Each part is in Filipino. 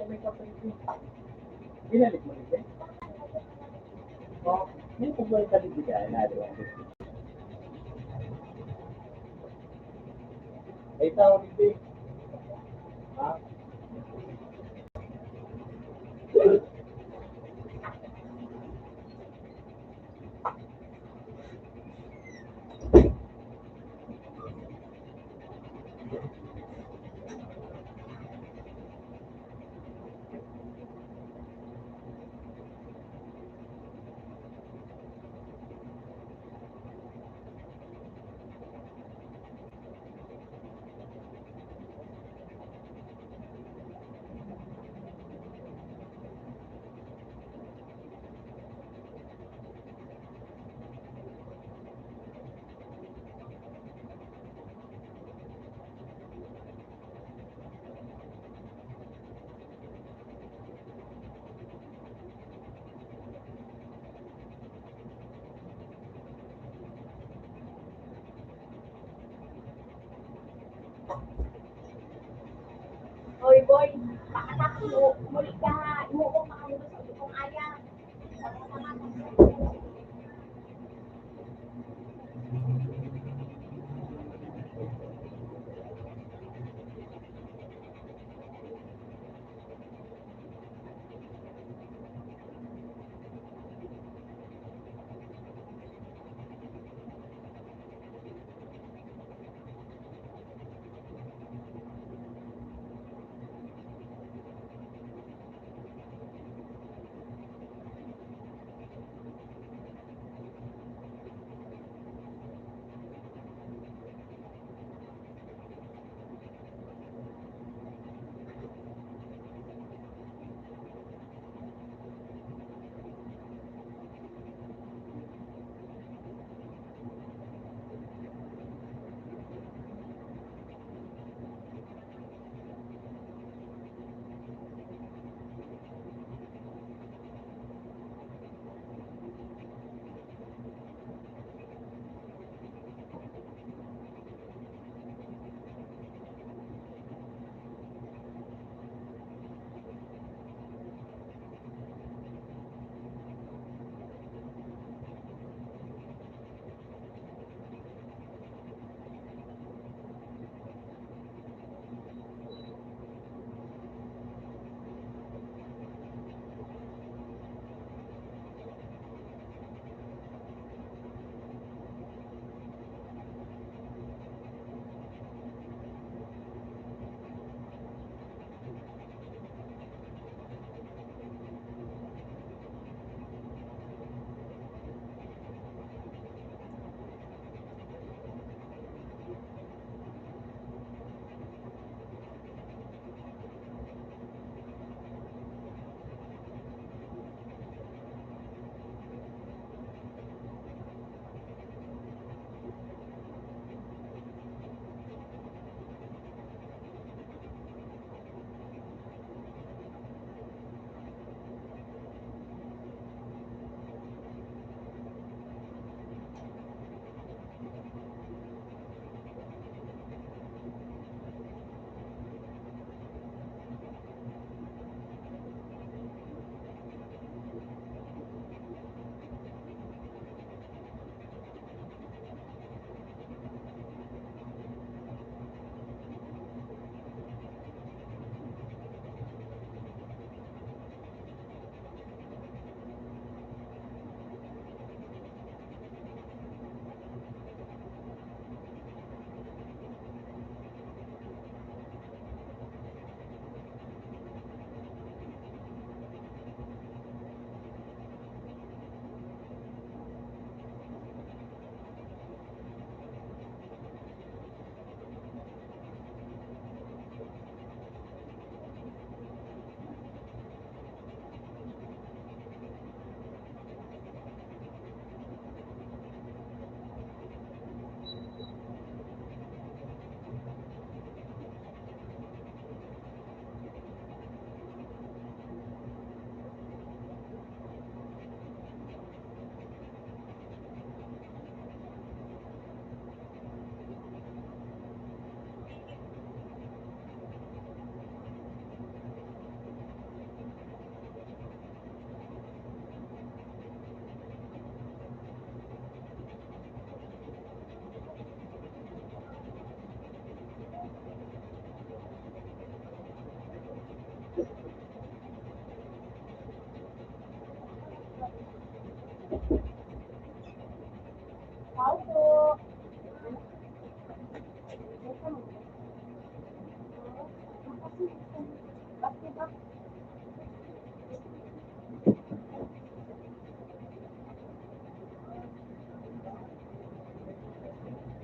may kapatid. Binalik mo rin. Oh, yung pagbuhay ka rin bigyan na rin. Ay, tawag din. Ha? Hoy boy, pakatapos mo, muli ka ha. Imuko makamulo sa utong ayat.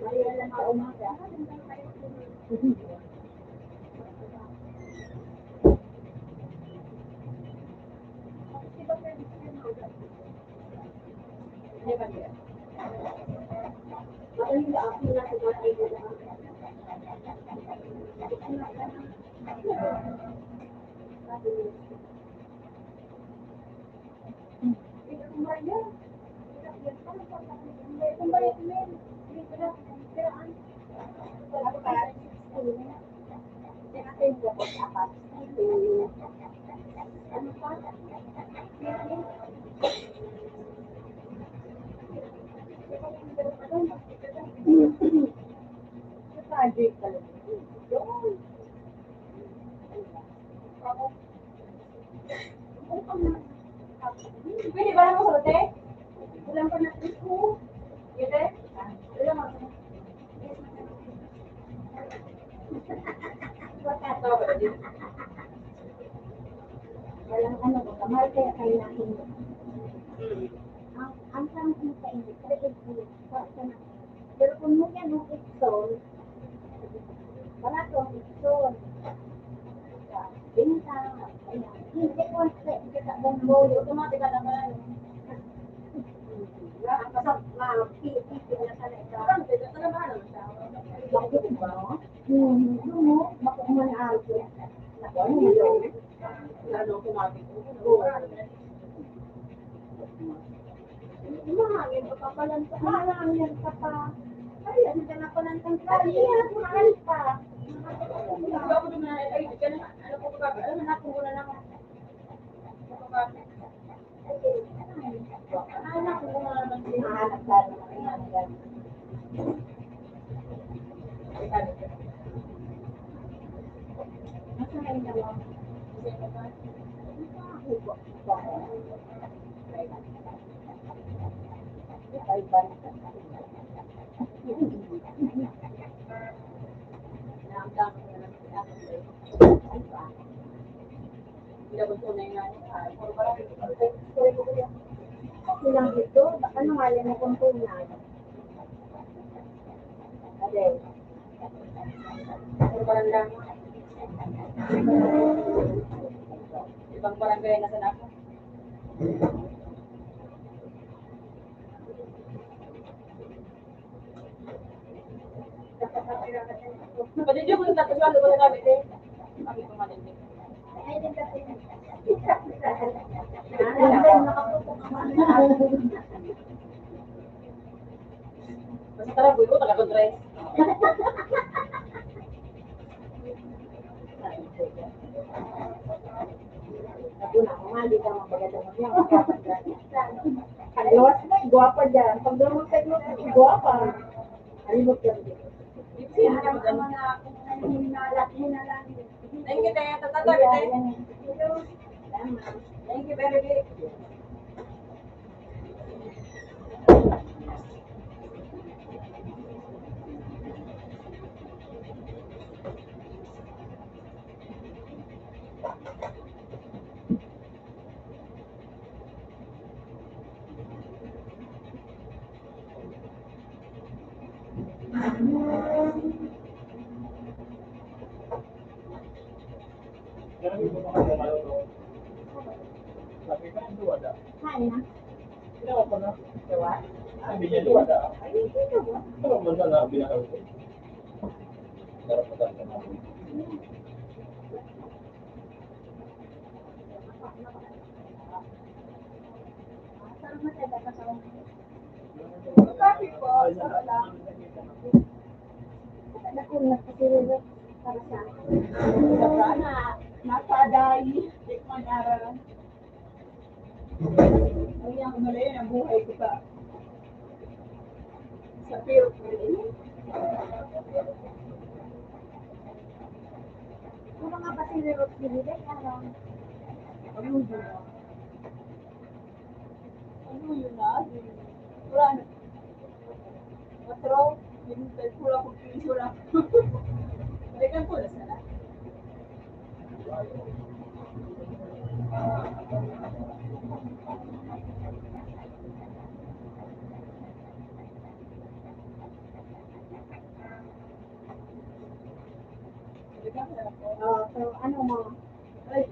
Mali lang sa umaga. Magaling ka ako na sa mga kaibigan. Project talaga. Yun. Pwede ba naman sa te? Ulang pa na ito. Pwede? Ulang pa na. Walang ano ba, kamar kaya kayo natin. Ang sarang kinakainit, talaga ito. Pero kung mo yan, yung ipson, wala to ang ipson. Bintang, ayan. Hindi ko ang kita ng bolo, automatic ka naman. Kapag ma-pipin na sa neta. Bakit ba? Bakit mo na-alto? Lalo automatic. Mahangin pa papalanta. Mahangin ka pa. Ay, ano ka na palantang ka? Ay, mahal pa. Hindi ako naman na, ay, ano ko ba? Ano na, kung wala naman. Ano ba? Anak ko nga naman din. Anak ka naman. Masakay ka lang. Ay, balik ka. Ilang ito? Ano nga yan kung tunay? Adel. Ano parang lang? Ibang barangay na sa nako. Pwede nyo kung tapos wala ko na namin eh. Kami pumalindig. Ay, din kasi. Basta tara, buhay ko, taga-contress. Naguna ko nga, di ka magaganda mo niya. Kalawas na, guwapa dyan. Pag damang kayo, guwapa. Halimot ka rin. Thank you, Taya. Tatatabi, Taya. Thank you very much. Hai na. Ginawa ko na. Diba? Sabi niya, di ba da? Ay, hindi ba? Ano man sana binakaw ko? Karapatan ka na. Sarap na tayo ka sa Coffee po. Wala. Ako na kasi para sa akin. Na napaday. Hindi ko man-araran. Ay, ang malayan ang buhay ko pa. Sa field ko rin. Kung mga pasilirot nila, ano? Ano yun na? Ano yun na? Wala na. Matro, hinintay ko lang kung piso lang. Balikan ko na sana. So, ano mo? Ay,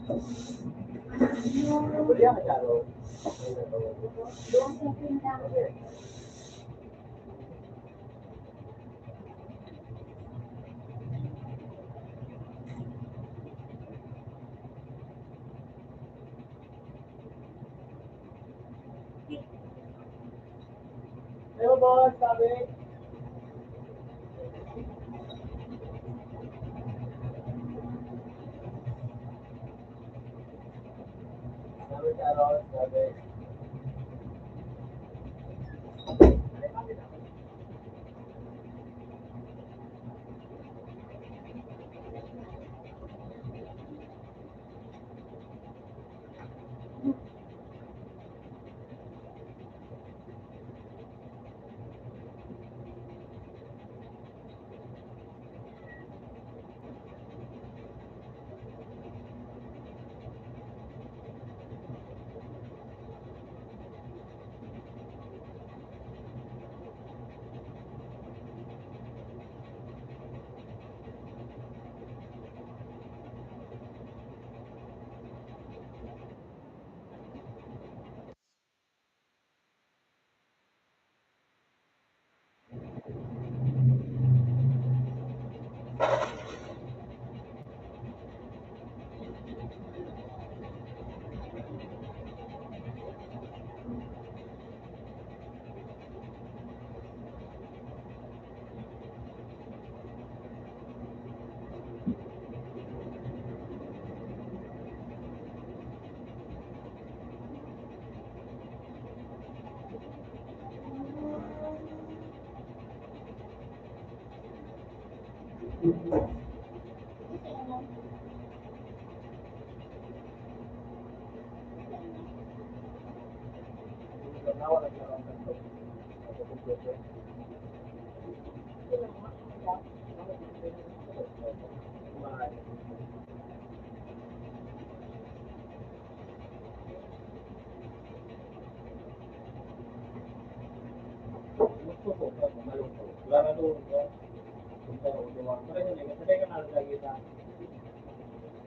Thank you. buli ako Charo. Doon sa pinang. Hello, boss. Sabi. Sabi, Charo. Sabi.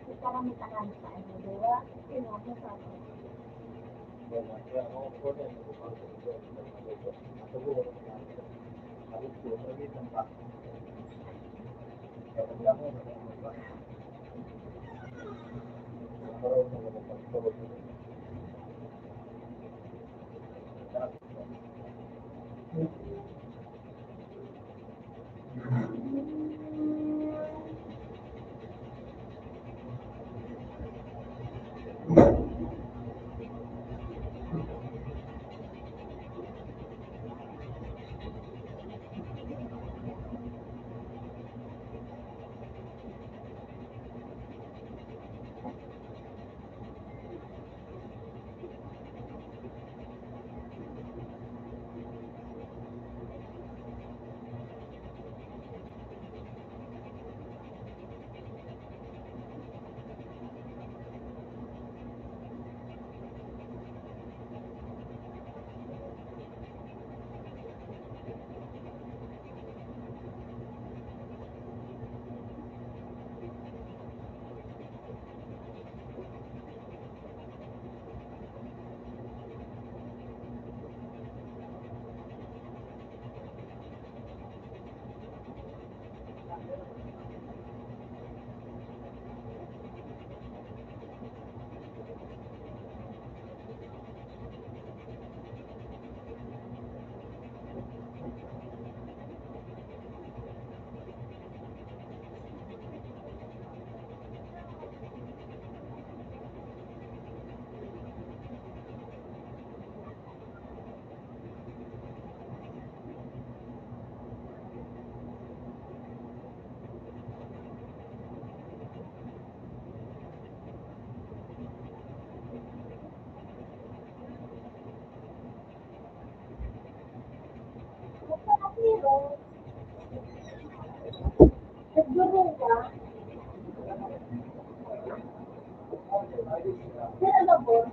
Kita kami takan sa ano, diba? Sinabi sa ako. Meron ba po?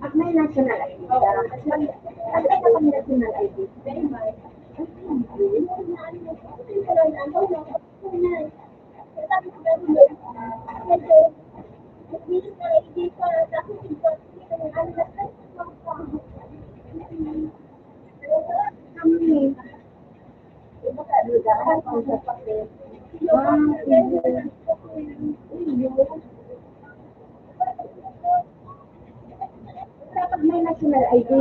Pag may national ID ka, pag may kapag national ID, very much. Kapag may national ID,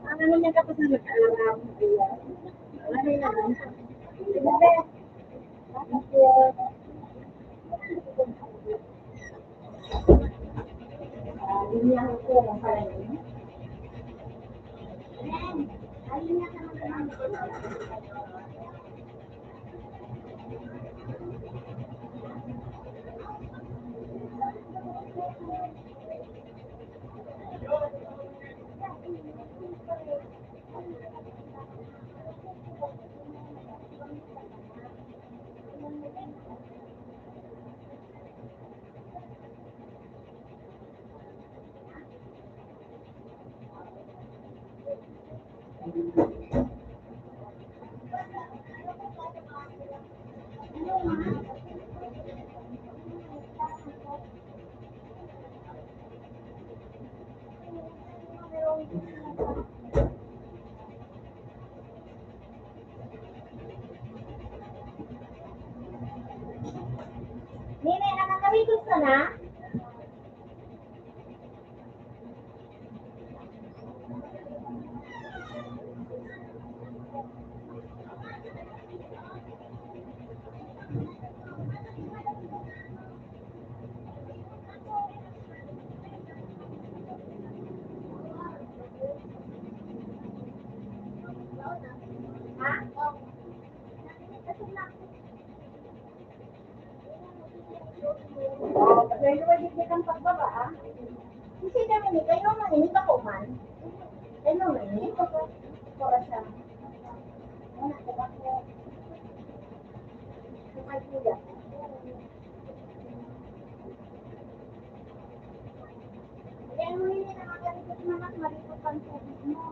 ang ano niya kapag nag-alam, ano na, hindi ako po ang pala niya. Nene, nakakamitos ka na? Ha? Dahil wajib kang pagbaba, ha? Kasi kami ni kayo man ini pa ko man. Kayo man ini pa ko para siya. Ano ko ba ko? Kumay kuya. Kaya mo ini nakakalikot naman malikot ang tubig mo.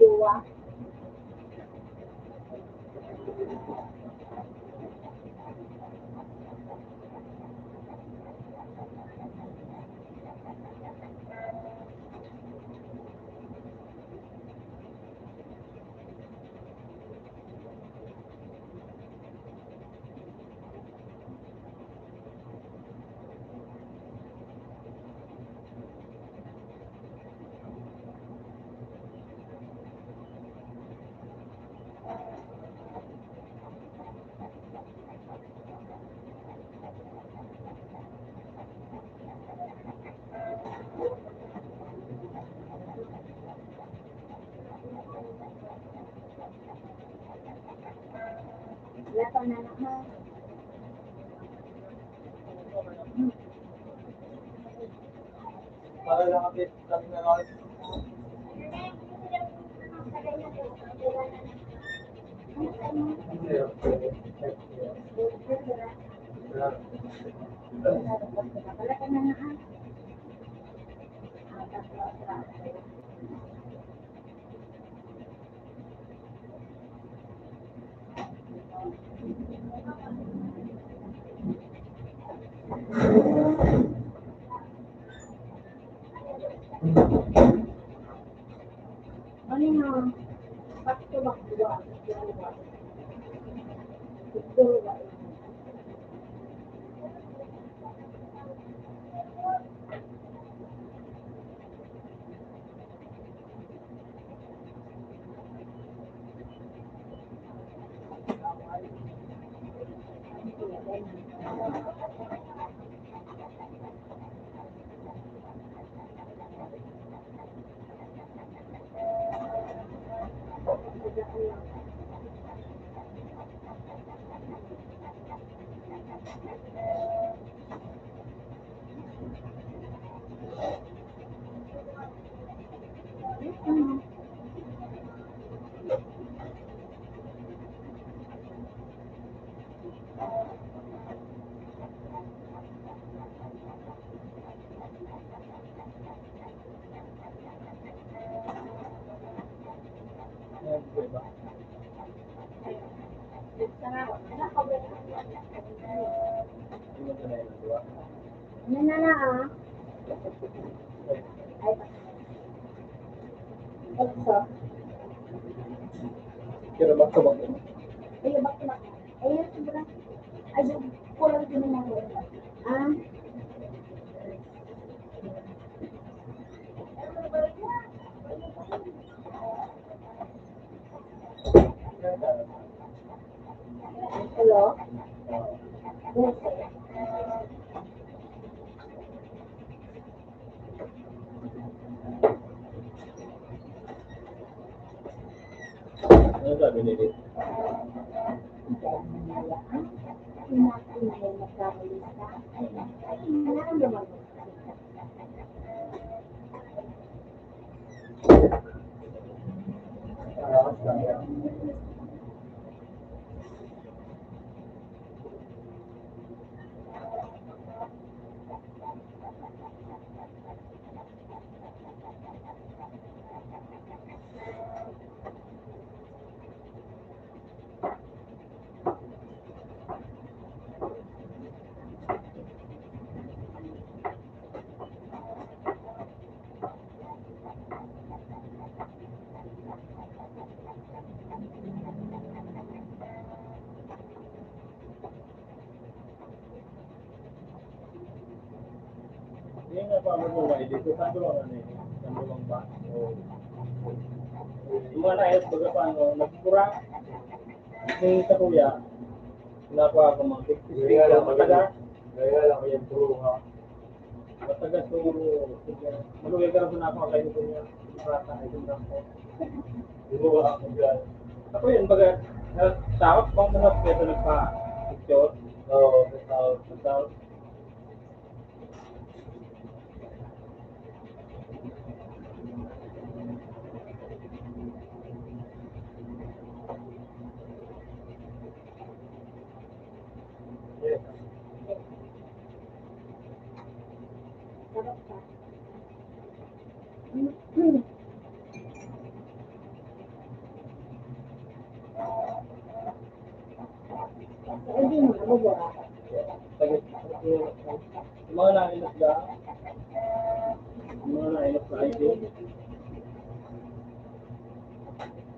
Dua. Wala pa na ha. Para lang kapit kami na lang. Wala pa na ha. Ano yung bakto-bakto? Ito ba? Diba? Hindi mo na yun, diba? Ano na na ah? Ay, bakto. Pero bakto-bakto. Ay, bakto. Ay, sobra. Ay, kulang din na ako. Ah? Hello? Yes. Ano sabi ni Liz? Hindi nga pa mo ba dito sa dulo ano eh, sa dulo ba? O Iwan na ayos baga pa ano, nagkurang ni sa kuya, wala pa ako mag-speak, matagal. Kaya lang yan puro ha. Matagal to, maluwag ka na ako kayo ko niya. Rata ay yung lang ko. Buwa ako dyan. Ako yun, baga, takot pang mga peso nagpa-picture. Oo, nagtawag. Yes. Sarap pa. Hindi mo na mabuha. Sagit. Yung mga nainos ba? Yung mga nainos na ID.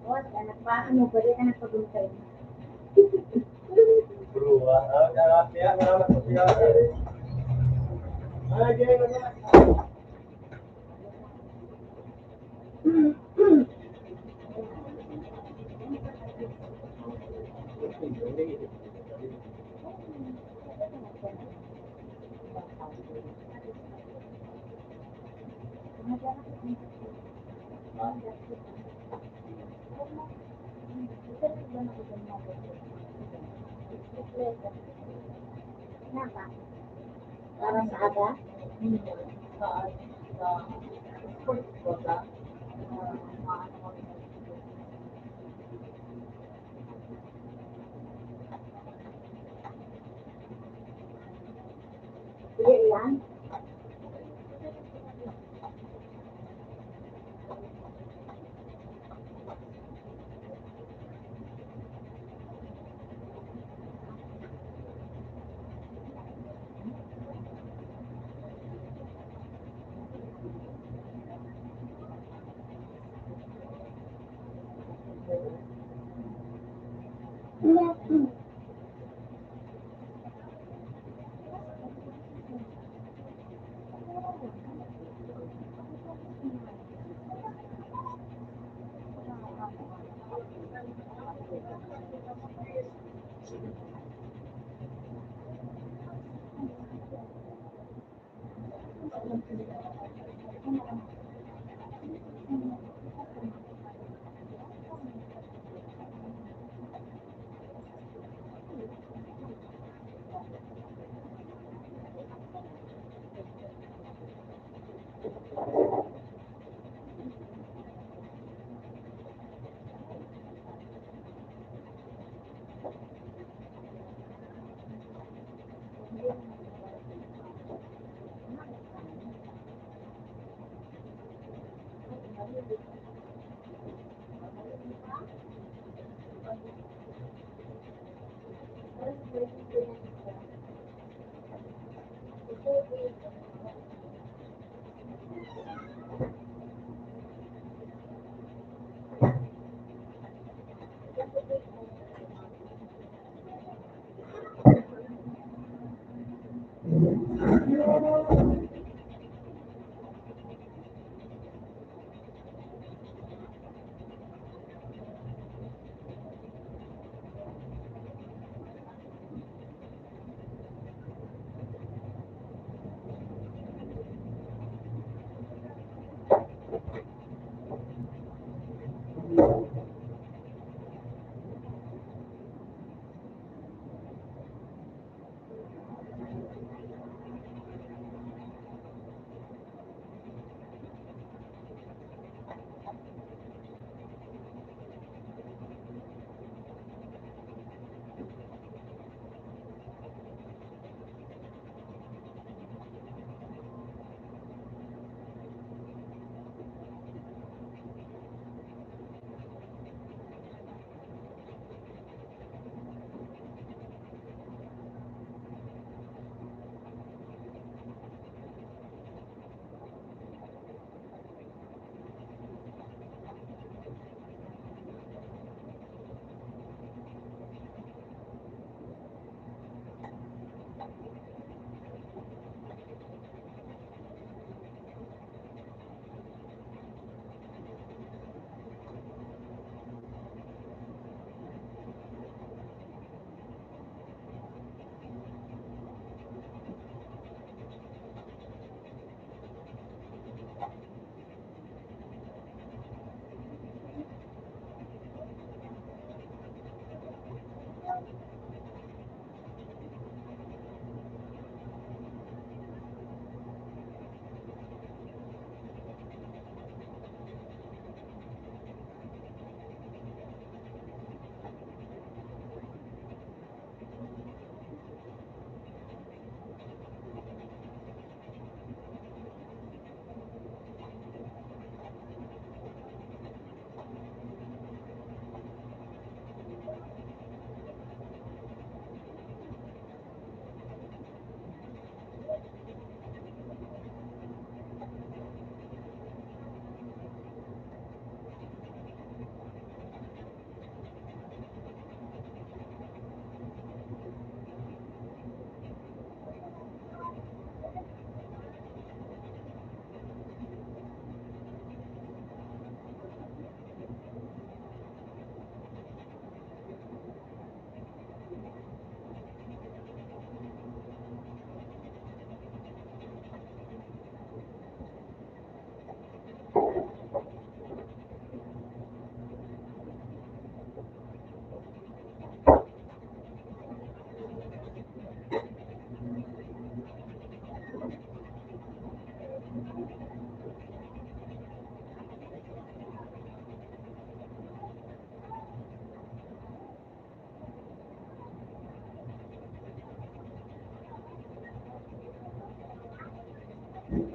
What? Anak pa? Ano ba rin ang paguntay mo? Buwa. Kaya marami ko siya. Ay, ganyan na. Kenapa? Parang sa aga? Sige, ilan?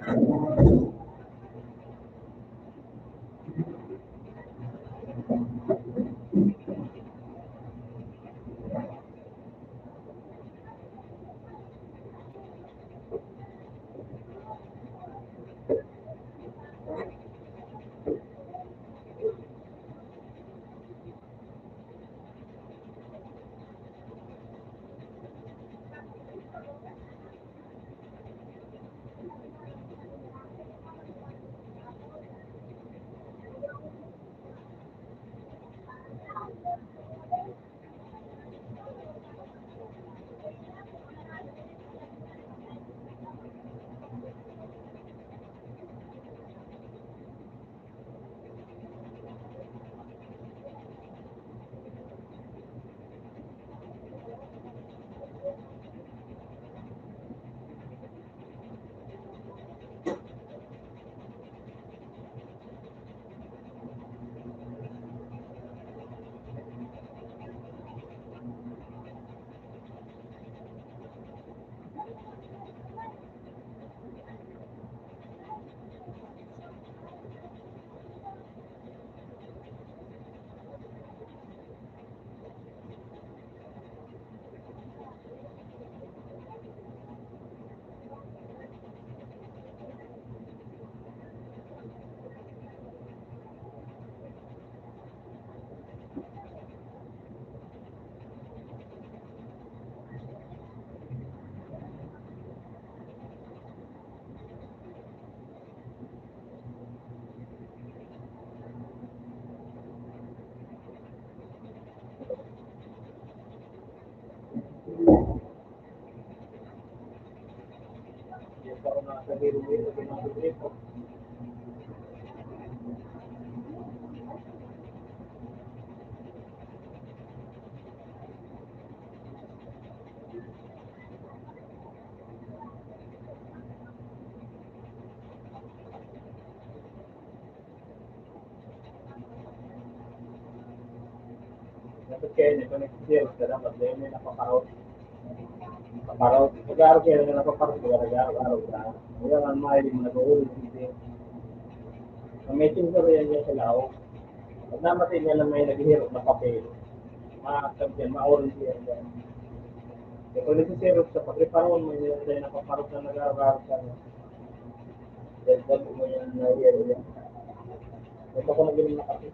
Yes, ako nasa biro-biro, pinag-trip. Dapat kayo nito nag-sales ka dapat dahil may napaparaw. Paparaw. Pag-araw kayo na napaparaw, araw-araw ka. Kaya nga mahilig mo nag-uulit hindi. May sensor yan niya sa lao. Pag namatay niya lang may naghihirap na papel, makakasab yan, ma-orange yan. Kaya kung nagsisirap sa pag-reparon mo yun dahil napaparot na nag-araw-araw ka. Dahil bago mo yan na yan. Ito ko nag-inom na kape.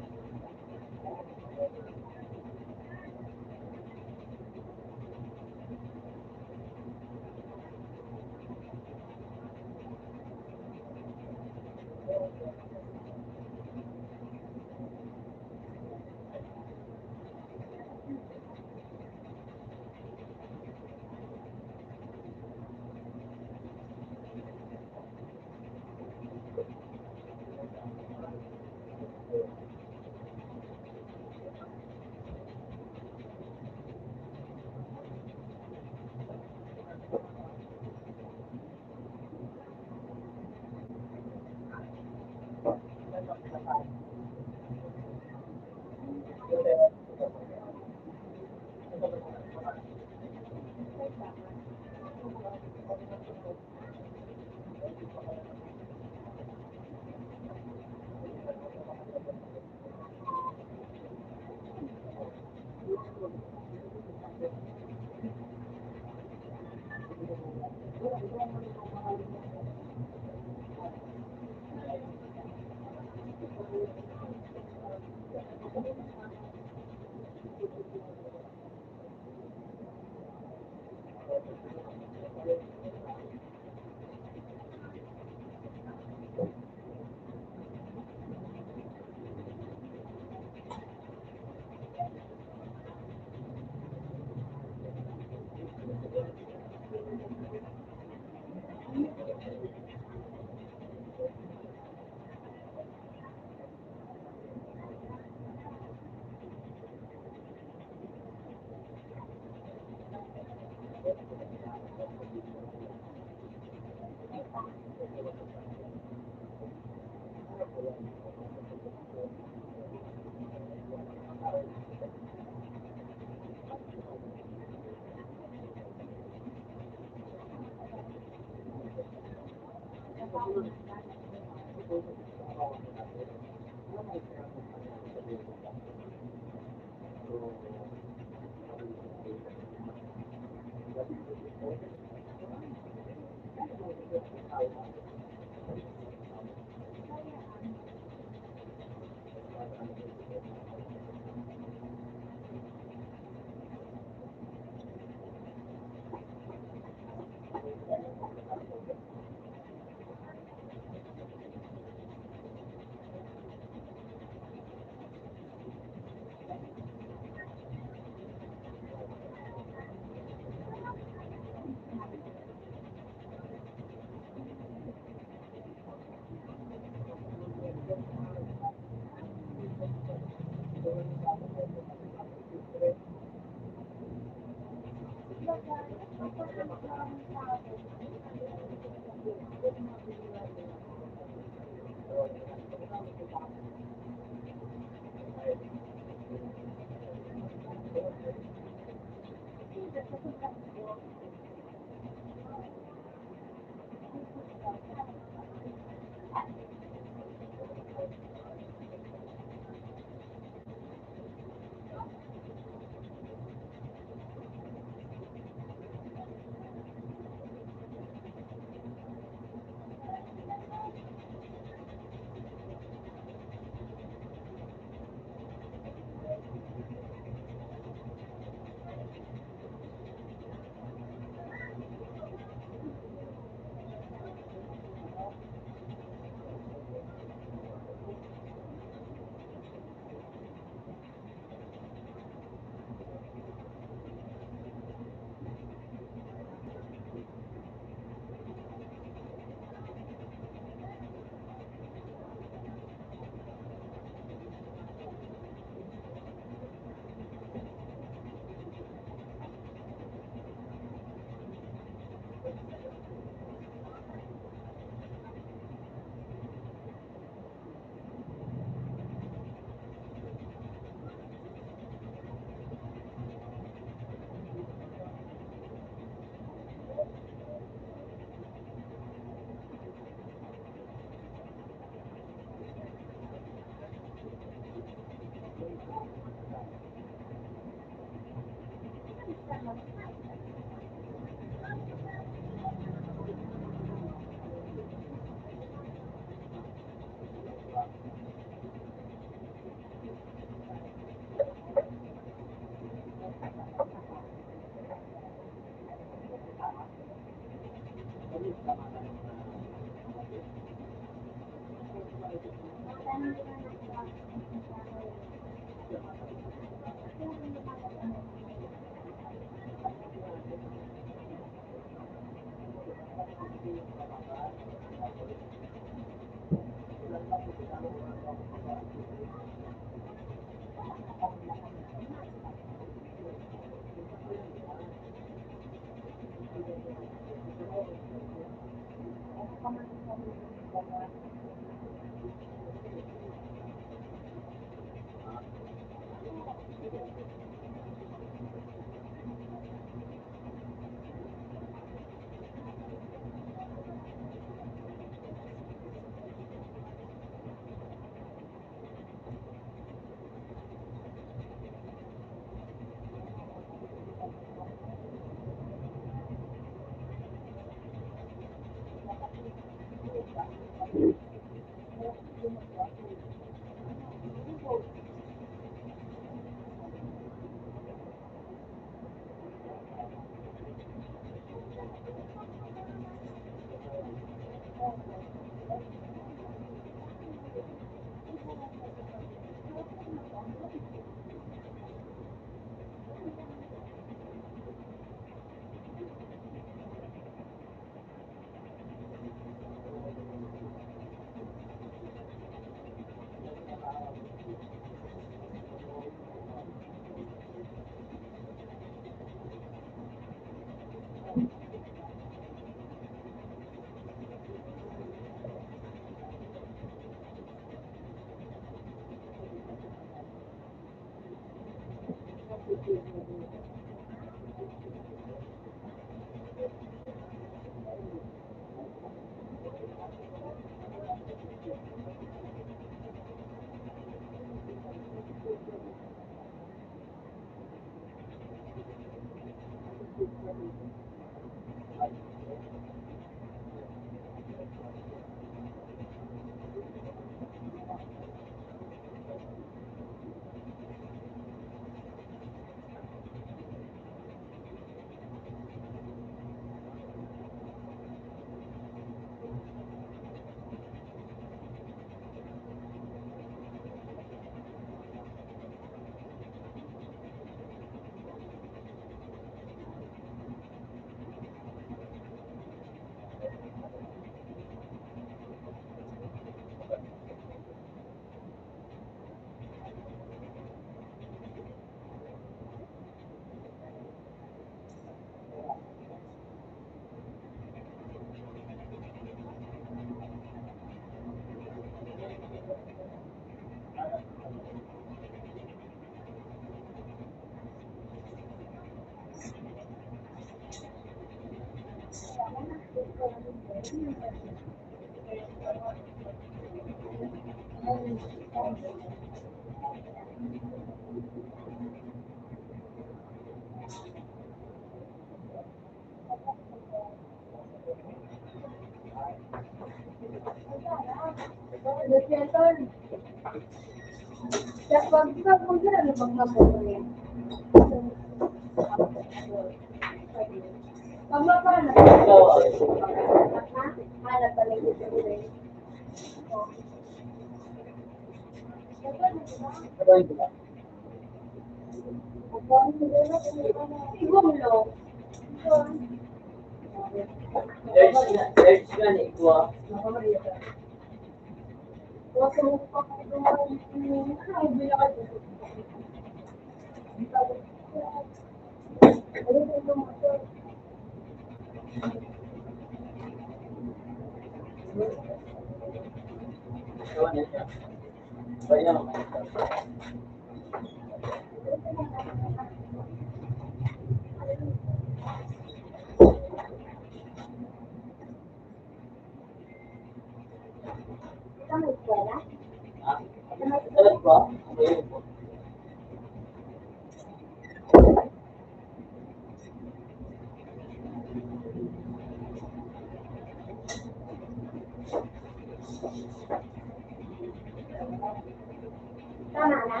Tama na?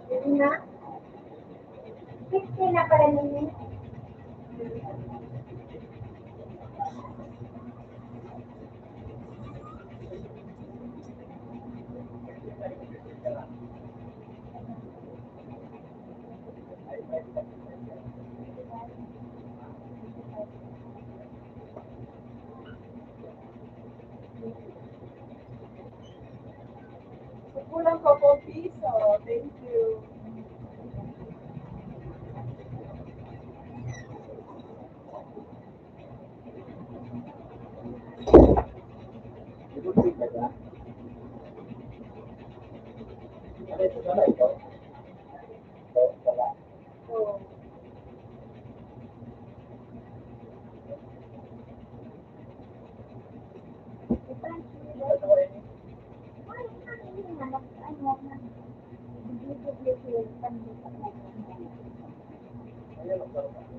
Hindi na? 60 na pala ninyo. piso. Thank you. Ibig ka ba? Ano ito ba ito? Ito, wala. Oh. Ito ko rin. Ayun, ang sarap.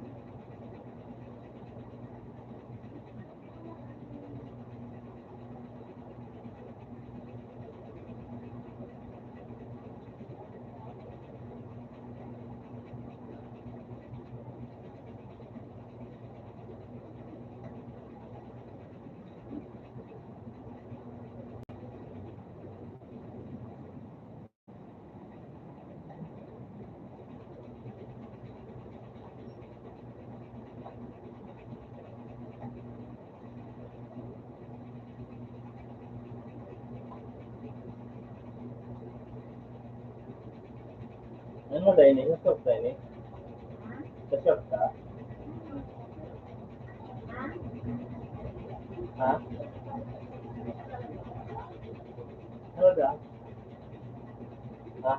Ano mo dahil sa shop dahil? Sa shop ka? Ha? Ano da? Ha?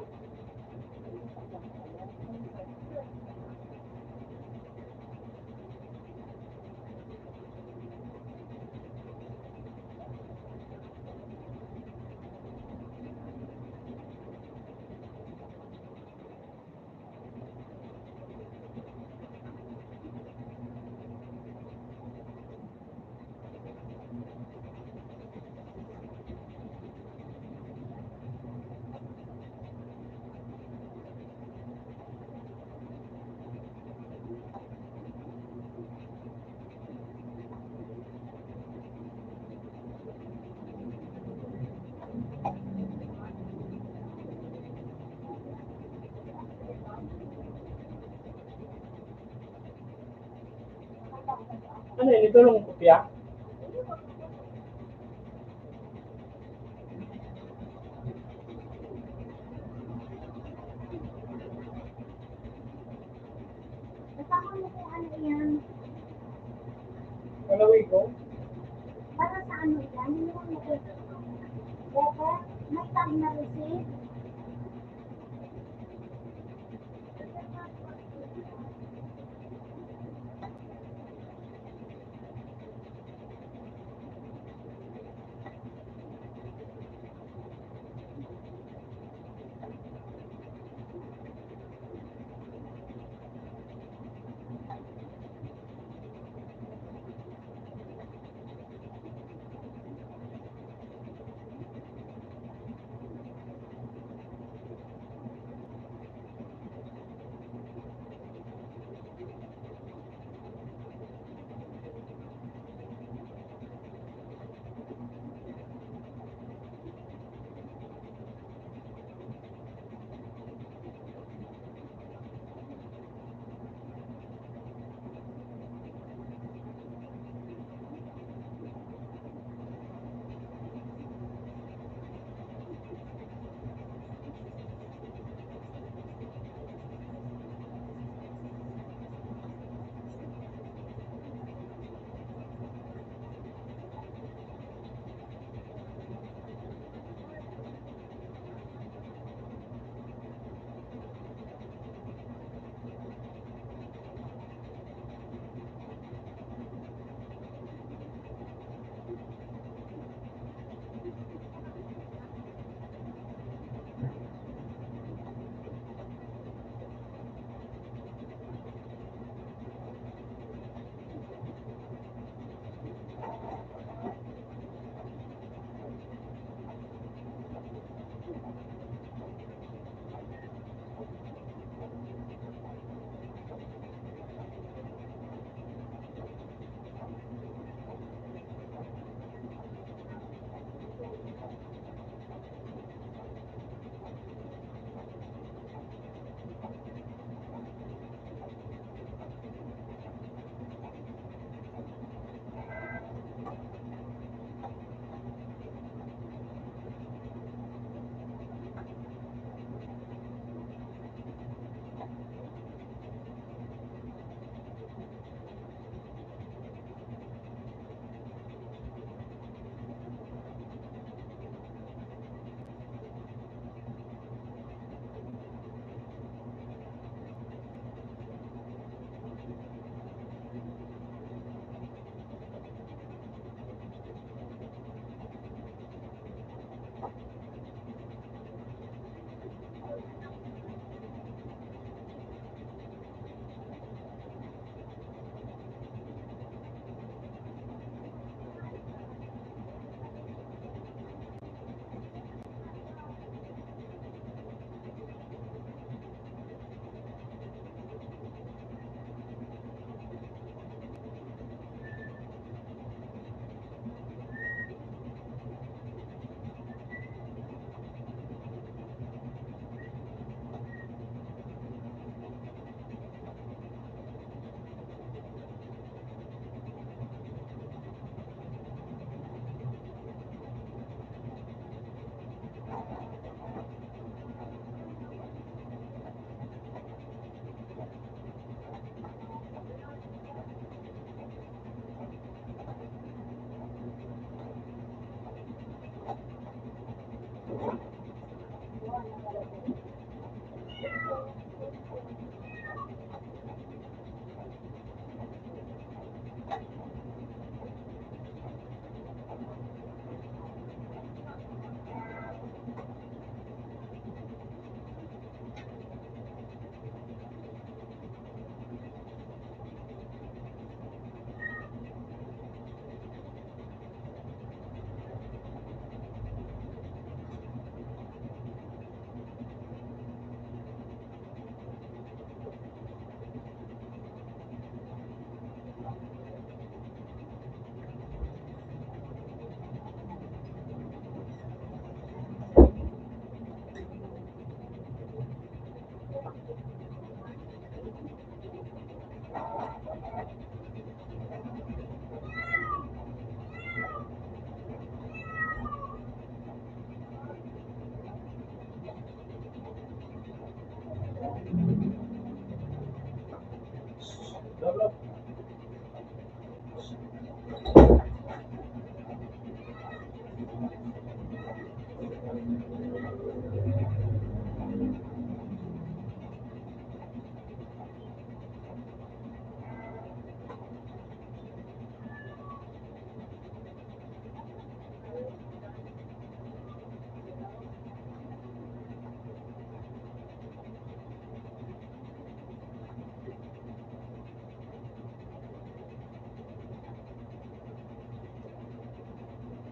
Ano yun? Ito lang kopya? Kasama mo kung ano yan. Kalaway ko? Para sa ano yan? Hindi mo letter? May tag na receipt?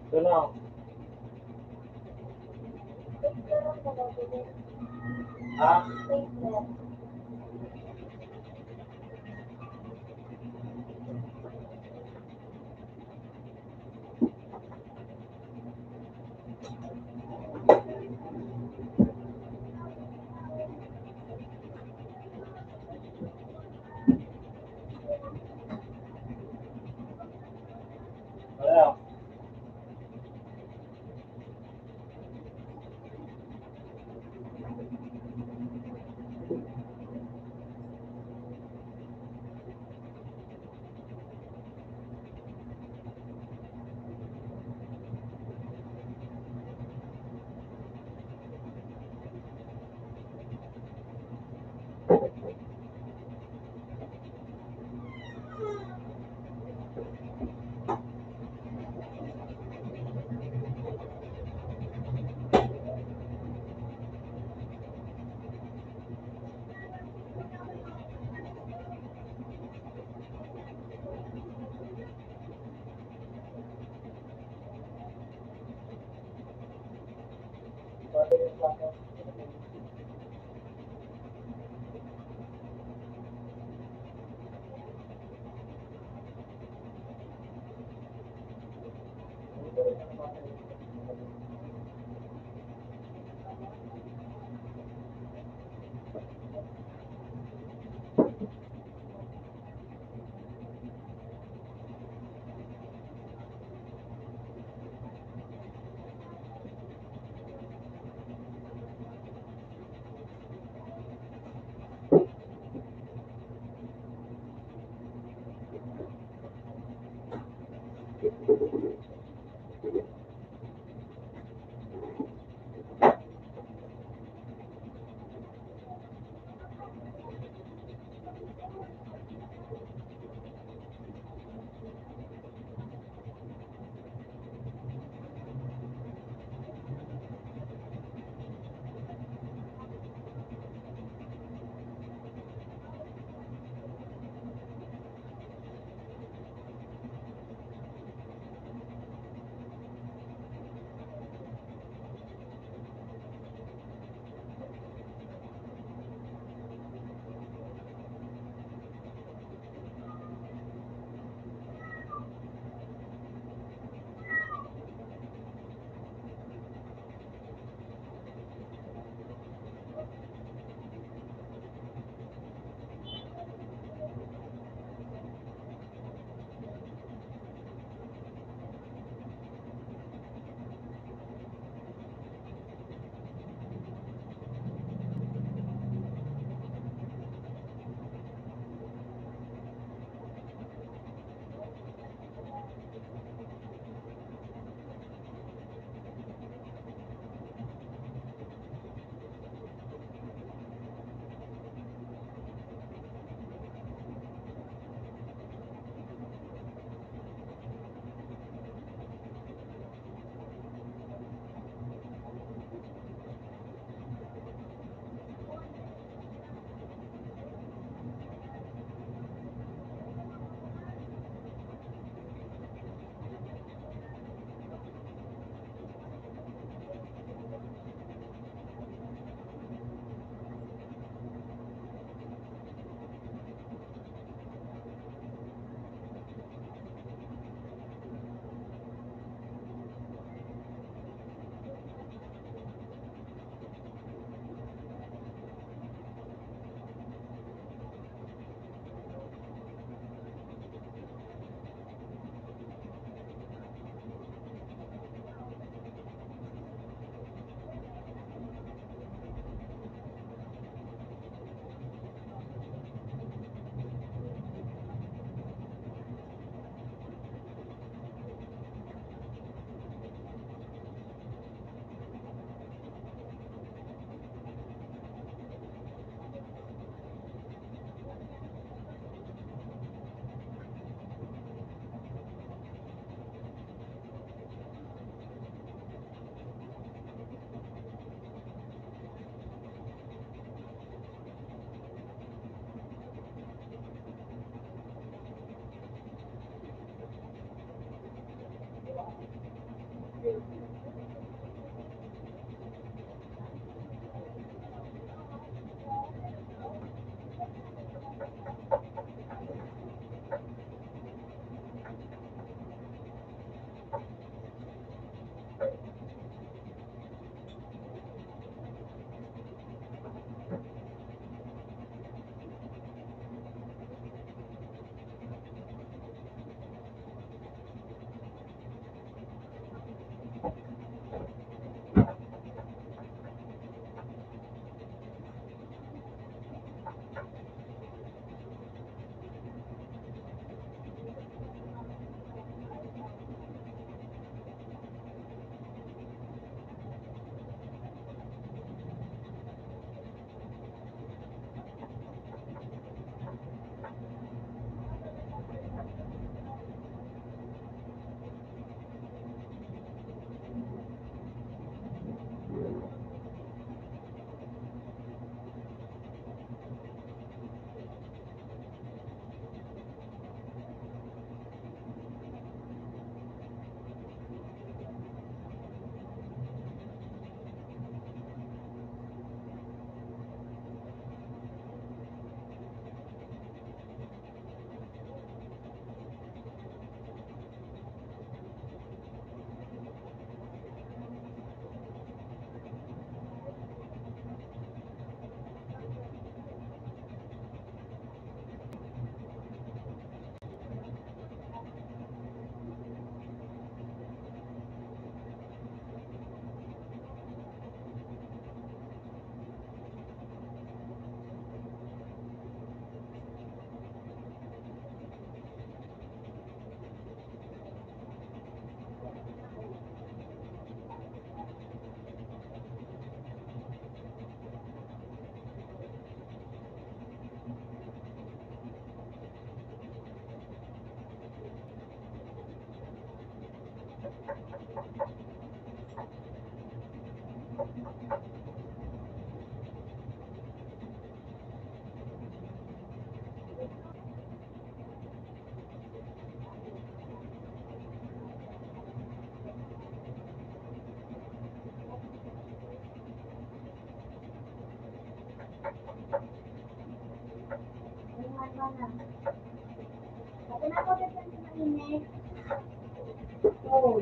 Ito na. Ha? Wala. Ako na ako dyan sa mainit. Oh.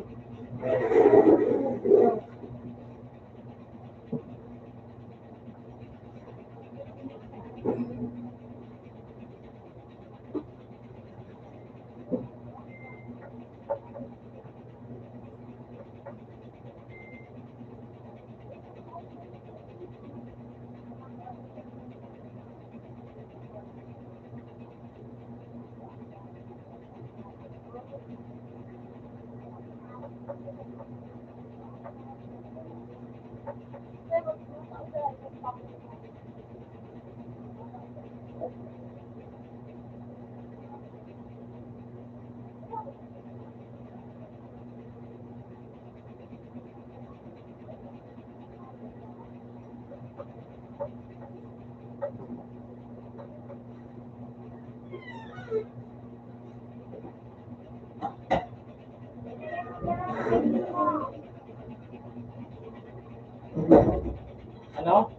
Ano?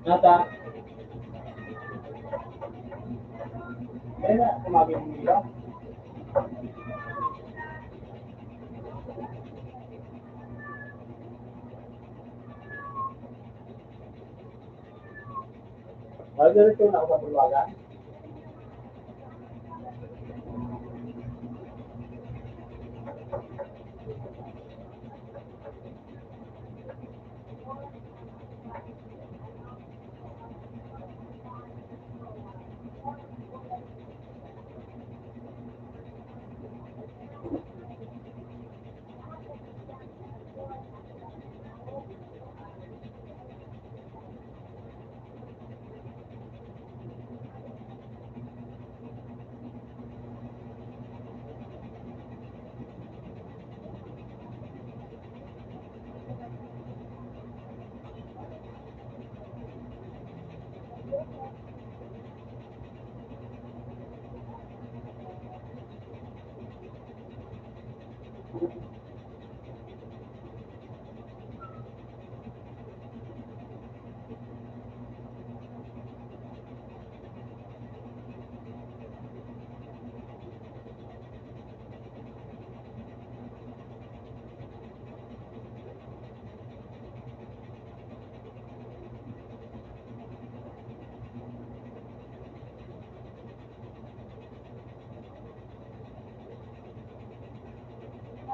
Nasa? Kaya na, kumagin mo nila. Ay, diretso na ako sa Bulwagan.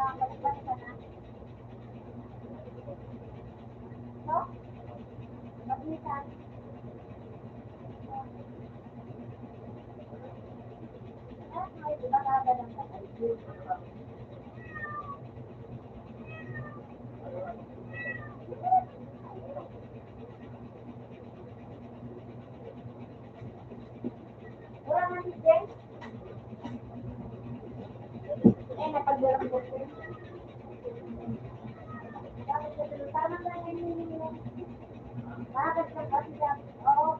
Nakakalipas ka na. No? Mag-isan. May iba ka ng kapatid. Wala nga si Jen. Napagdalang ko siya. Dapat sa tulong. Tama lang yung bakit ka ba siya? Oo.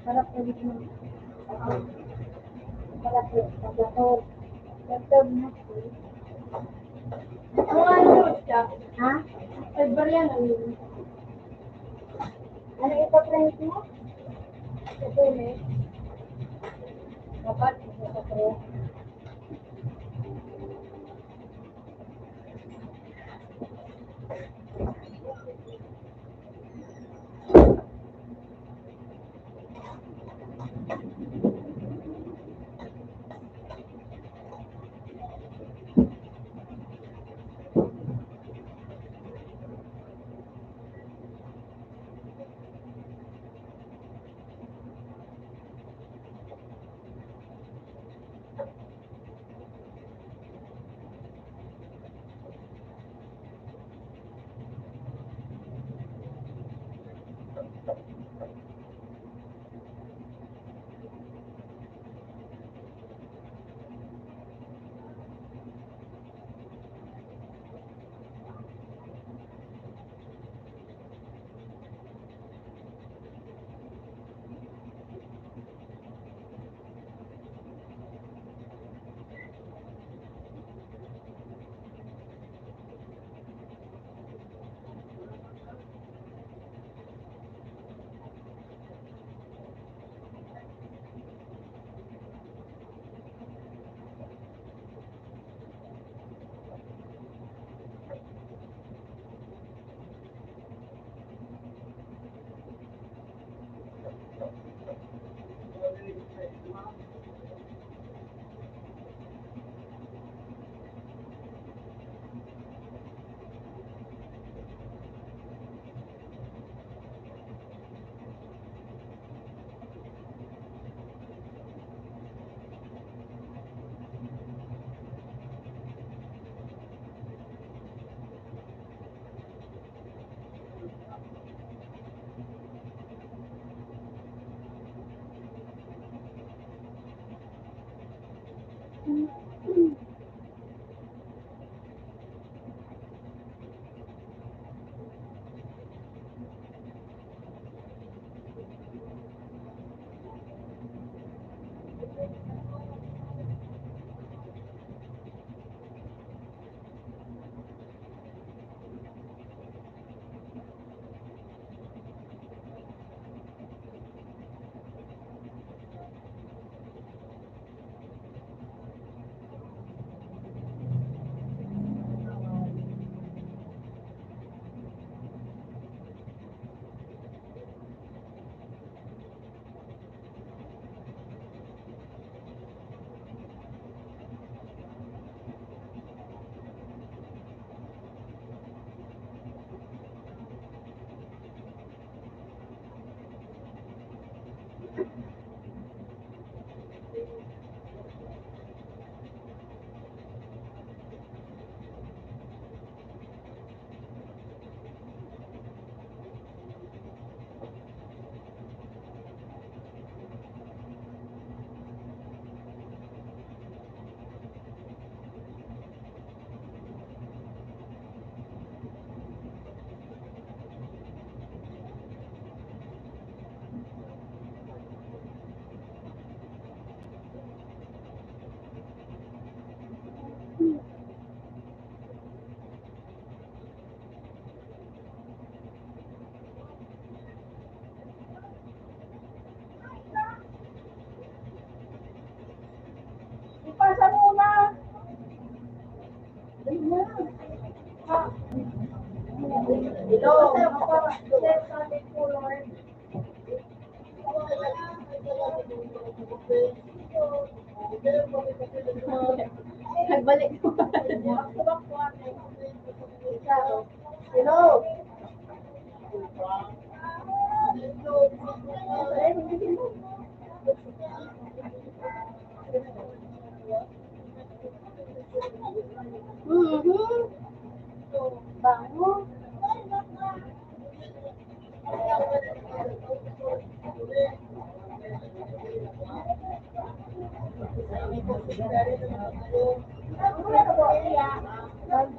Harap na dito mo. Harap na pagkakor. Pagkakor na. Ano ano siya? Ha? February ano yun? Ano ipaprint mo? Ito eh. Dapat ipaprint. Ipasa muna. Ayun na. Ah. Hello. Nagbalik ko. Hello. Bango.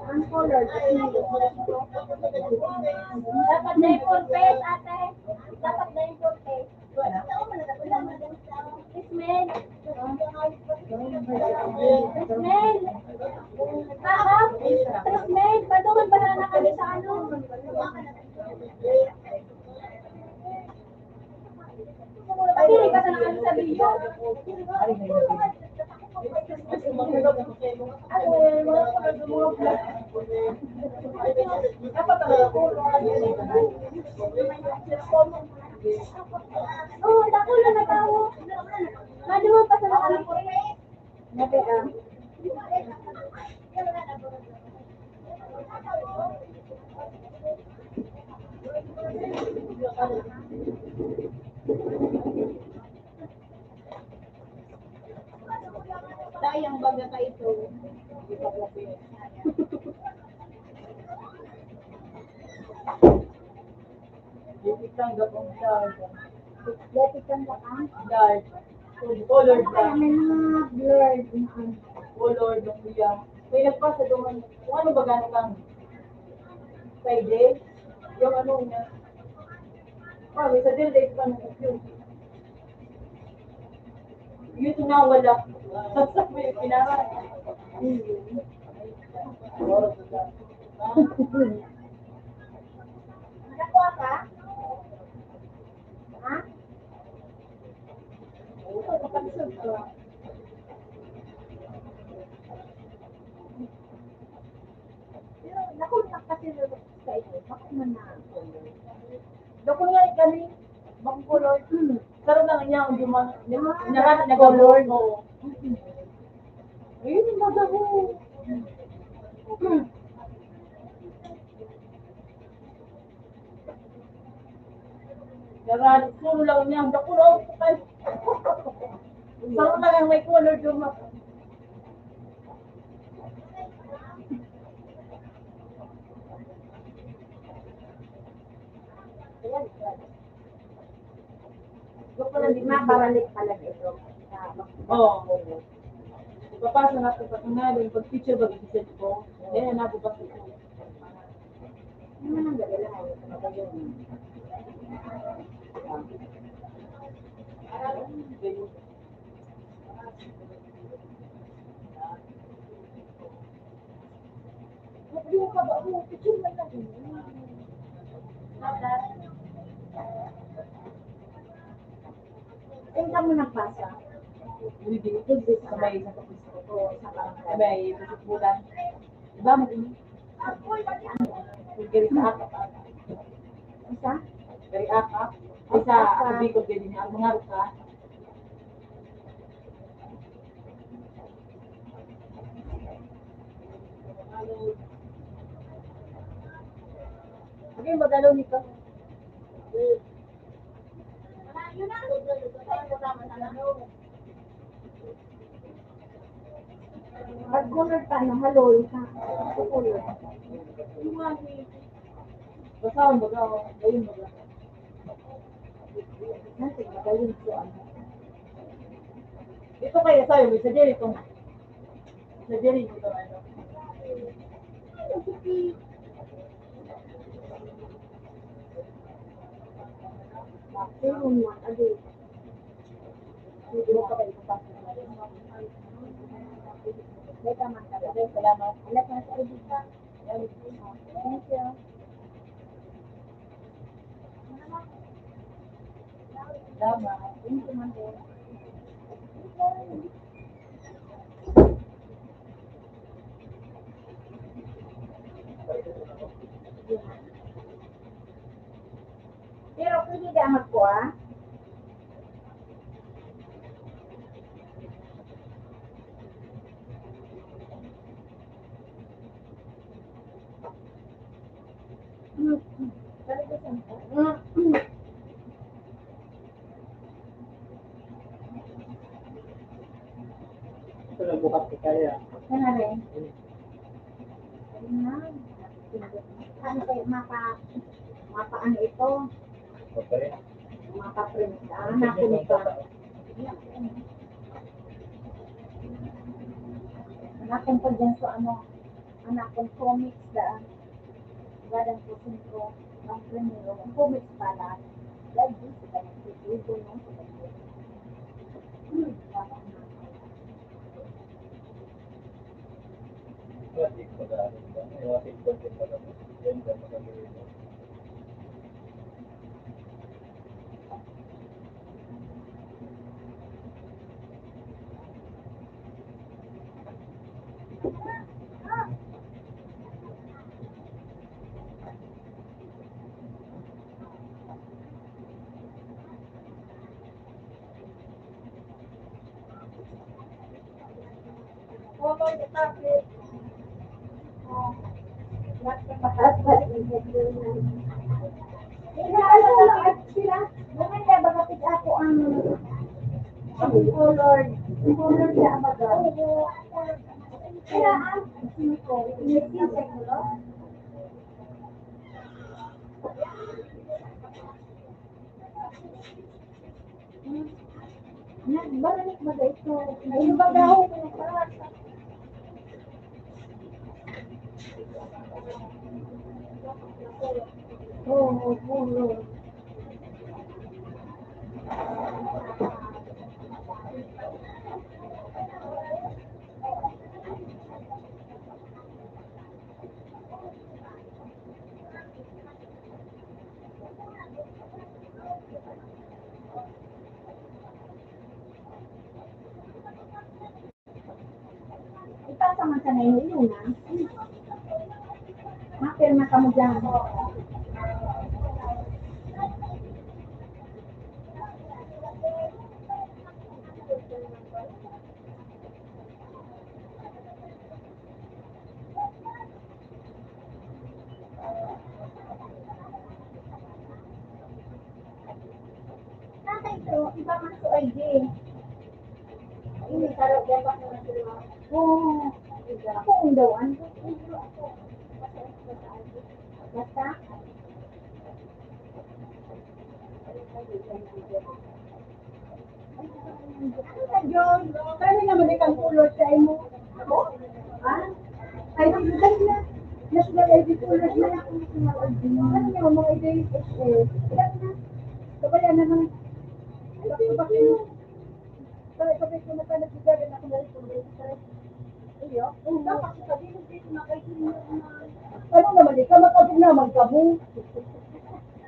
Ang color. Dapat na yung full face, ate. Dapat na yung full face. Ismail. Ismail. Kakap. Ismail. Patungan ba na kami sa ano? Pagkiri ka na kami sa video. Oh, dako na natawo. Mano mo pa sa alam ko. Nabi ah. Sayang baga ka ito. Itang gapong dark. Letik kan lakang. Dark. Colored Kaya lang. may mga blurred. Colored ng kuya. May nagpasa doon. Kung ano ba gano'n kang Friday? Yung ano niya. May sa delay pa ng yun. Yun na wala. May pinara. Nakakuha ka? Ha? Ito, kapag-sub ko. Pero, nakontak kasi sa ito. Bakit man na? Dako nga gani. Bang color. Karoon lang niya ang dumang. Narat na Color. mo. Ayun yung baga ko. Narat. Puro lang niya. Dako lang. Karoon lang ang may color dumang. Gusto ko lang din mababalik talaga ito. Oo. Papasa na sa patungan. Pag picture ba gigisip ko. Eh, nabubas ko. Ano man ang gala lang. Tingnan mo nagpasa. Hindi ito sabay sa kapis ko sa sabay sa bulan. Diba mo ini? Gari sa akap. Isa? Gari akap. Isa abi ko gari ni ang mga ruka. Okay, magalaw nito. Pag kunod pa, no, haloy ka. Kukulod. Basahan mo daw. Ayun mo daw. Natin, magaling ko ano. Ito kaya sa'yo, may sa Jerry itong. Sa Jerry ito ano. Pero mo, adi. Hindi mo ka kayo papasok. May taman ka. Okay, salamat. Alat na sa edita. Thank you. Salamat. Thank you, Mande. Pero pwede ka magkuha. Ito nagbukas ko kaya. Kaya rin. Ano kayo mapa ano ito? Okay. Mapa-print ka. Hanapin ka. Hanapin ko dyan sa ano. Hanapin comics daan. Gadang po sintro. Ang primero. Ang comics pala. Lagi sa kanang tutubo no. Plastic pa dahil. Plastic pa din pa dahil. Yan ba magagawin mo? Balik ba ito? Ano ba daw? Oo. Ipasa man sa ngayon yun na. Mapirma ka mo dyan. Tatay ko, iba man sa ID. Ini karo dapat na sila. Oo. Ako undawan. Basta? Ano na, John? Kaya naman ikang kulot sa imo. Ako? Ha? Ay, nagdagdag na. National ID kulot na. Ano niyo, mga ID? Ilan na? Kabaya naman. Bakit? Sabay ko na tayo nagbigagan ako na rin. Iyo? Dapat sabihin dito na kayo naman. Ano naman, ikaw makabig naman ka mo.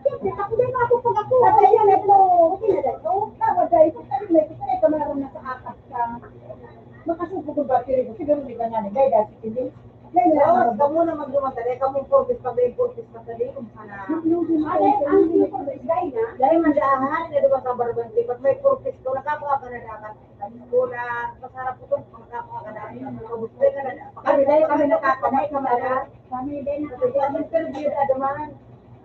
Siyempre, ako din ako pag ako. Tatay yan, ito. Okay na dito. Tawad guys, ano na, kasi ito meron na sa akas ka. Makasuko ko ba, pero siguro hindi ka nga ni guys, dahil hindi. Dahil Oo, lang, kamu na magdumatali, kamu purpose pa ba yung purpose pa sa linom ka na. ang tipo ko is guys na. Dahil mandaahan, na diba sa barbante, pag may purpose ko, nakakuha ka na dapat. Kula, masarap po itong nakakuha ka na. Kabustay ka na. Kami dahil kami nakakanay, kami din Kasi ang interview na dumaan.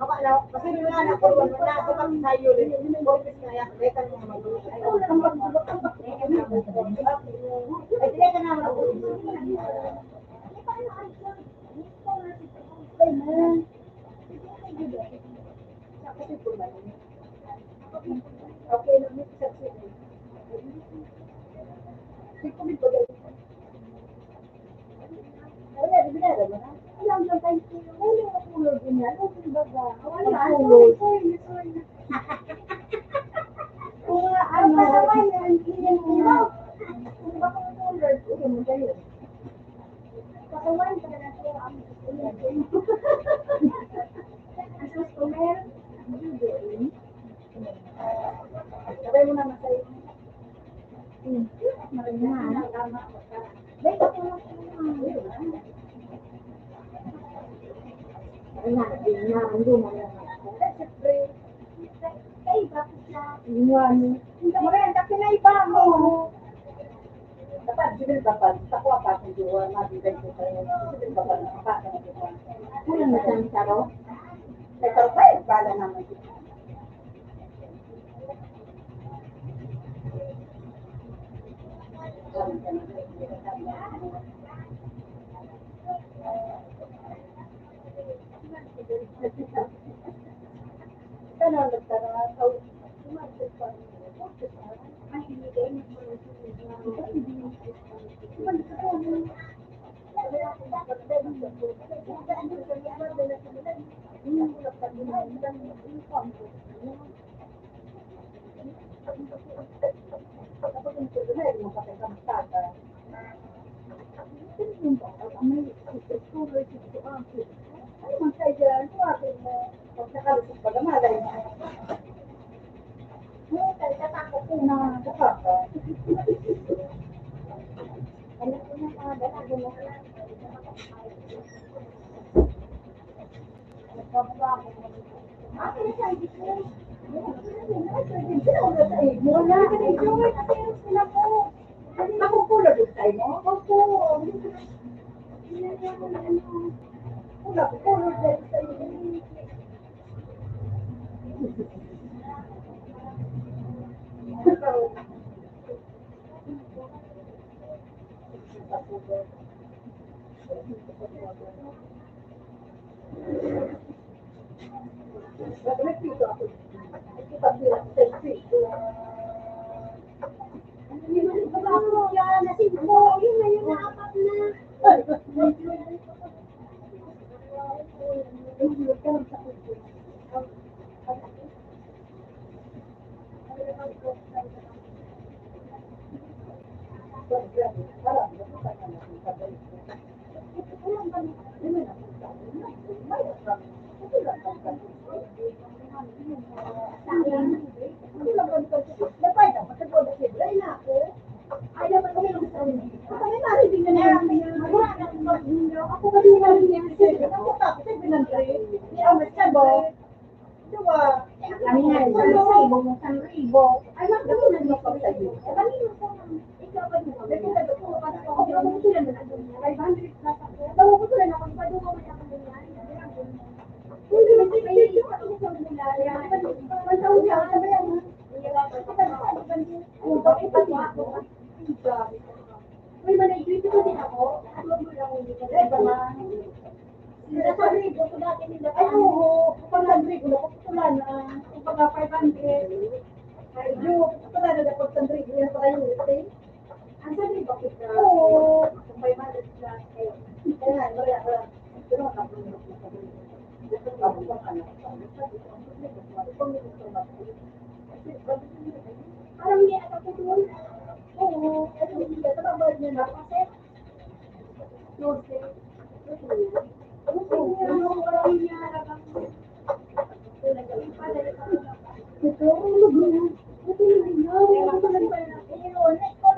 Kasi nga na, kung wala na ako kami sa'yo rin, yung purpose na yan, kaya ka naman mag-uusay. Ay, sige ka naman ako. Okay, let me check it. Alam lang tayo, wala na tulog din yan. Wala ba ba? Wala na tulog. Kung ano, yan mo. Kung baka tulog, yun mo kayo. Katawan ka na siya ang ang customer, sabay mo naman sa'yo. Maringan. Baik ako na hindi mo yan. Siyempre, kaiba ko siya. Yan. Marin, kasi naiba mo. Dapat, hindi dapat. Sa kuha pa kung diwa, mabibay ko sa'yo. Hindi dapat nakapasa na diwa. Kung yung isang saro, may karupay, bala naman.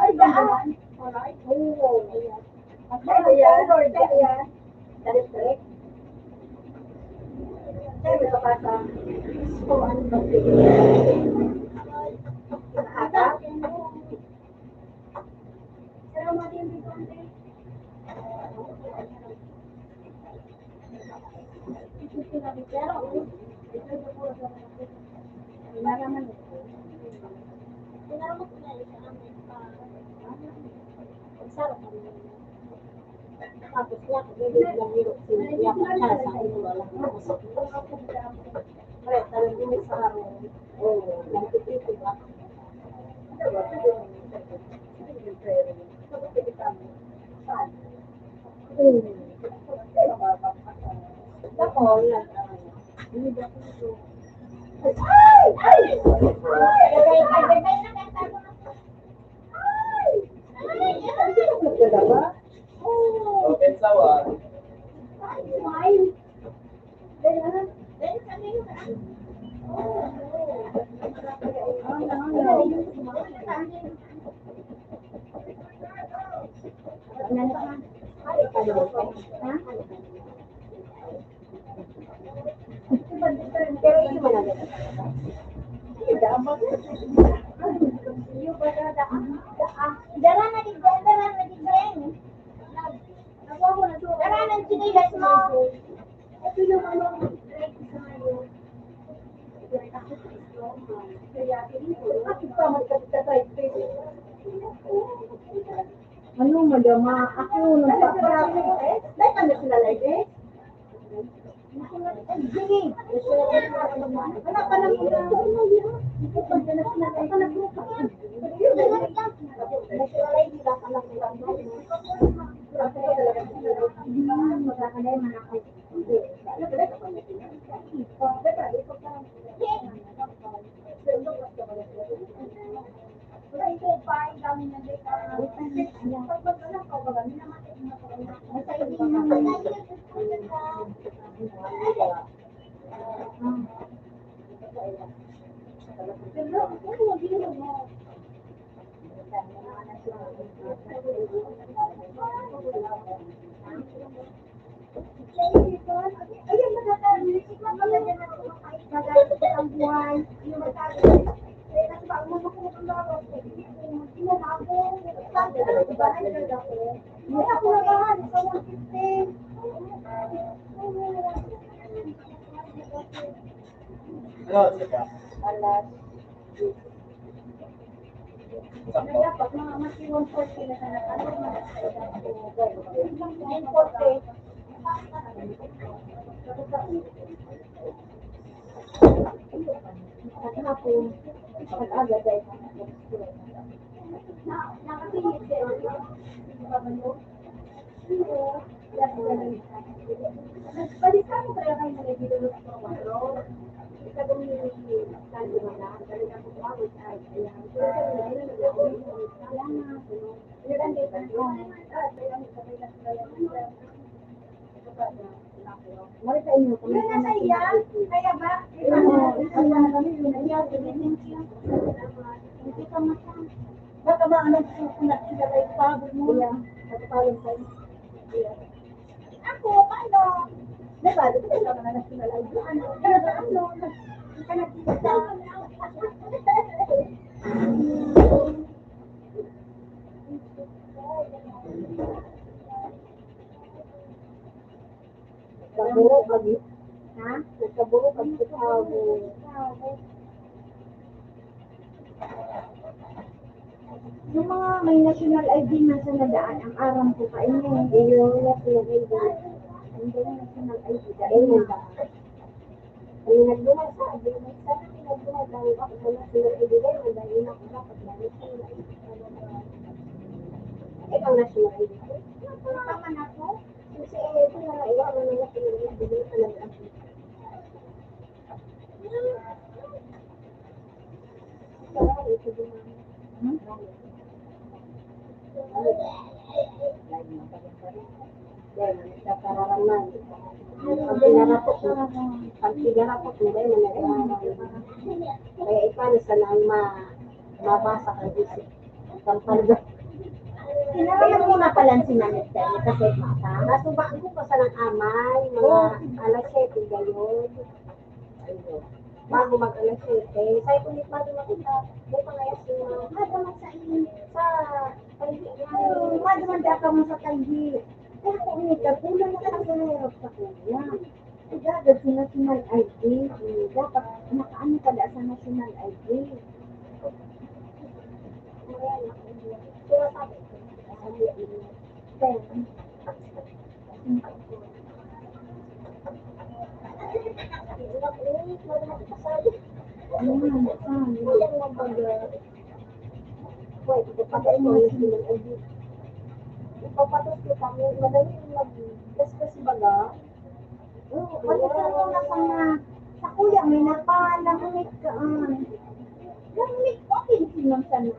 Ay, daan. Oo. Ayan. Ayan. District. Kaya may kapasa. So, ano ba siya? Nakaka? Pero mali dito, ante. Tapos niya, bibig lang nilo. Siya pa siya sa akin, wala. Kaya talagang bumig sa araw. Oo, nagtitipid ako. Open sawan. Pero hindi mo na dara na di brain. Dara na sinilas mo. Ito yung ano, right sa ngayon. Ano, madama? Ako, Dahil ano sila lagi? Sige. Wala pa lang po. Ano, sika? Dapat mga masiwang po sila sa nakakalimutan. Balikan mo kaya kayo mga dito sa pangwalo. Ika bumili sa Lumana, talaga po ako ay ayan. Mari sa inyo, kung may Wala kaya? Kaya ba? baka ba anong susunod sila kay Pablo mo? Pagpapalong kayo. Ako, paano? Diba, di ba ito na nationalize? Ano? Ano? Ika nagkita. Kaburo kagi. Ha? Kaburo kagi sa Pablo. Yung mga may national ID na sa nadaan, ang aram ko pa inyo. Yung national ID. Hindi yung national ID. Ayun ba? Ang nagduman sa akin, sa akin nagduman dahil ako sa national ID dahil dahil ako dapat na national ID. Ikaw national ID. Tama na po. Kasi ito na lang, iwa mo na national ID dahil sa nag-ako. Ito duman. Dahil sa kararaman. Pag pinarapot mo dahil managaraman. Kaya ipano sa nang mabasa ka isip. Talaga. Kailangan mo na pala sinamit kayo kasi mata. Kaso bago pa sa ng amay, mga alas 7 gayon. Bago mag alas 7. Sa'yo kulit pa din makita. May pangayas mo. Madaman sa inyo. Sa talhi. Madaman ka mo sa talhi. Kaya kung umita, kulang na nakahirap sa kuya. Agad sa national ID. Dapat nakaano pala sa national ID. Kaya sabi ko, ipapatos ko kami, madali mag-discuss baga. Magkakaroon na sa kuya, may napalamit ka. Lamit ko, pinsinon sana.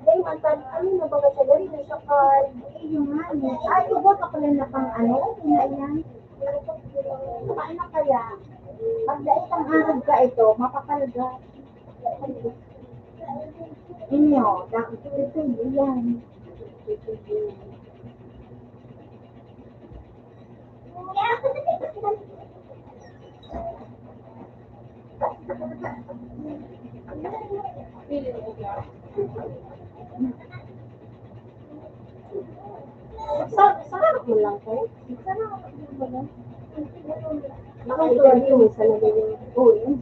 Dahil mantan, ano na baga sa gari na sa card? Yung ano. Ay, iba ka pala na pang ano? Pinainan. Kumain na kaya. Pag dahil ang arag ka ito, mapapalaga. Inyo, dahil ito yan. Sarap mo lang kayo. Sarap mo lang. Naka-interview mo sa nagay yung yun.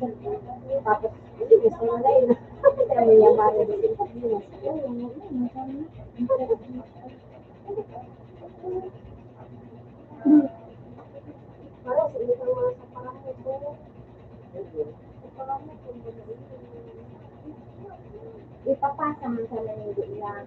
Tapos, hindi mo sa nagay na. Kami yung mara din interview mo. Para sa iyo ang mga sa parang ito. Ipapasa man sa nangyari yan.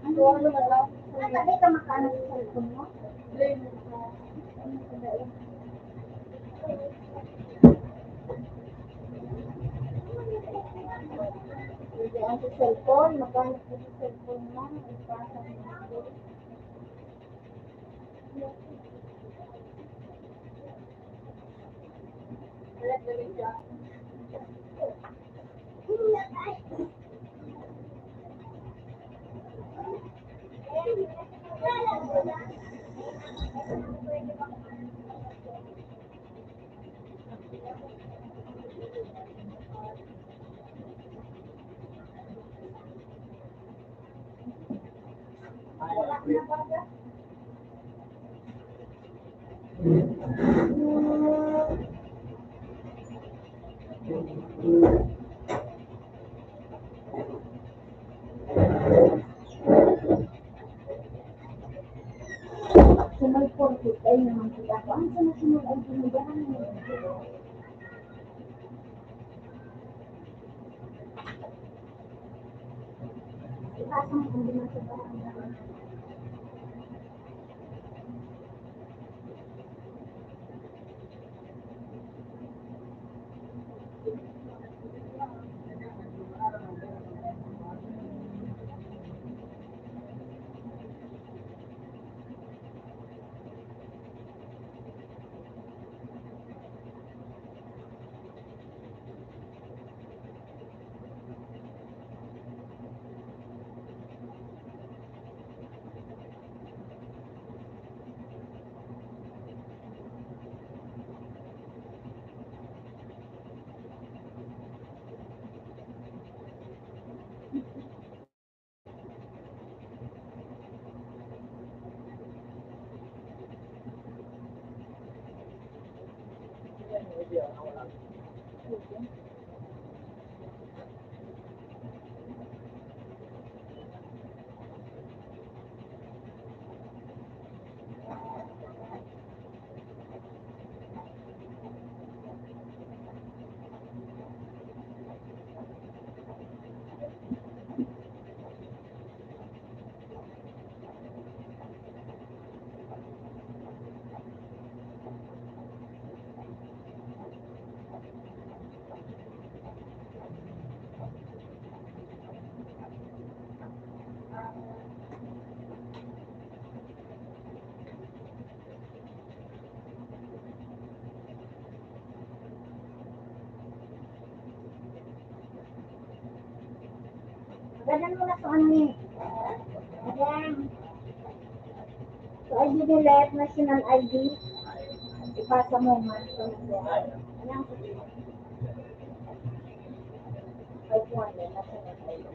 Ano na lang? Sabi ka makaano sa cellphone mo? Hindi ang sa cellphone, magkano sa cellphone mo? Ipasa mo. National Portrait ay naman kita ko. Ang sa national ID mo yan? Ipasa mo kung di man sa bahan. Ganyan mo na sa ano eh. Ayan. So, ID nila, national ID. Ipasa mo man. So, ayan. Type 1 yan, national ID.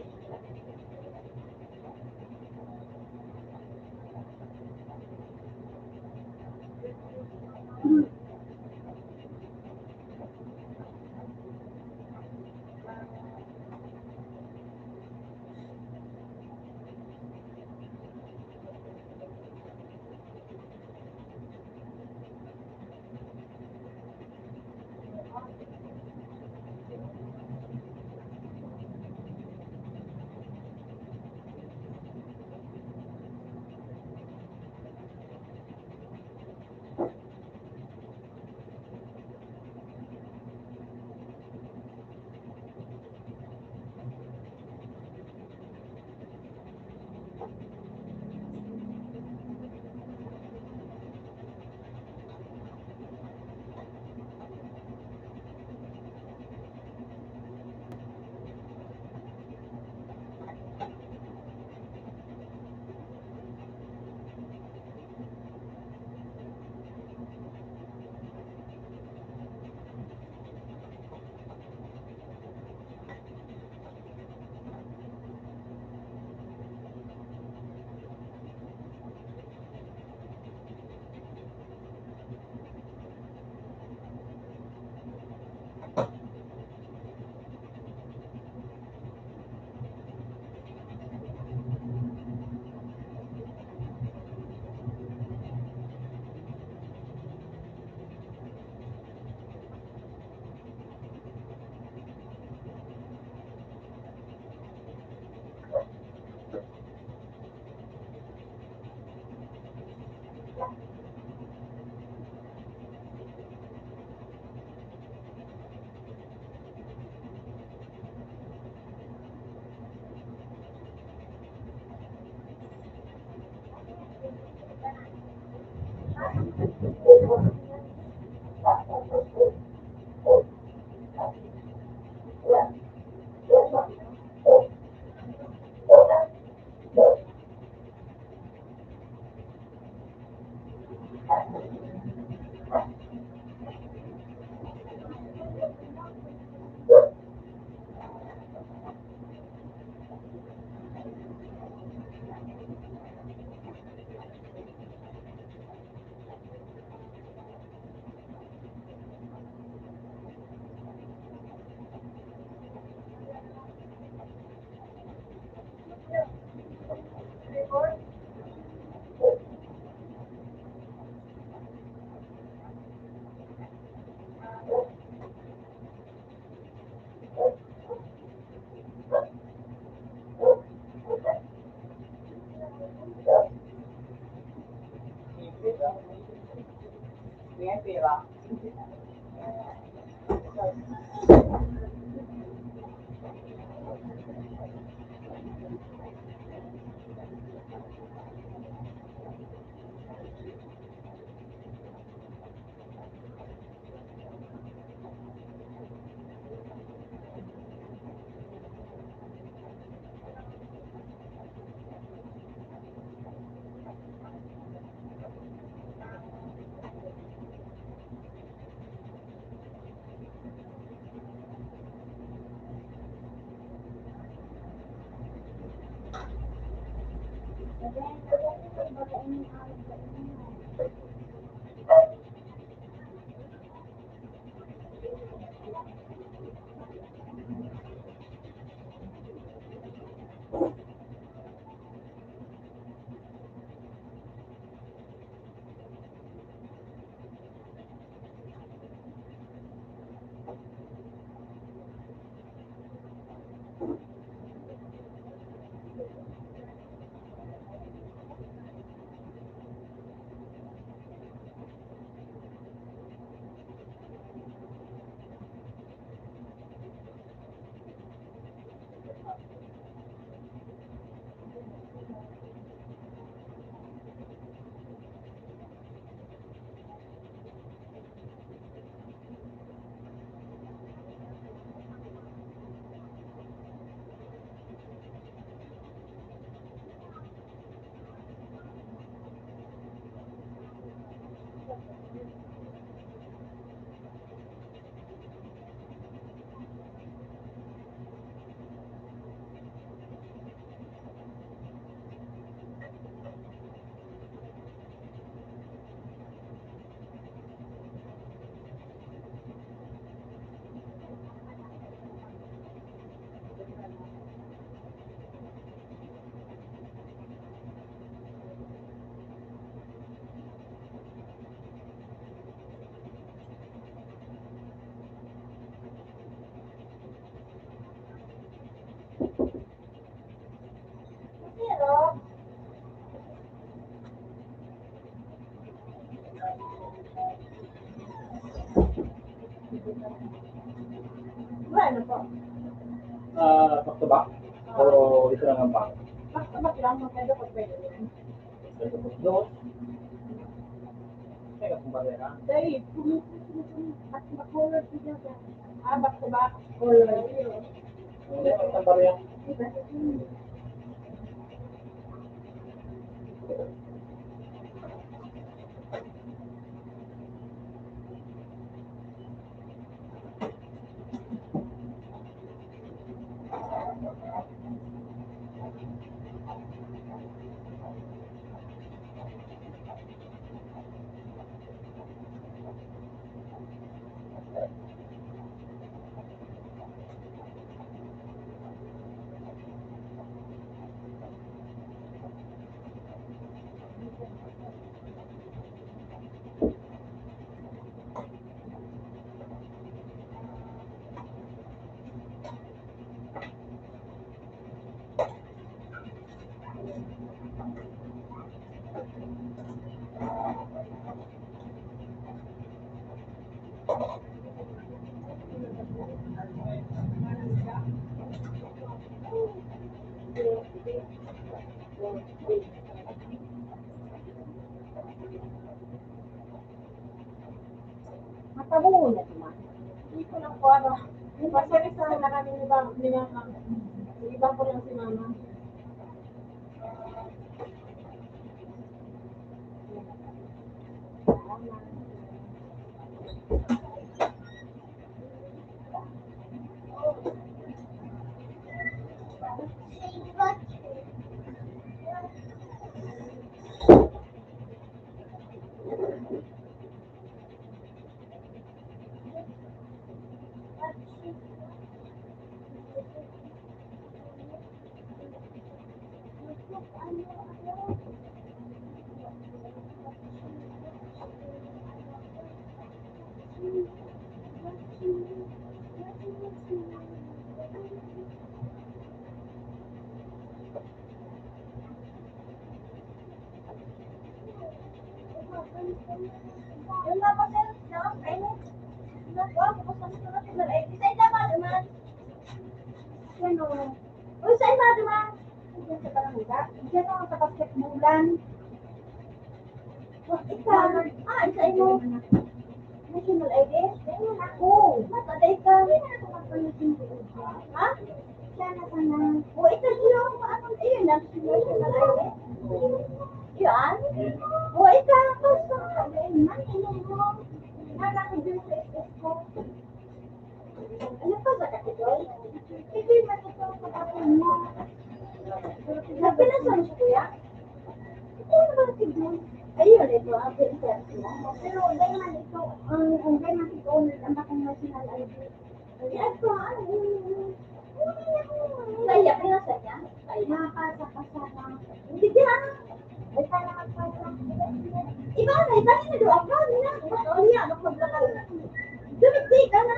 Yan, pera. Pero, wala po. Back to back? O isa lang ang back? Back lang, magkado pag pwede yan. Doon. Teka, kung ba na? Dahil, At makulot siya siya. back to back. Color. Hindi, ang pareha. Diba? Matabuo na naman. Hindi ko lang po ano. Pasari sa na kami ni Mama. Iba ko lang si Mama. Yung mga sir, no? Ayun. Wag ko sa sunod na ay isa ita ba naman? Ano? Uy, sa iba naman. Diyan sa barangay. Diyan ako sa basketballan. Isa. Isa imo. National ID? Ayun ako. Mataday ka. Hindi na ako magpalitin ko. Ha? Sana ka na. O, ito siya. Anong ayun? National ID? Yan? O, ito. Basta. Ayun, man. Inom mo. Nalaki dyan sa SS ko. Ano pa ba nakitol? Hindi man ito ang kapatid mo. Nagpinasan siya kuya? Ito naman si Jun. Ayun, ito ang pinsan mo. Pero hindi naman ito, hindi naman ito ang bakang national ID. Yes po, Saya, pinasa niya? Nakakasakasama. Sige ha. Ay, sana magpasa. Iba na, iba na doon ka. O niya, magpaglakal. Dumiti ka na.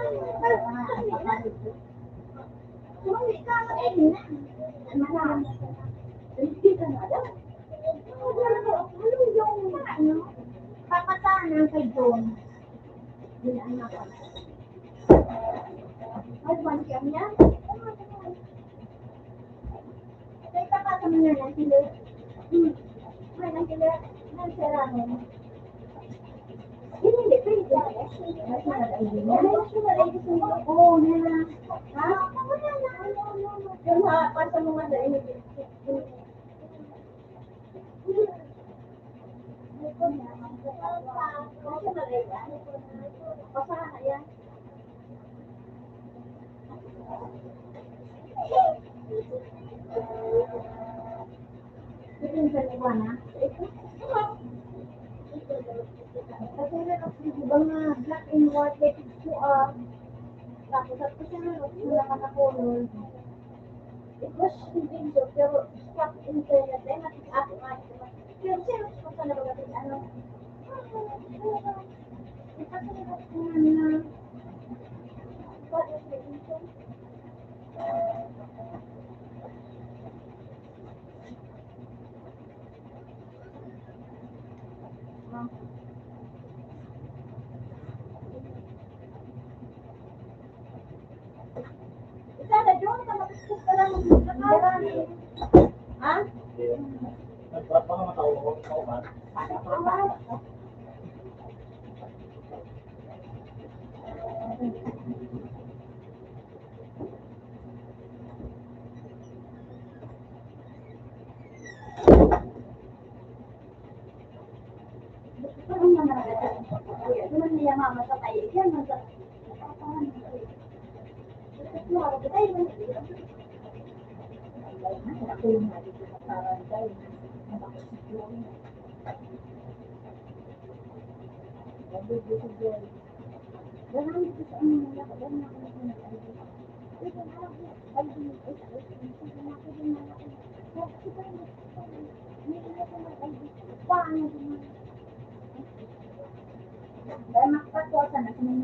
Dumiti ka na. Ano na? Dumiti ka na. Ano yung ano? Papatanan kay John. Yun ang naman. Ay, one cam niya? Kaya kakasama niya lang sila. Ay, lang sila. Nansara mo. Yun hindi, pwede. National ID niya? National ID niya? Oo, nila. Ha? Yung pasa mo nga sa inyo. National ID. Pasahan na yan. Ito yung sa Liwana. Kasi na mga black and white ko tapos at kasi wala ka na color. It was video pero stuck internet ay nakita ako nga. Pero siya ko sa nabagat ano. Ito sa nabagat na what is the reason? Ha? Baka matawag ko. Ako ba?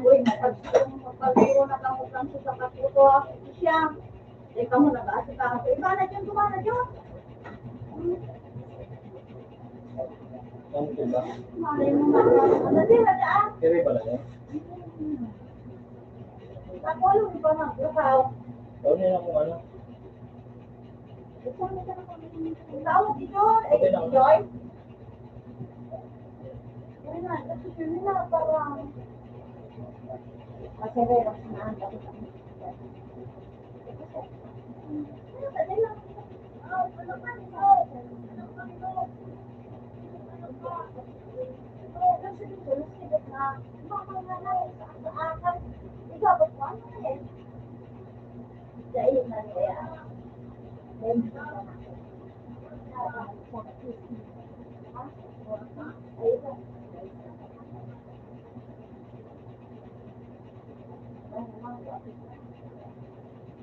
Uy, pagpuro na kang utang sa katuto, siya. Teka mo na ba? Iba na dyan, tumana dyan. Ano ba? Malay mo na. Ano din, madaan? Kaya pala niya. Ako, alam mo ba mag-usaw? Tawag niya na kung ano. Tawag dito, eh, Joy. Ay na, kasi yun na, parang... Kasi relax na ang tapos ang...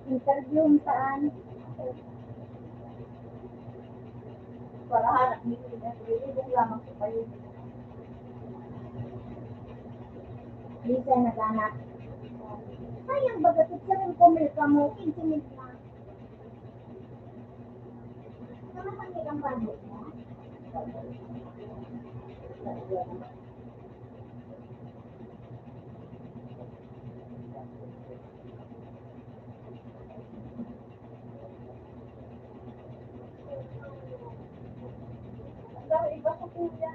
Interview saan? Para hanap ni Ibig lamang po kayo. Bisa naghanap. Sayang ba gatit ka rin kumilka mo, 15 minutes na. Naman nilang bandit mo? Dahil iba sa kuya.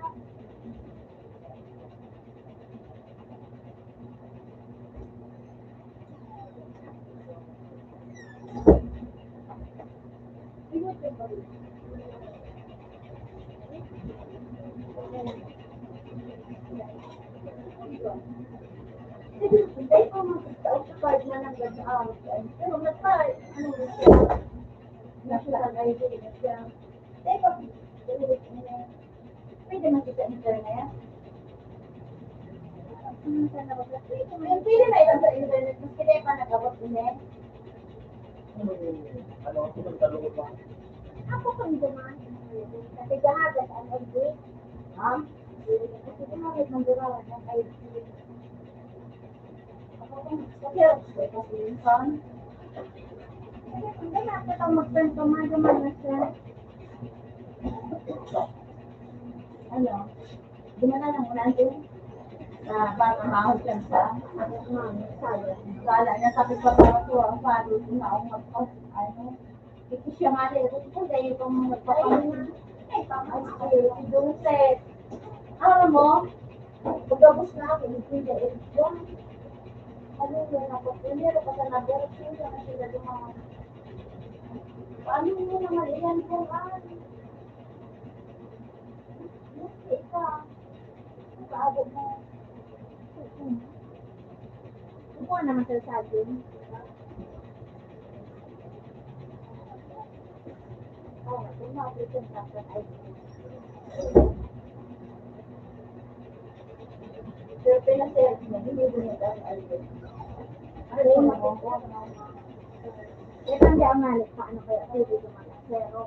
Hindi ko mag-occupied na ng ganda. Pero nag-try. Ano ba siya? National ID na siya. Teka, pwede man kita internet. Yung pili na ilan sa internet, mas kaya pa nag-abot din eh. Ano, sinagtalungan pa. Ako kung duman. Kasi gahagat ang ID. Ha? Kasi gahagat ng durawan ng ID. Kasi, kasi yun son. Hindi na ako itong mag-print duman na siya. Ano? Gumana lang ulan din. Para mahal siya sa sala niya. Sabi ko para ito, ang paro din na ako magpas. Ano? Ito siya nga rin. Ito dahil itong magpapalit. Ay, si Dulce. Alam mo, pagkabos na ako, hindi na ito. Ano yun ako? Primero pa sa number, sila na sila dumaan. Paano mo naman iyan kung ano? Ikaw, paabot mo. Kukuha naman sa saging. Oh, ito na ako yung tapos ay. Pero pinasayag mo, hindi mo na dahil ay. Ano mo? Ito hindi ang malik pa. Ano kaya? Pwede duman. Pero,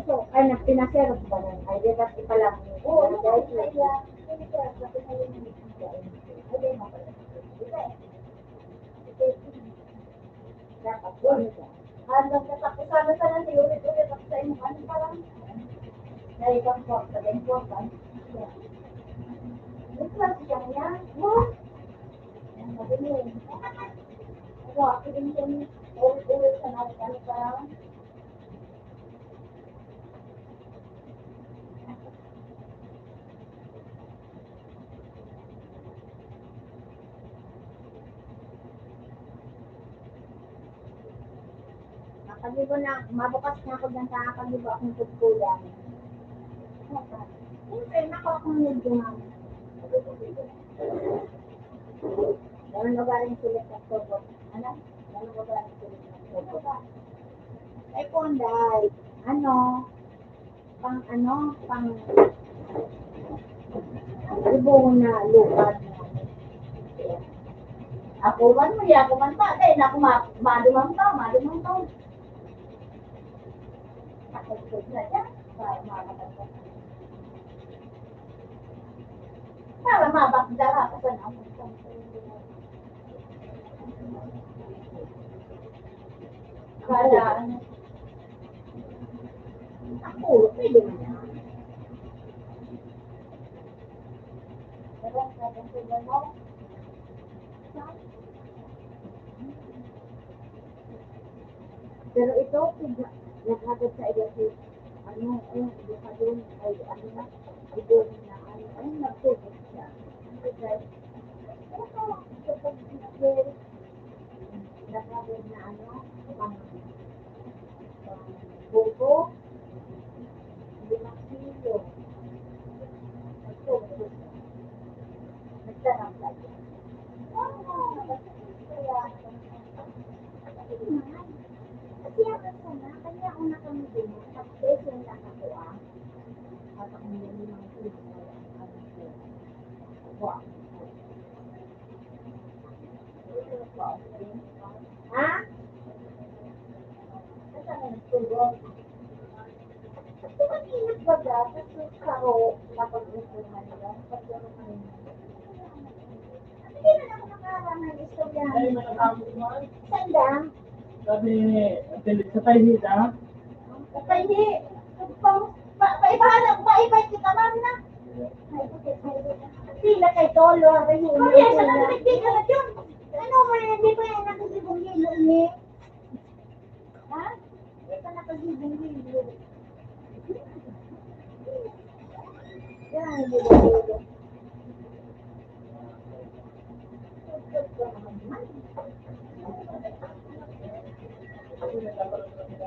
So, ay, pinasayag ba nun? Ay, di ba't ipalang mo? oo, ano kaya kaya? Hindi kaya sa pinalin mo. Ay, di mo pala. Dapat, ano ka? Hanggang katapusan na sana si ulit-ulit ako sa inyo. Ano parang? Dahil kang po, sa important. May klase siya niya. What? Sabi mo, Ako, ako din siya niya. Ulit-ulit sa natin, ano pa? Nakalibo na, mabukas na ako dyan sa nakalibo akong tutkulan. Siyempre, nako akong medyo ma'am. Ganun ba rin sulit ng sobo? Ano? Ganun ba rin sulit ng sobo? Ay, Ponday, pang ibo na lupad na. Ako man mo, ako man pa. Dahil ako madumang pa. Nakasod na yan. Para makakatagod. Para mabakdara ka sa naman. Kala, ako, pwede mo yan. Pero ang sabi mo, pero ito, naghatod sa iyo si, ito ka doon, ay, ito na, nagtubos siya. Because, naghatod na, buko, 5 kilo. Nagtubos siya. Nagtarap lang siya. Kasi ako sana, kanya ako nakamigin mo, tapos yung nakakuha, at ako nila ng tuloy wow. Ha? Kasi ako nagtulog. Kasi mag-ingat ba ba? Kasi karo, napag-usuhan nila, napag-usuhan nila. Hindi na ako nakaharang ng istorya. Ay, manatapos man. Sanda? Sabi ni, sa tayo na. Pwede. Paibay kita man na. Sila kay Tolo. Kaya sa nagtigil ka na yun. Ano mo rin, hindi pa yan nakasibong hilo ni. Ha? Hindi pa nakasibong hilo. Yan, hindi ba hilo?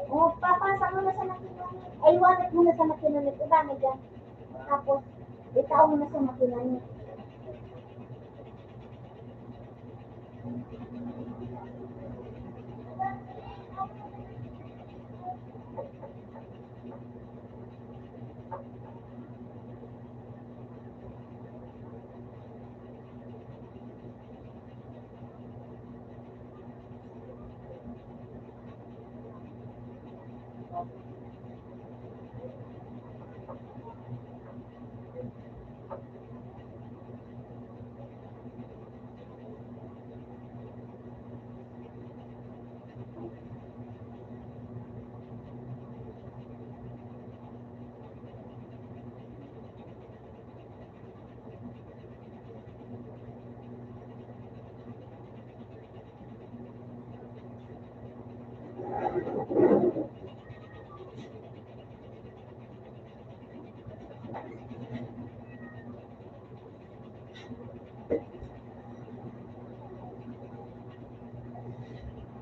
Oh, papasok mo na sa makinanit. Ay, iwanag mo na sa makinanit. Iba na dyan. Tapos, itaw mo na sa makinanit.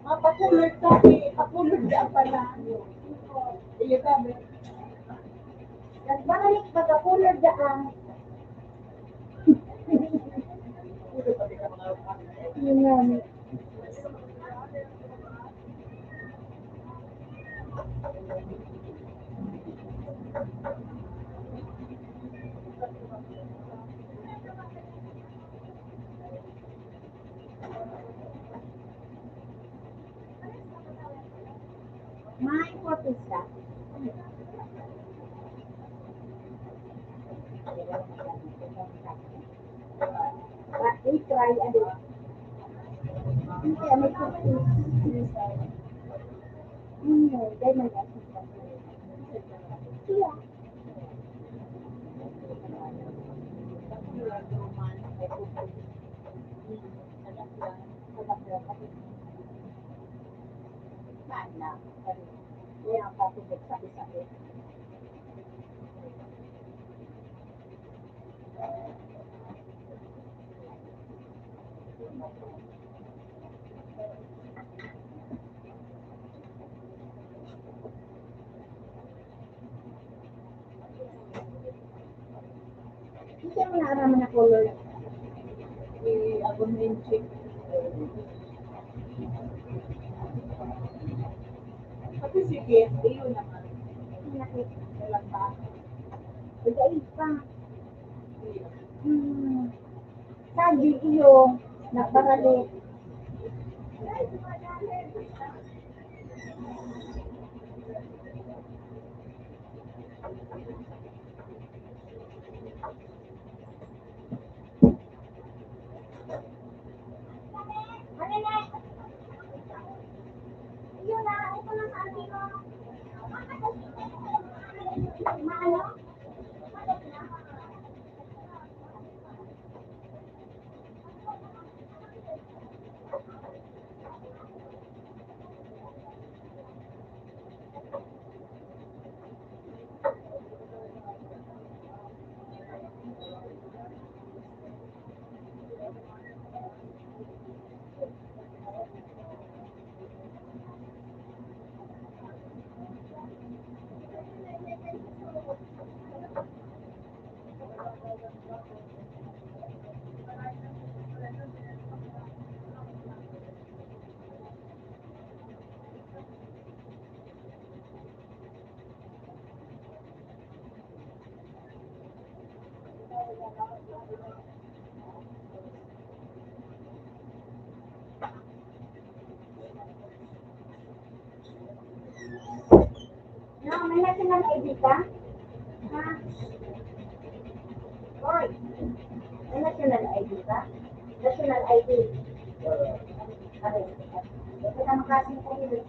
Pakulog sabi, pakulog dyan pala. Iyo sabi. Nagbalik ba pakulog dyan? Yun nga. May photos ka. We try again. Hindi, may photos. Dahil may photos. Yeah. Sana. Yan ang patubig sakit-sakit. Hindi mo naaraman na color. Agon rin chick. Kasi sige, yun naman. Nakita ko lang ba? Ay, pa. Sabi iyo, naparali. No, may national ID ka? Ha? Hoy, may national ID ka? National ID. Okay. Ito na makasing kayo.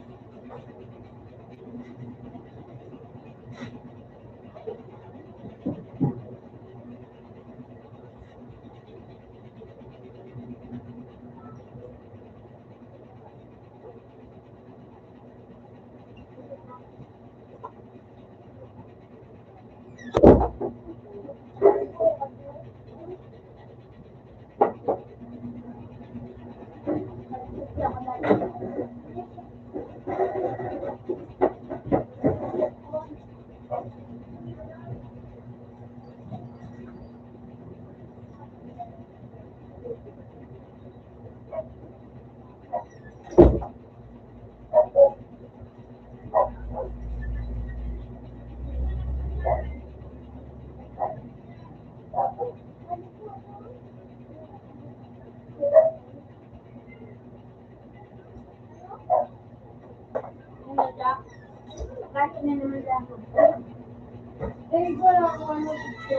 Bakit na naman ako? Eh, wala ako ano dito.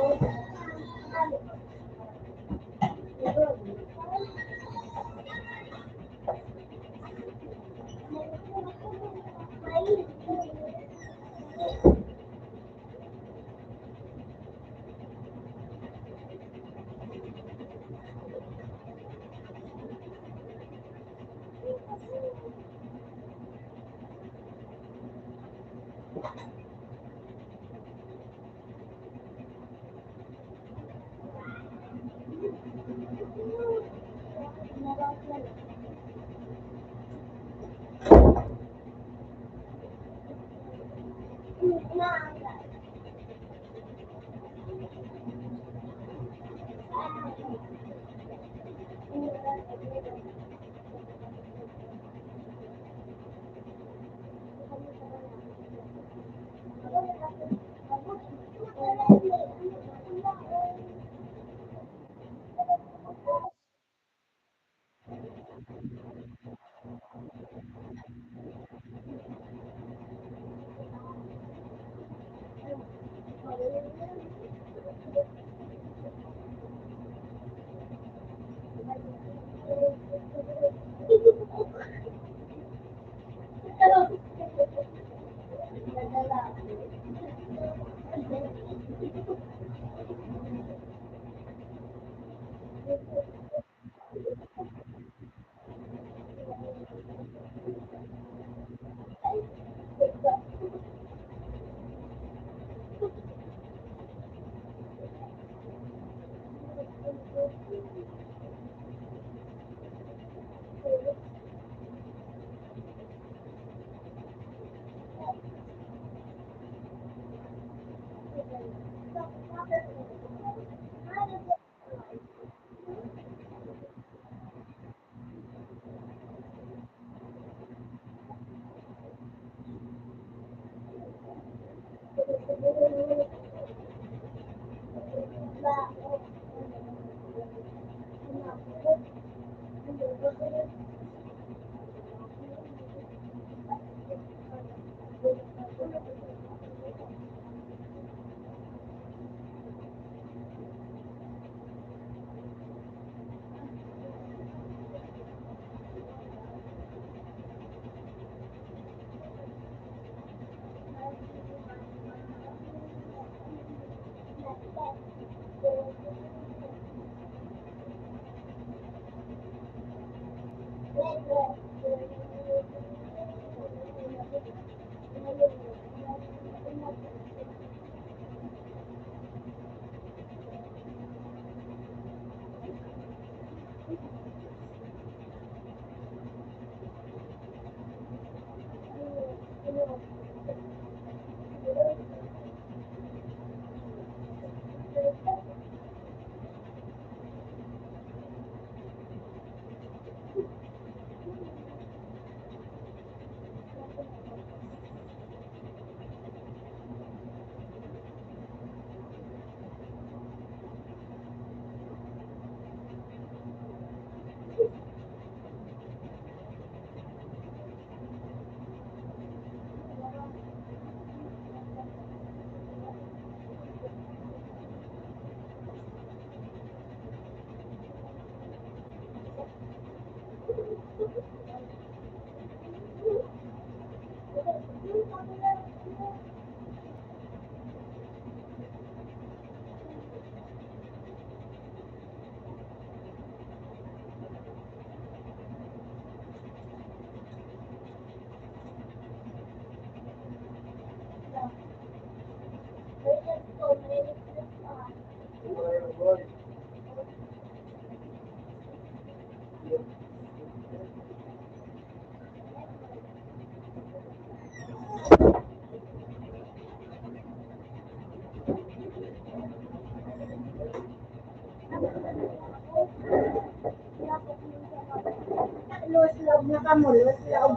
Luwas loob na ka mo, luwas loob.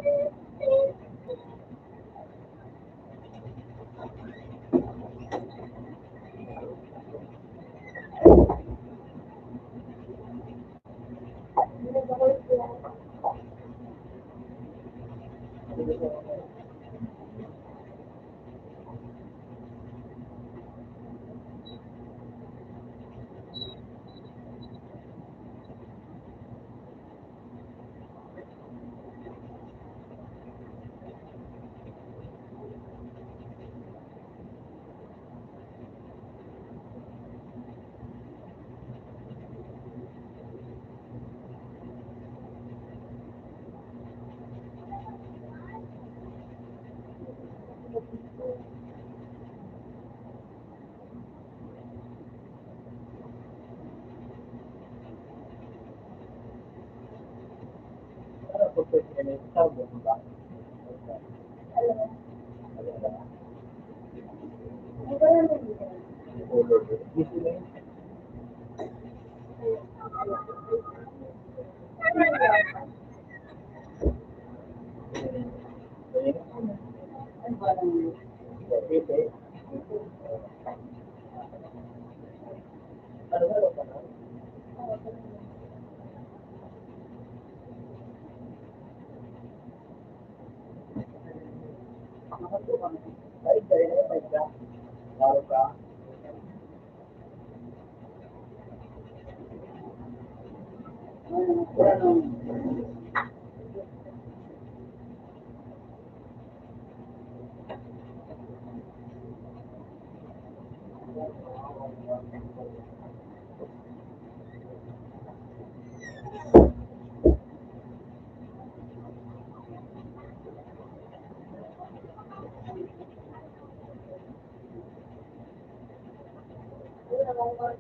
Ano po po yung sabi mo ba? Busy na yun. Pwede. Ano ba ka na? Baik dari mana baik ka? Laro ka? Wala nang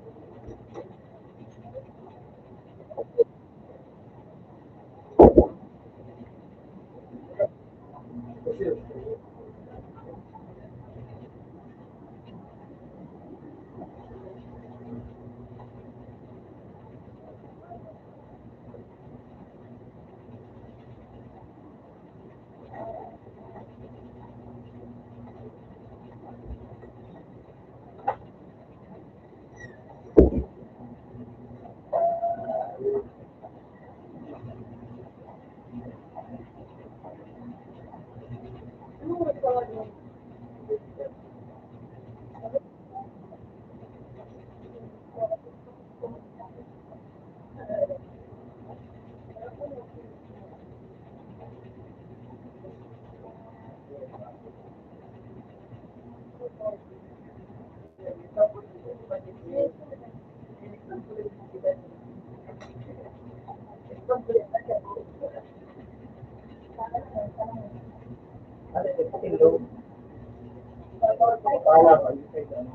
ano ito pilo. Pala ba yung kay ano?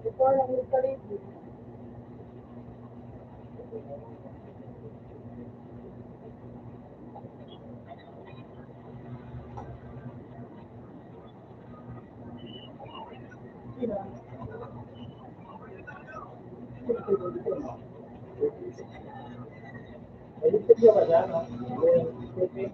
Before lang yung kalit. May studio ka dyan, no? May studio.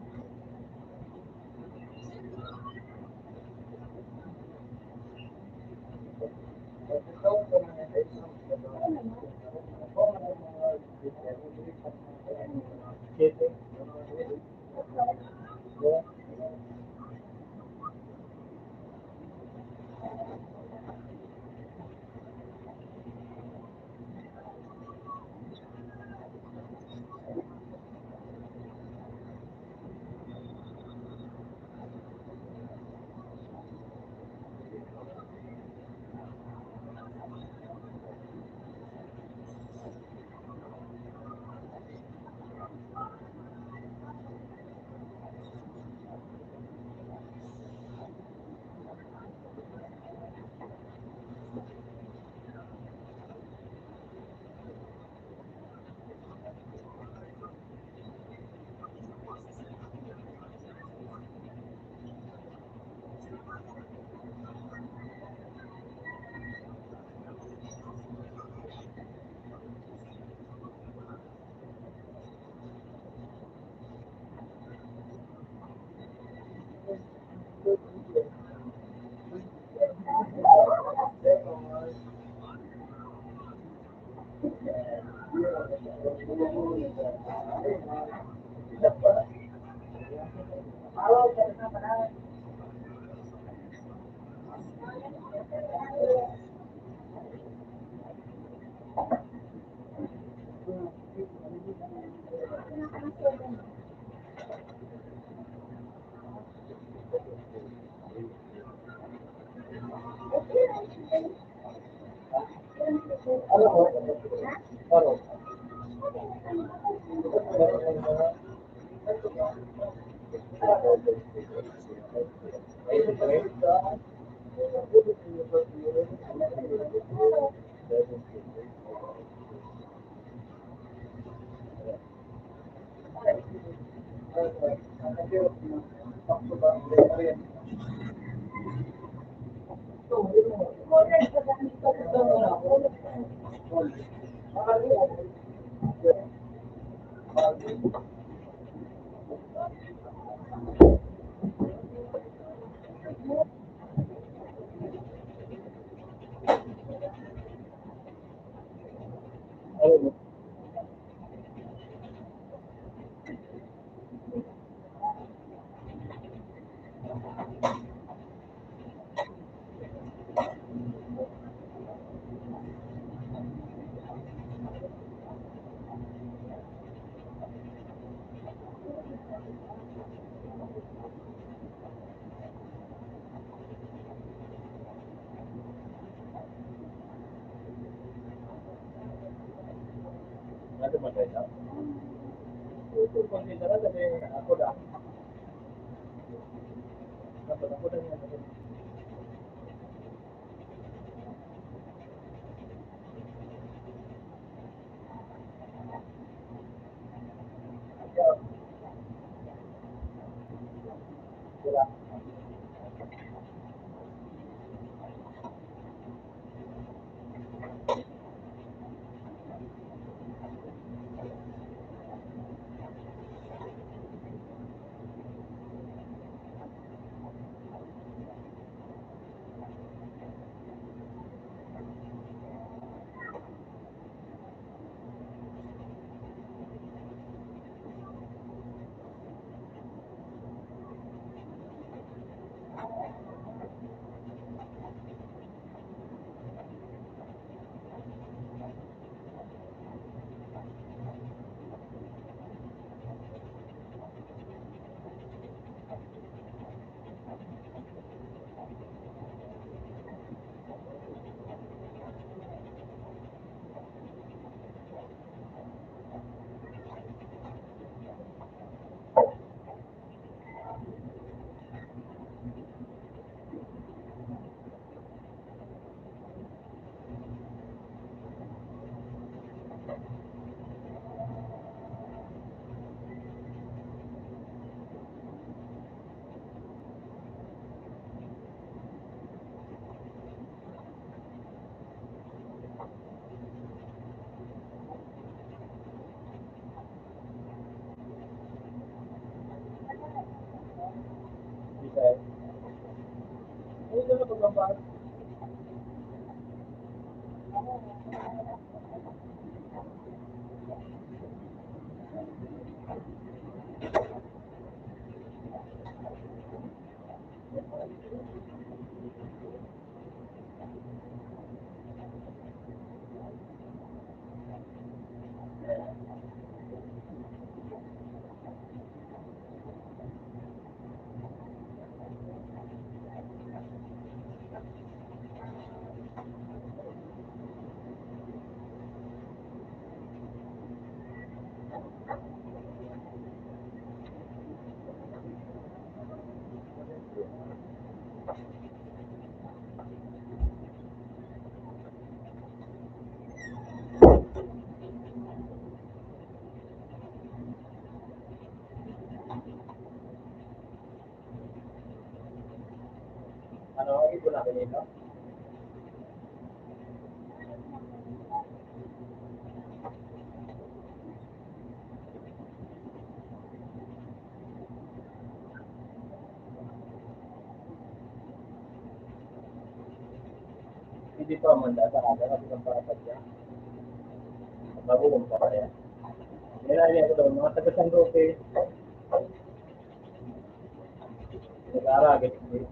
Ano maganda? Ito consider kasi ako lang. Dapat ako lang yan. Wala. Bisa. Ito na pagbabago. Ano, ito na kanina. Hindi pa manda sa aga kasi ng para sa Bago pa kaya. Nilagay ko doon, mga taga San Roque. Nag-aaragit. Ayun.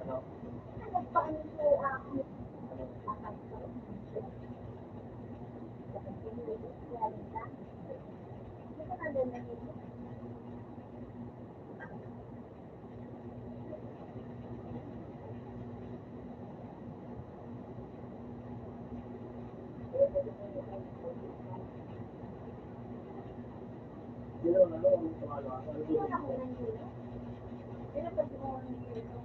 Ano? Paano sir, Ano? Hindi naman ano, kung tumalo ako. Ano gagawin ko?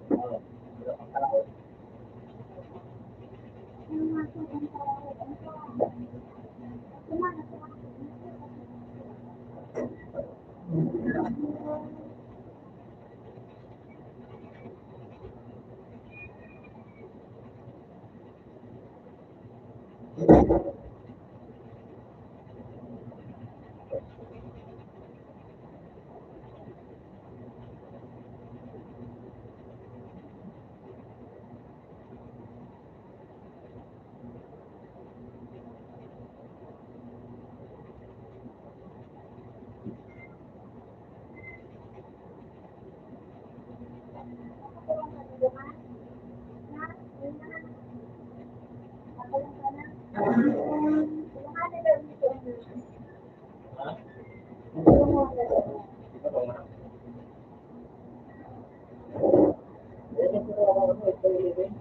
Oo. Ang tao. Ha? Ito ba nga? Ito po ako ano, ito ilibin.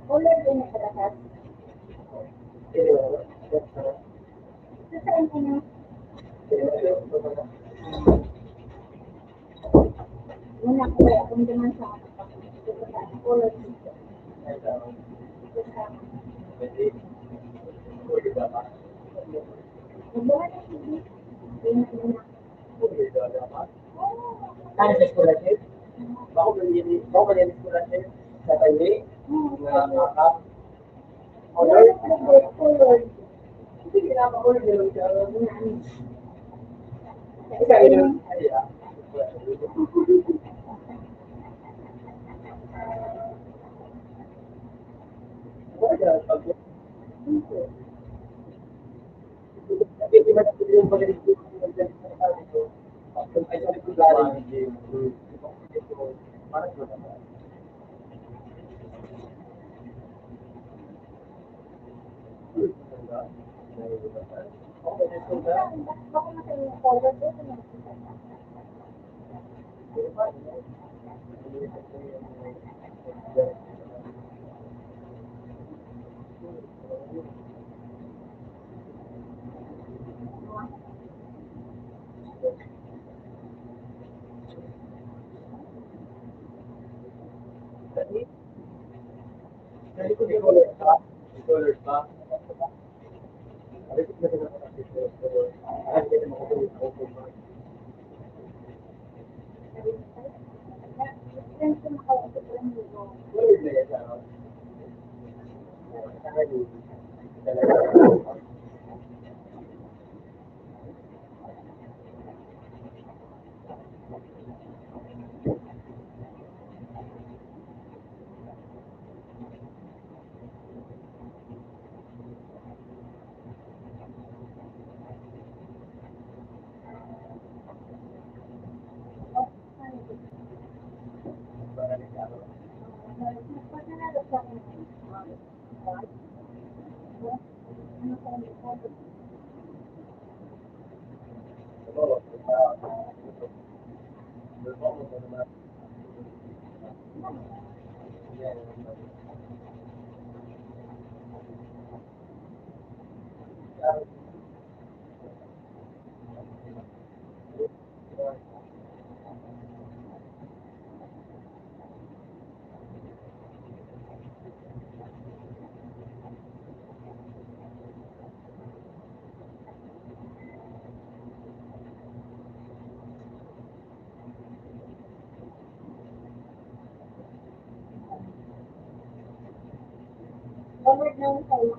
Ulan din na sa lahat. Sa saan ka na? Wala ko kaya kung naman sa ulan dito. Nagbuhat ang hindi. Hindi na sila. Ano sa scholarship? Bako malinis scholarship sa Taipei na kakap. Wala na sila grade ulan. Hindi kinapakuli nila siya. Sa Ika isa yun. yun. Ay, ah. Wala ka. Kasi di ba yung pag-ibig ay sa likod galing. Parang yun. Baka masaya yung color doon. Friends ko makausap ko lang dito. Pag nanalo sa akin, ano sa akin, forward na yung sa'yo.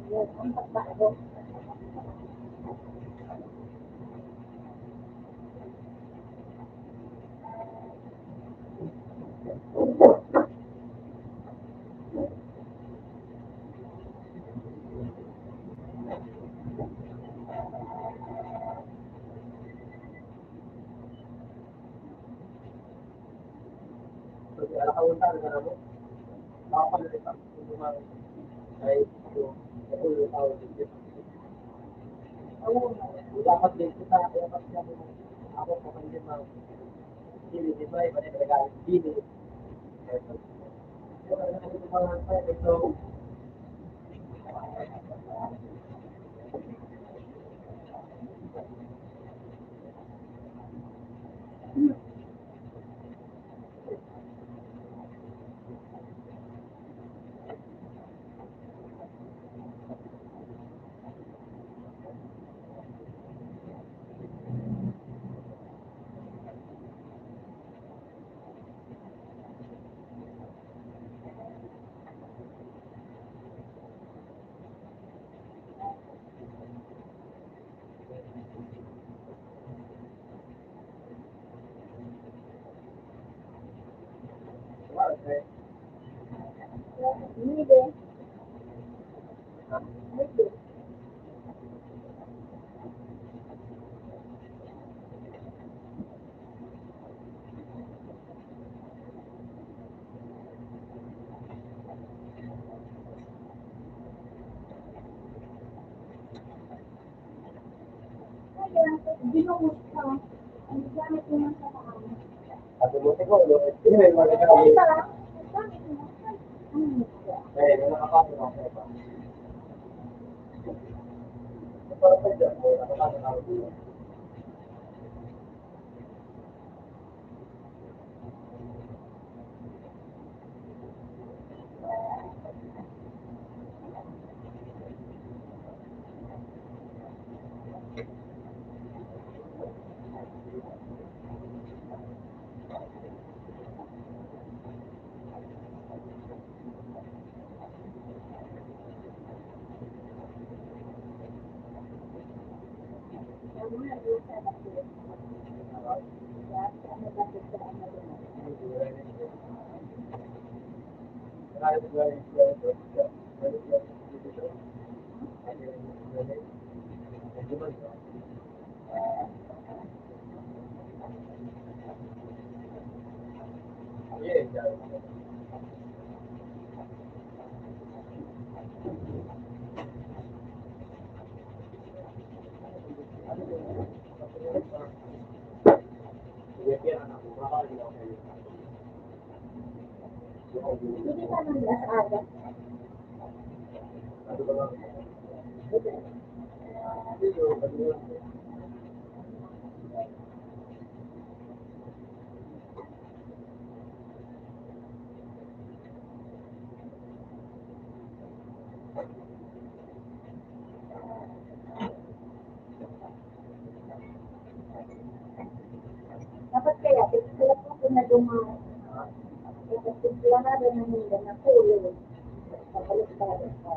Yun, ang pagbago. Dapat din kita dapat siya ako po hindi ma hindi di ba iba na regalo hindi ito Binukos ka. Ang gamit mo man sa maan. Sabi mo, siguro, hindi may mga Ay, kami. ba? Ang gamit mo man. Ano siya? Eh, may nakapasok ako sa iba. Para sa dyan, nakapasok ako dito. Ano na yung sa bakit? Ano ba ito sa ano yun? Hindi ka nang lasada. Dapat kaya, sila po kung nadumaan. Kasi sila na rin ang hindi na pulo. Kapalik ka rin pa.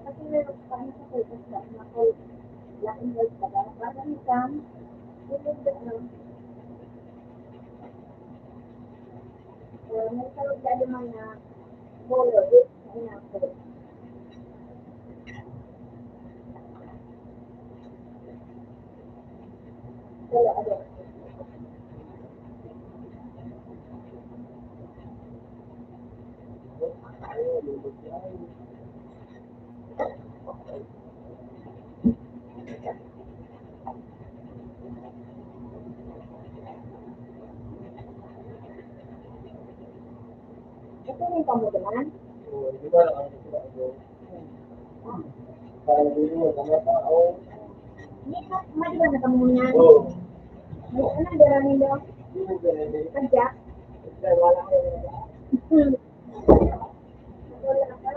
Kasi meron pa ano sa kultas na nakol. Laking words pa ba? Parang isang, may tawag ka naman na polo, na inako. Pero ano, ito rin kamo naman. Di ba lang ako sila ako? Para nabili mo, sama tao. Hindi ka, madiba na kamo niyan. Oo. May ano, dara nila. Hindi mo ganun. Kadya. Wala ko. Wala ka.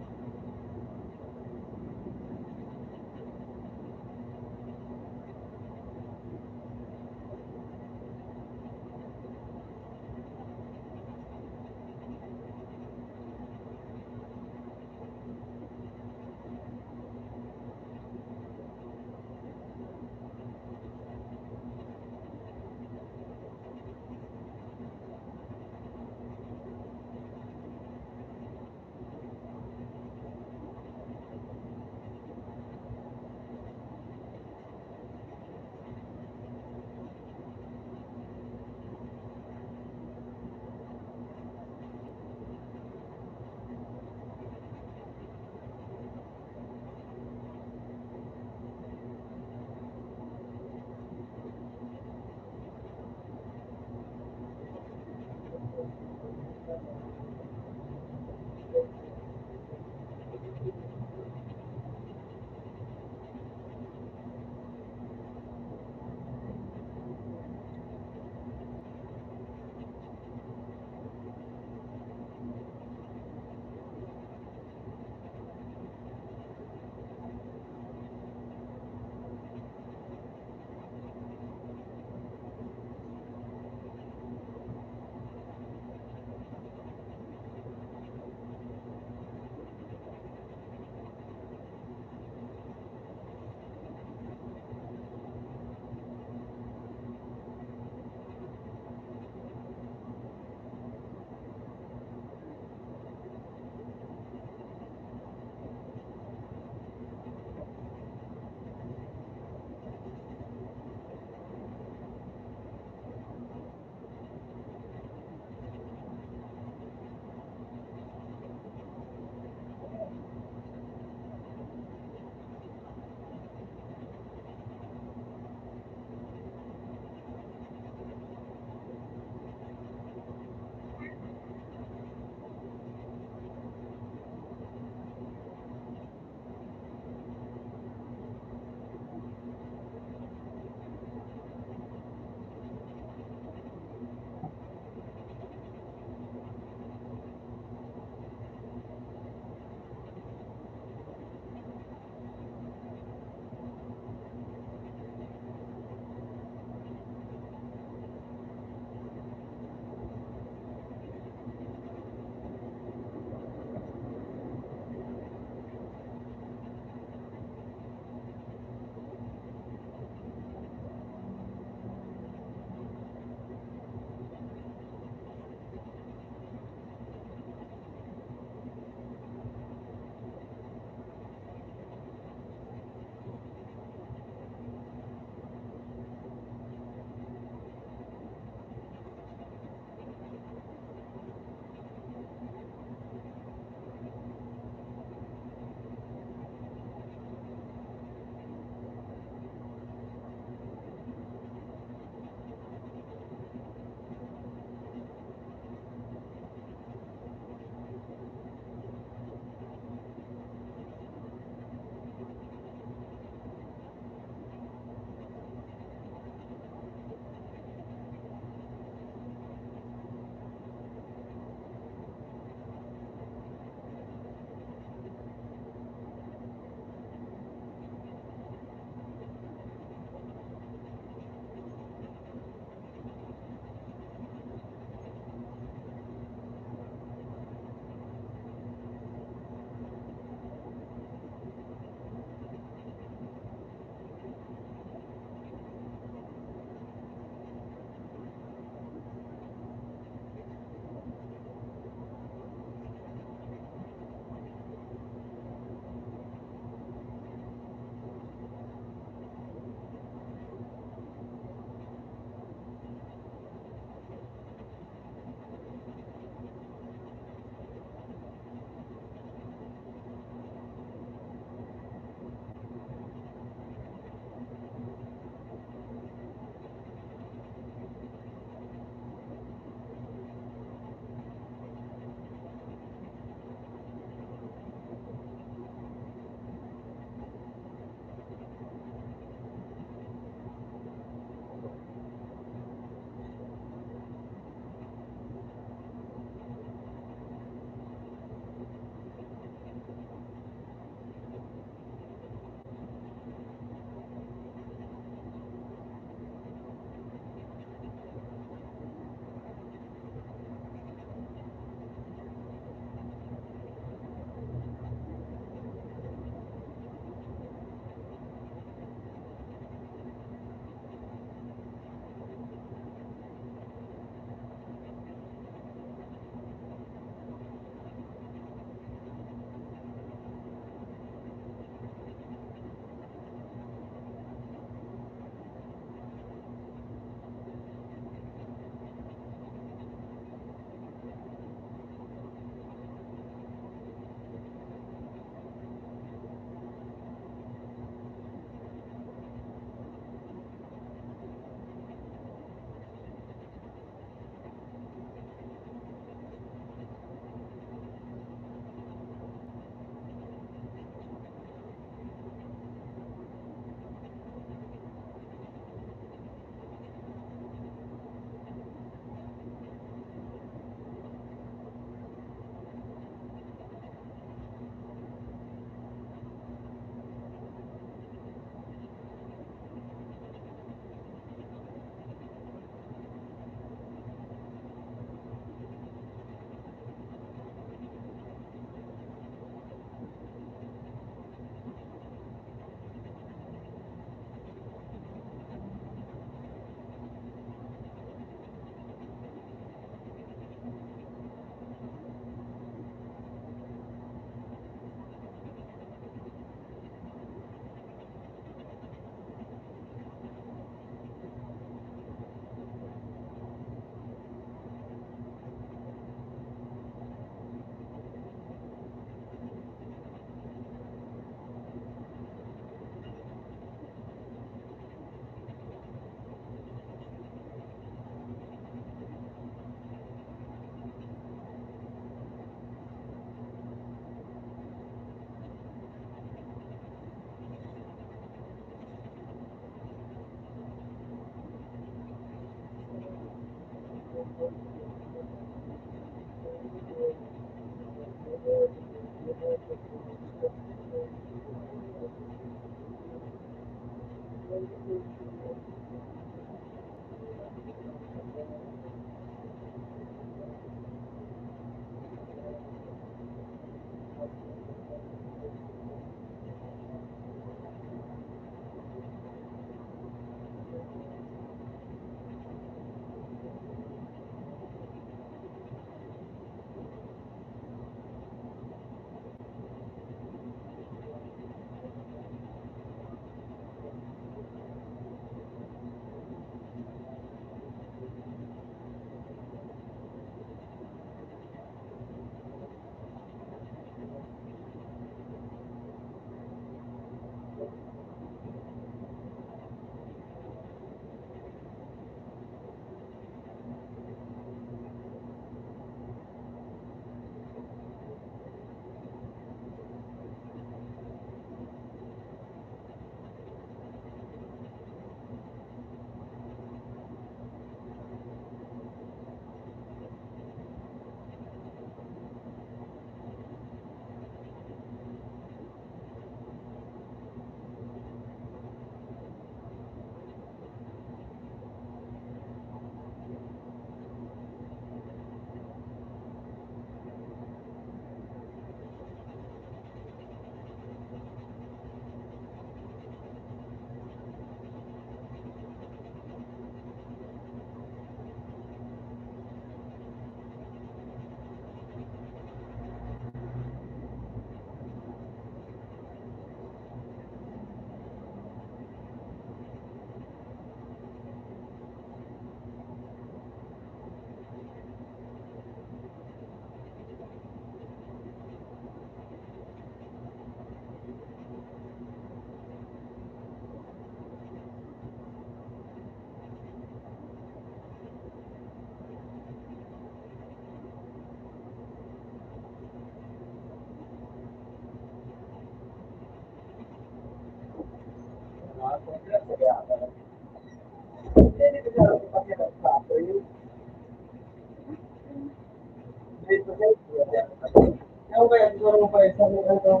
Ako kaya siguro mo pa isa mo lang sa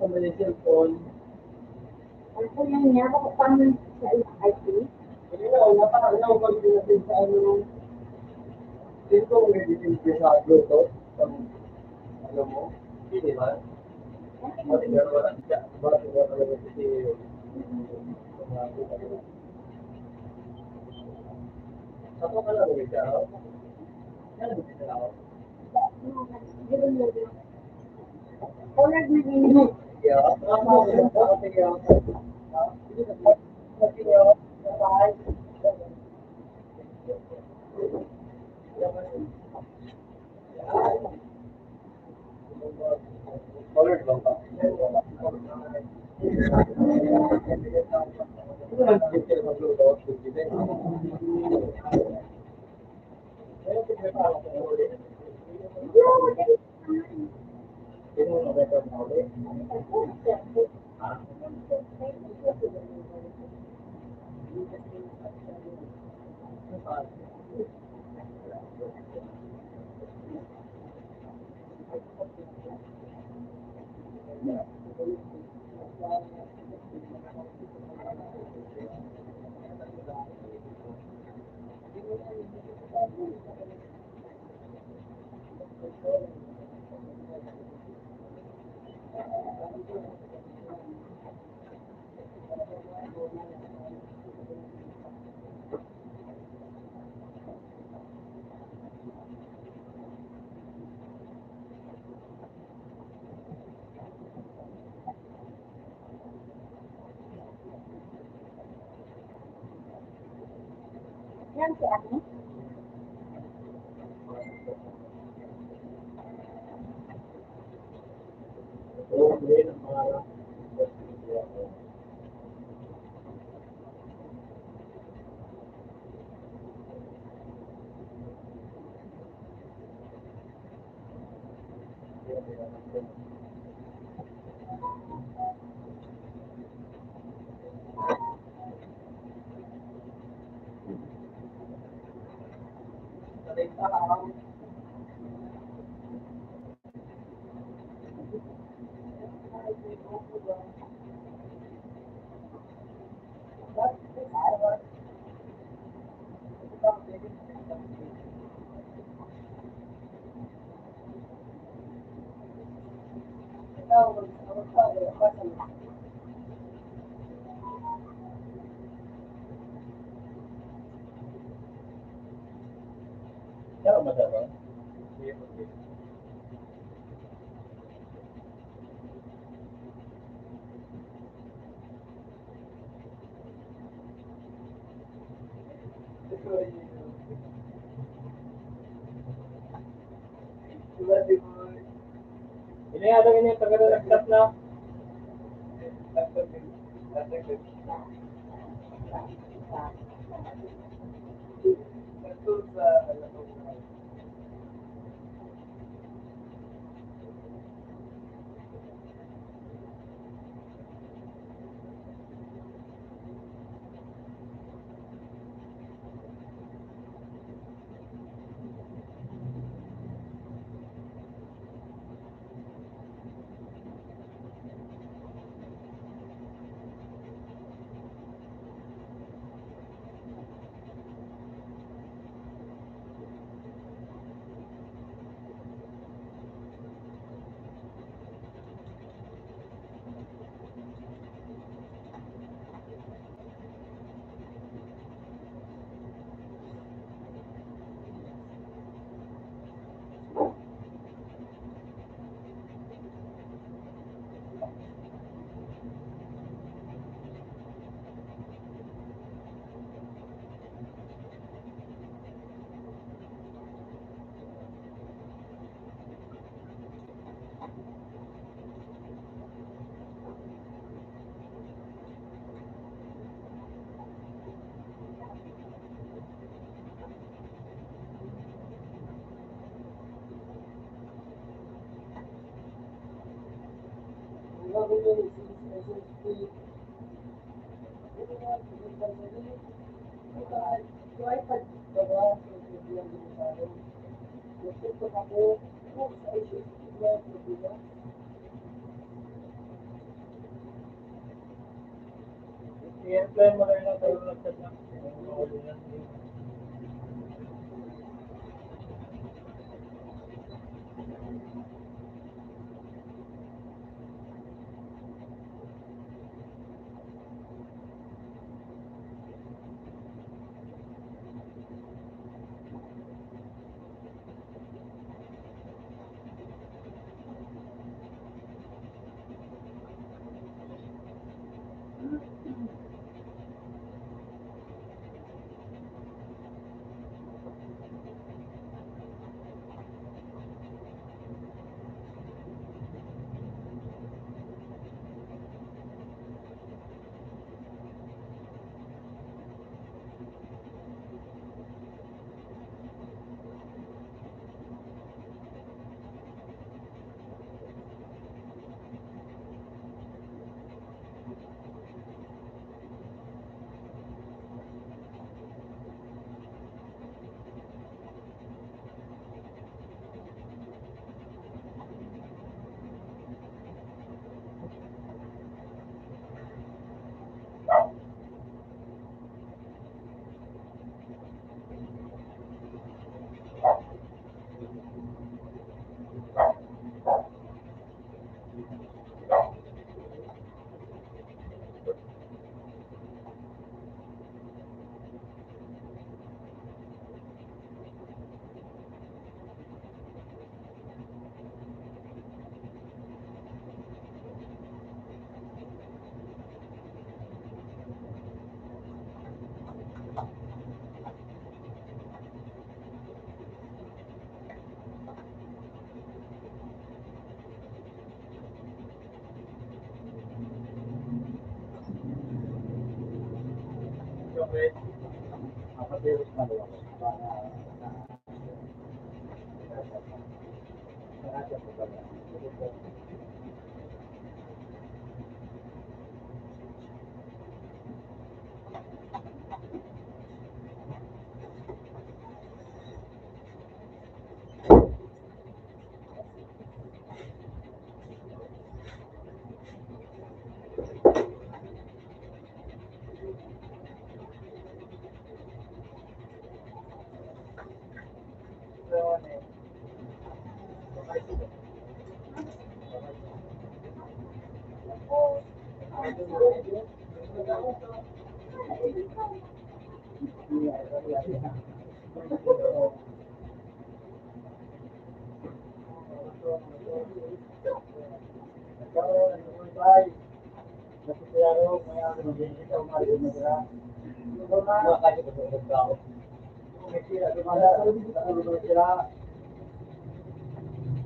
mga cellphone. Ano yan niya? Bakit paano sa IT? Hindi na, napakalaw pag dinating sa ano, dito kung may ditin sa Bluetooth, ano mo, hindi ba? Bakit nga wala siya? Bakit nga talaga kasi ako ka lang ulit siya, no? Yan ang gusto na ako. O nag-minimum. Yeah, ako kasi yung colored lang ba? Ito lang yung sila mag-Bluetooth, Yan si ano? Kaya madama. Ini ada ini terkadang laptop na. I-apply mo rin ang tayo laptop na.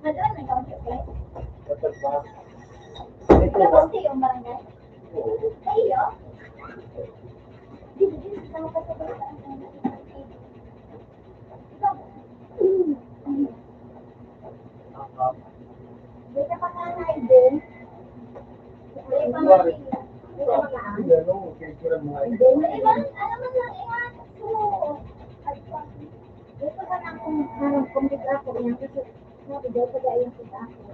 Nandun, may kaunti. Labas kayo ang barangay? Kayo? Dito, sa mga kasabay sa Di ka pa kanay din. Di pa manay. Di ka pa kanay. Hindi, alam mo lang, iwan ko. Dito ka na kung harang kumita ako. Yan kasi, sabi daw pa dahil yung kita ako.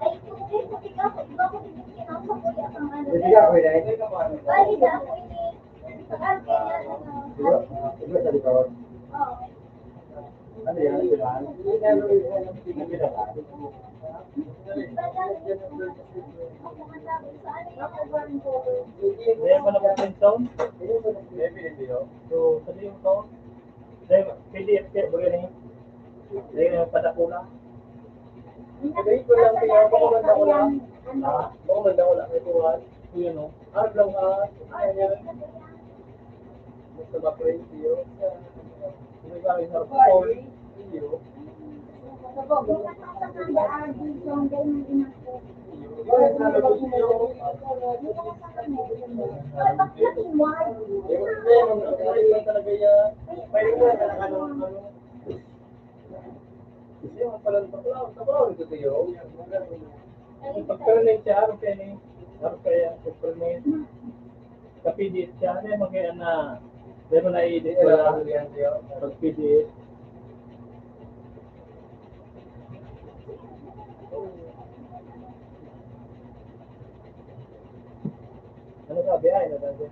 Ay, kung hindi ko kita ako, iba ko din kinasa ko yung ang ano. Bali na ako ini. Sa kalke niya, Oo. Ano yan? Dahil mo na ba yung sound? So, ano yung sound? Dahil PDF kaya ba ganun? Dahil yung padakula? Sabihin ko lang, pinapakumanda ko lang. Pakumanda ko lang. Ito nga. So yun o. Harap lang ka. Ayan. Basta ma-praise you. Ano ba yung harap ko? You. Pag-permanent siya, harap kaya ni. Harap kaya, pag-permanent. Kapidit siya, ano yung mga na, dahil mo na-edit ko lang. Pag-pidit. Ano sabi? Ay, ano sabi?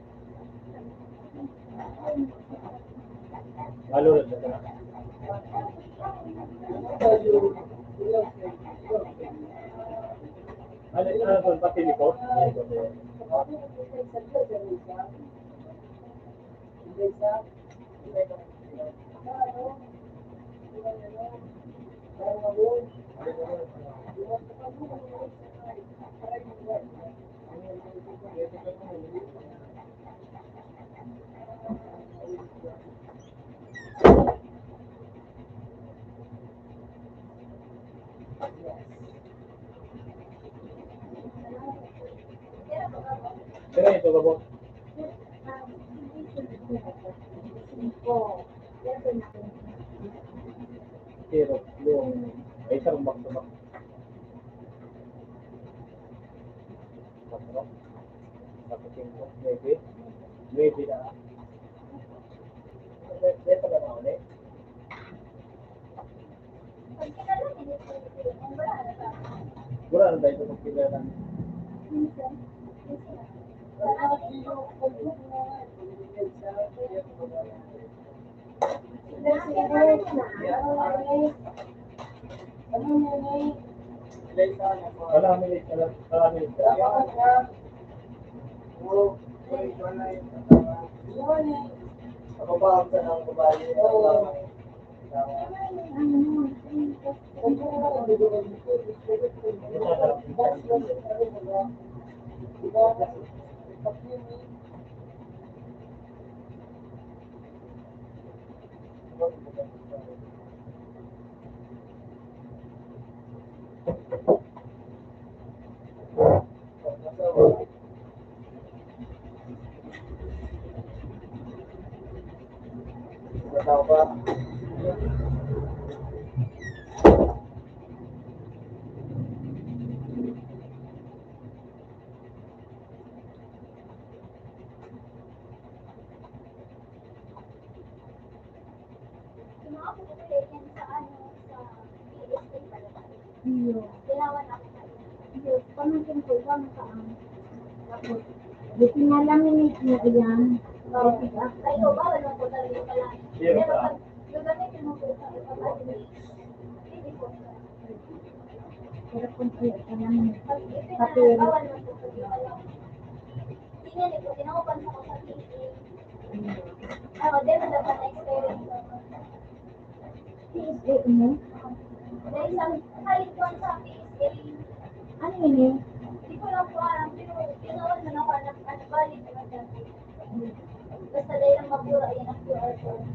Halo na siya. Ano kung pati likod? Pero ito ba po? Zero, blue. Ay, isang back-to-back. Back-to-back. Back-to-back. Maybe. Maybe na. Hindi pa naman ulit. Wala na ba ito kung kailangan? Wala minute, wala minute. Ako ba ang tanang babae? Tao ba? Pamangkin ko ba makaan? Tapos, buti nga lang minute niya yan. Kayo ba? Walang po talaga pala. Zero Pero pa. pag gagamitin mo po sa kapatid, hindi po. Pero kung kaya ka naman, Pag ipinagawa mo po, pag wala. niya, ito, tinakupan sa ko sa PCA. Ako, din na dapat na-experience ko. PSA mo? Dahil sa halit ko sa PCA, Ano yun yun? hindi ko lang po alam, pero ginawan mo na ako ano balik naman dati. Basta dahil ang mabura, yan ang QR code.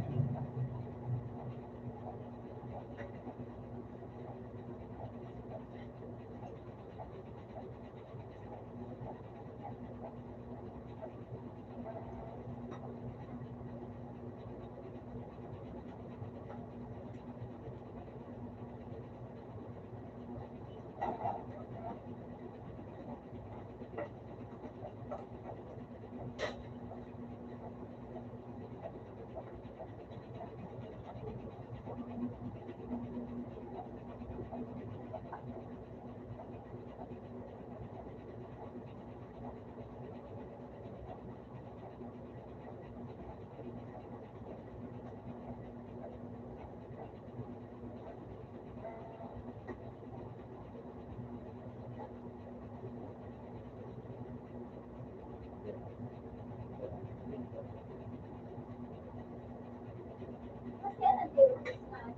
Kasi ano, Christmas.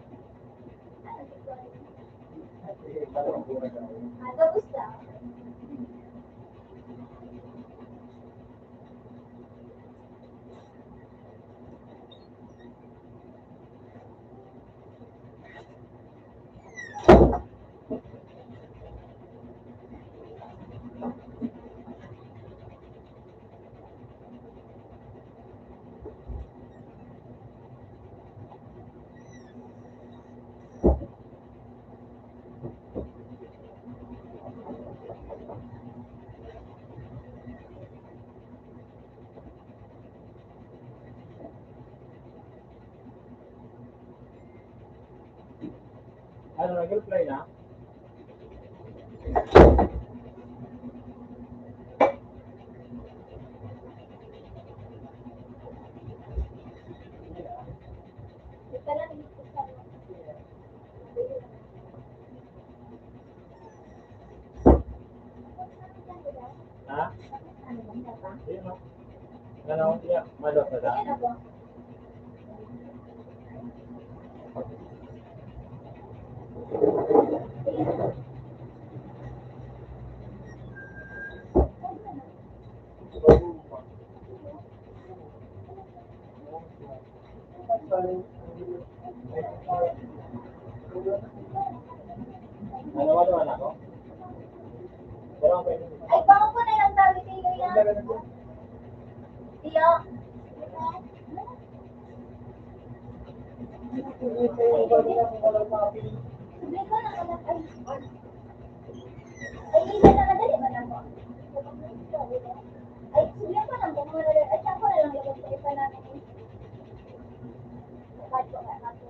Ano, tapos lang. Ano, nag-reply na? Di pala, hindi ko sa Ha? Ano bang data? Ayun no? Ano, yeah, malot na da. Ayan ako. Ano, ano, ako? Pero ang pwede. Ay, baka po na lang tawag kayo yan. Tiyo. Sabi ko na naman, ay, hindi na madali man ako. Ay, sabi ko lang kung madali. Ay, saan ko na lang lagay sa iba namin. Bakit ko ka ako?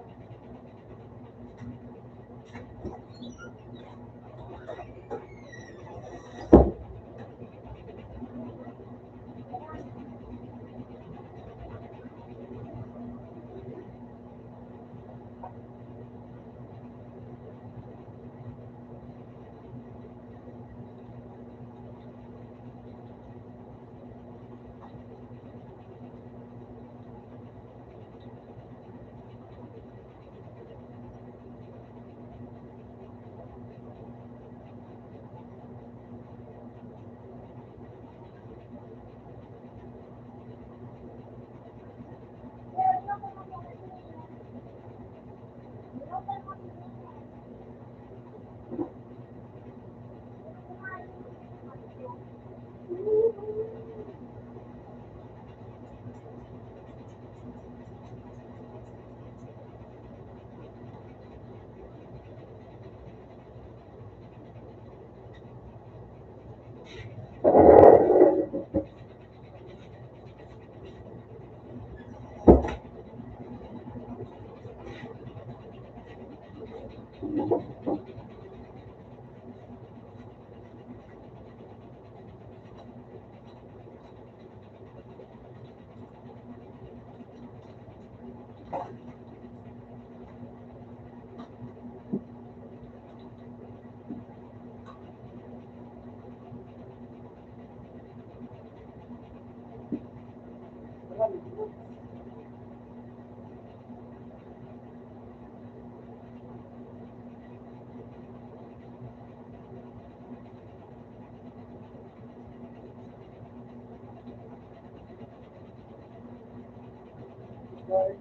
Ay,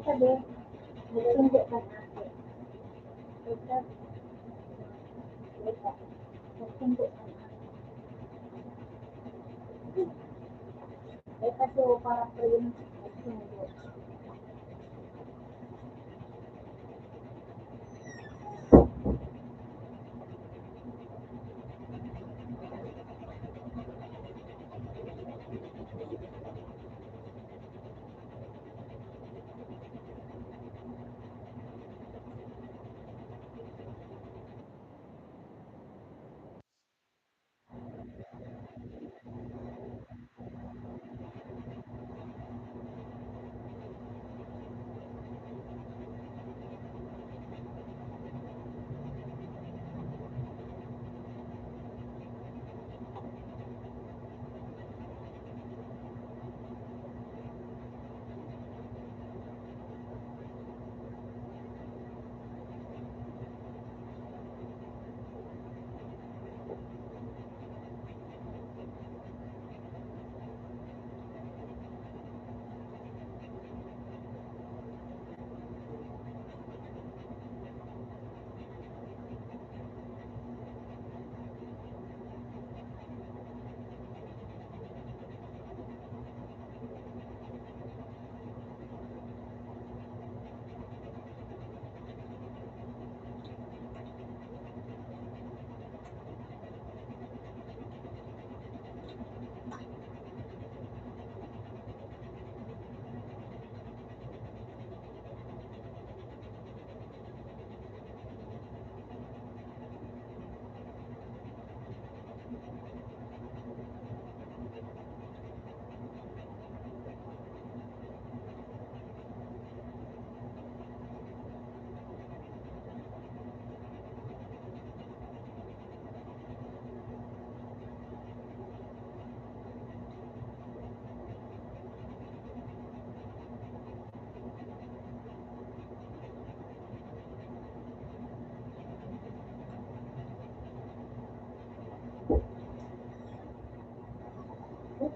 sabi, nagsundo ka na. Ito, ito, nagsundo ka na. Eh, kasi parang pa yung nagsundo.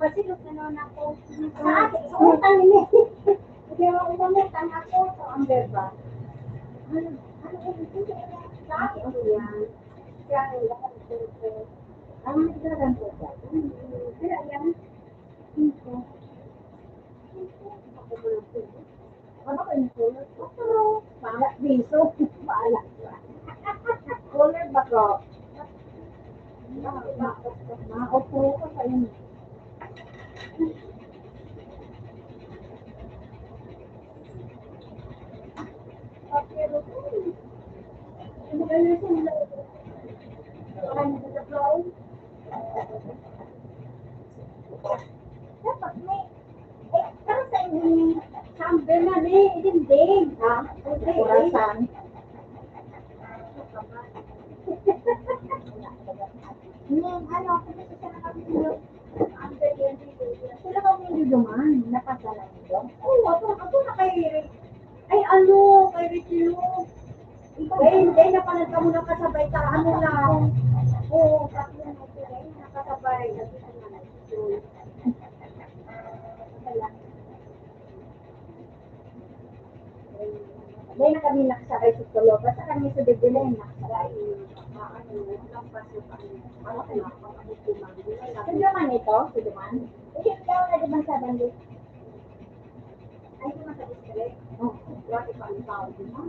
Pasilog na noon ako. Sa akin, sa utang nila. Hindi ako umutang ako sa amber ba? Ano ito? Sa akin, ano yan? Kaya ang lahat ko. Ang nagdaran ko siya. Kaya yan. Ito. Ano ba yung color? Pero, pala, piso. Pala. Color ba ko? Maupo ko sa inyo. Pero, ano ba yung sila? Parang nag-apply. Dapat may, pero sa inyo, sa amber na din. Ha? Kurasan. Ano, kasi siya nakapilog. Amber yan dito. Sila ba hindi duman? Napadala nito? Oo, ako na kay ay ano, kay Richie Lu. Hindi, napanood ka muna kasabay ka. Ano lang. Oo, tatlo na ito. Ay, nakasabay. Dahil na kami nakasabay sa tulo. Basta kami sa bibili nakasabay. Sino man ito? Sino man? Hindi daw na diba sa bandit? Ay, di man sa district. Oh. Wati pa ang tao, di ba?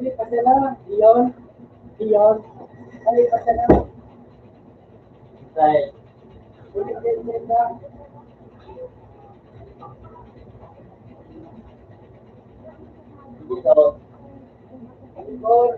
Hindi pa sila. Iyon. Iyon. Ay, pa sila. Tay. Ulit din na. Dito. Igor.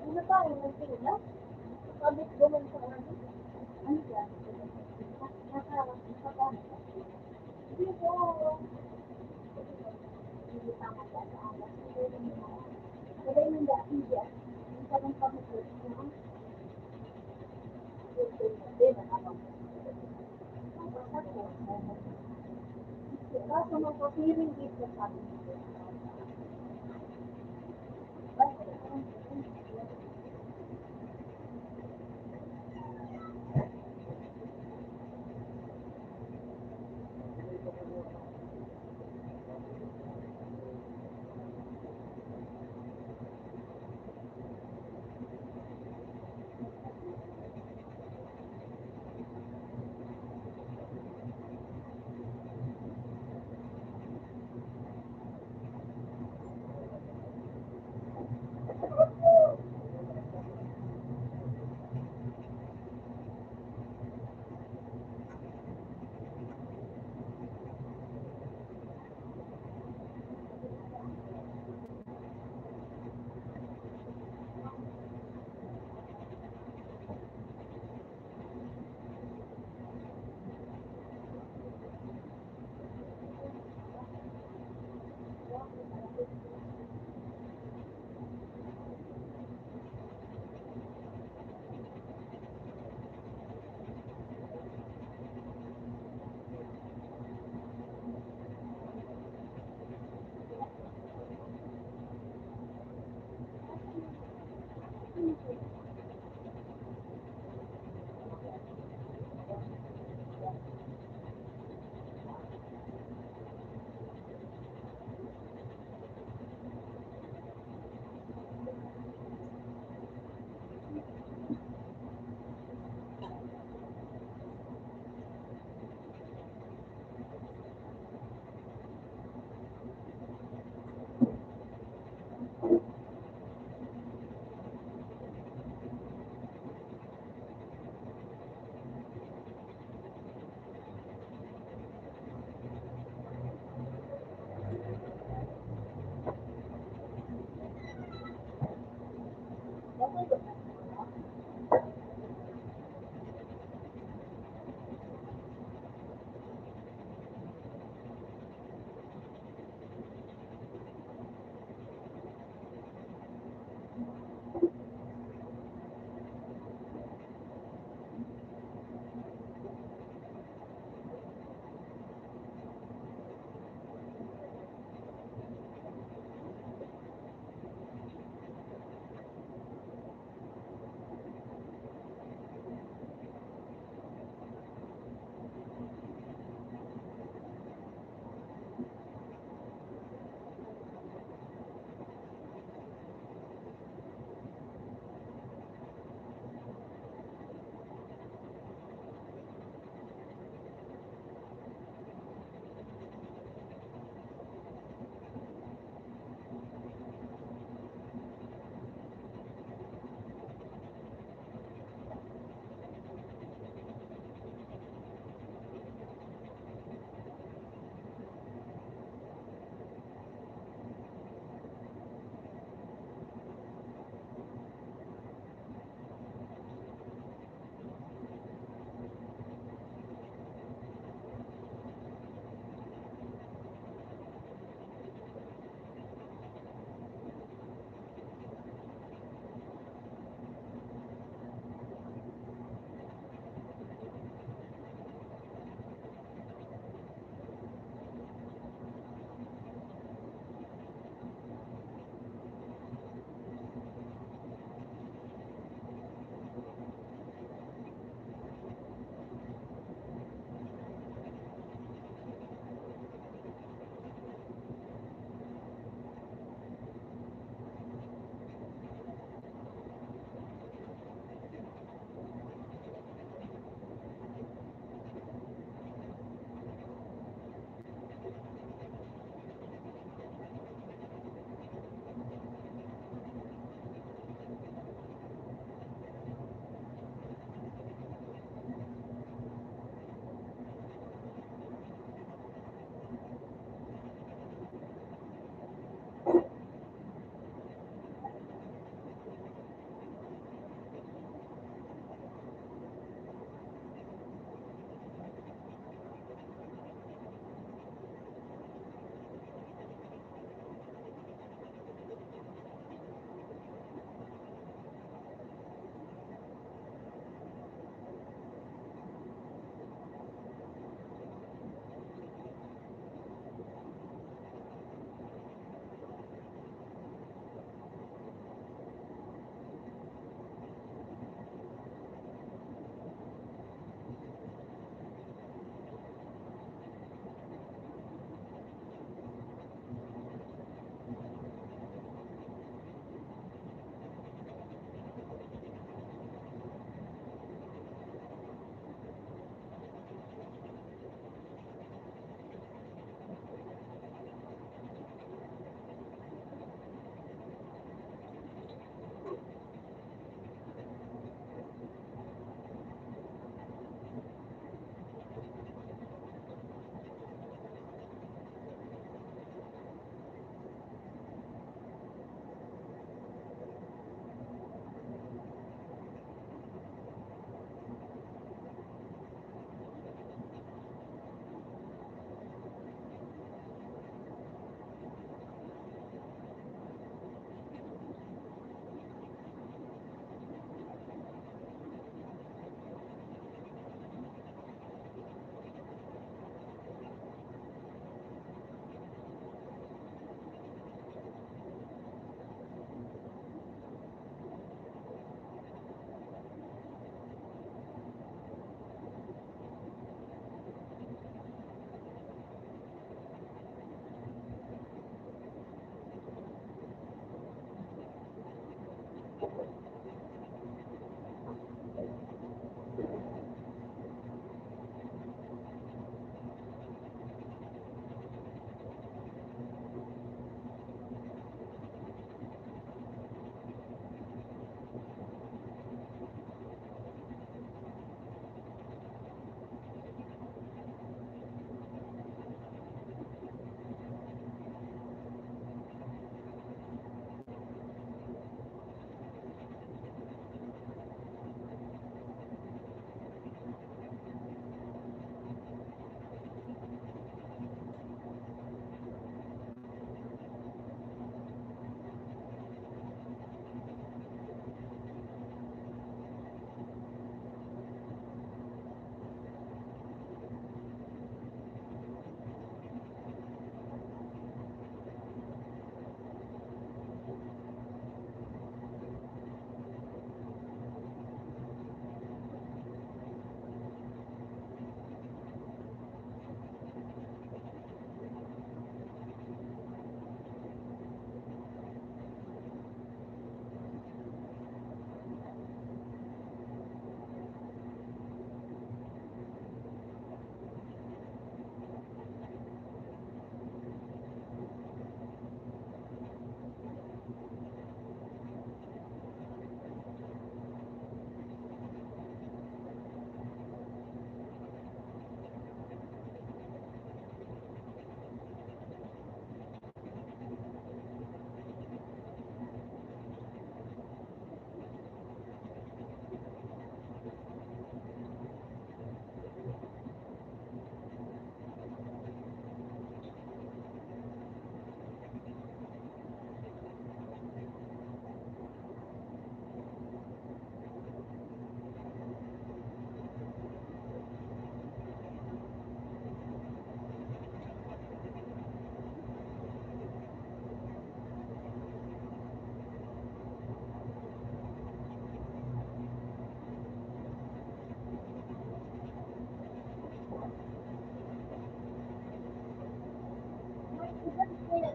Ano tayo? Nagtula? Sabit gumun sa ano? Ano yan? Hindi po. Hindi tama yan. Kaya yung dati yan. Yung parang pamukot na. Kaso mapapiring dito sa akin.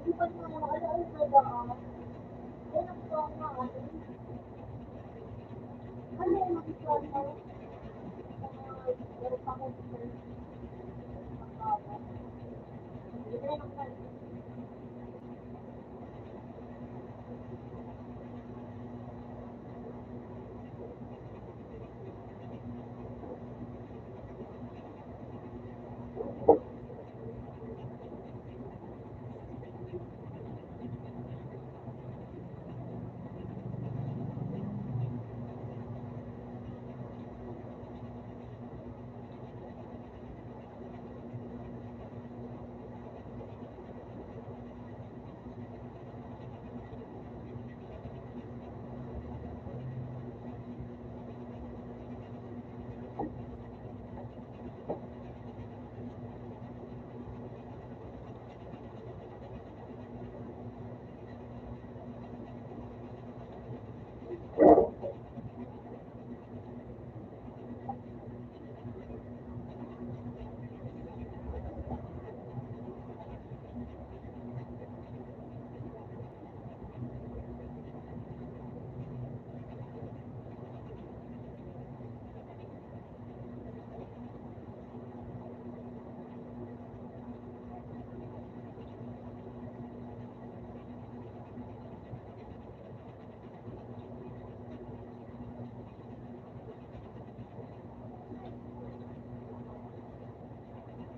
Di ba na alaala na lang? Ay, nakuha ko nga. Ano yung nakikuha na? Meron pa akong design. Hindi na yung nakikuha.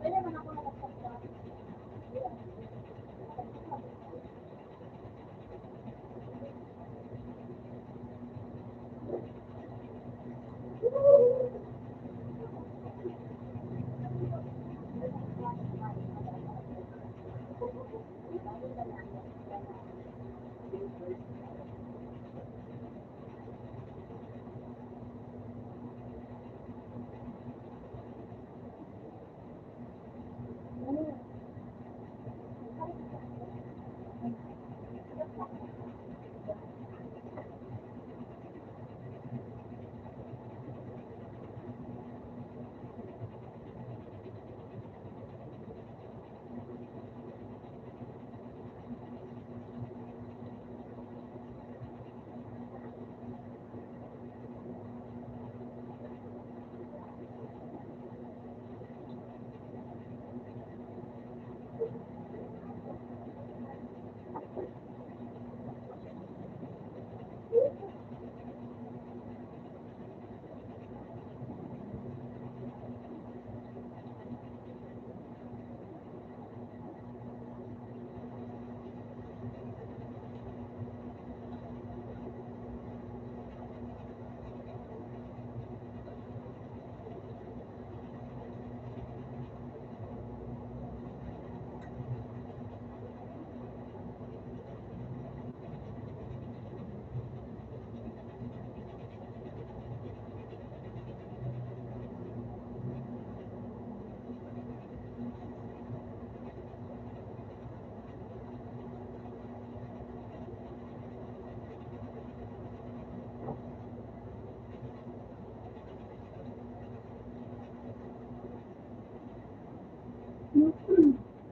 Pwede naman ako nakapagpa.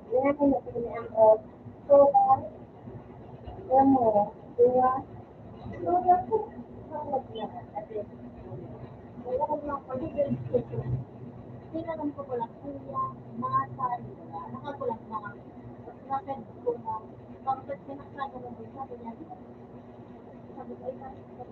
Kaya ko napili ang so, alam mo, diba? So, ako, nakawag na. Kasi, wala ko lang pag-ibig ko. Tinanong ko lang, kuya, mata, diba? Nakakulang na. Naked ko na. Bakit pinaksaga mo din? Sabi niya, sabi ko, ay, sabi ko,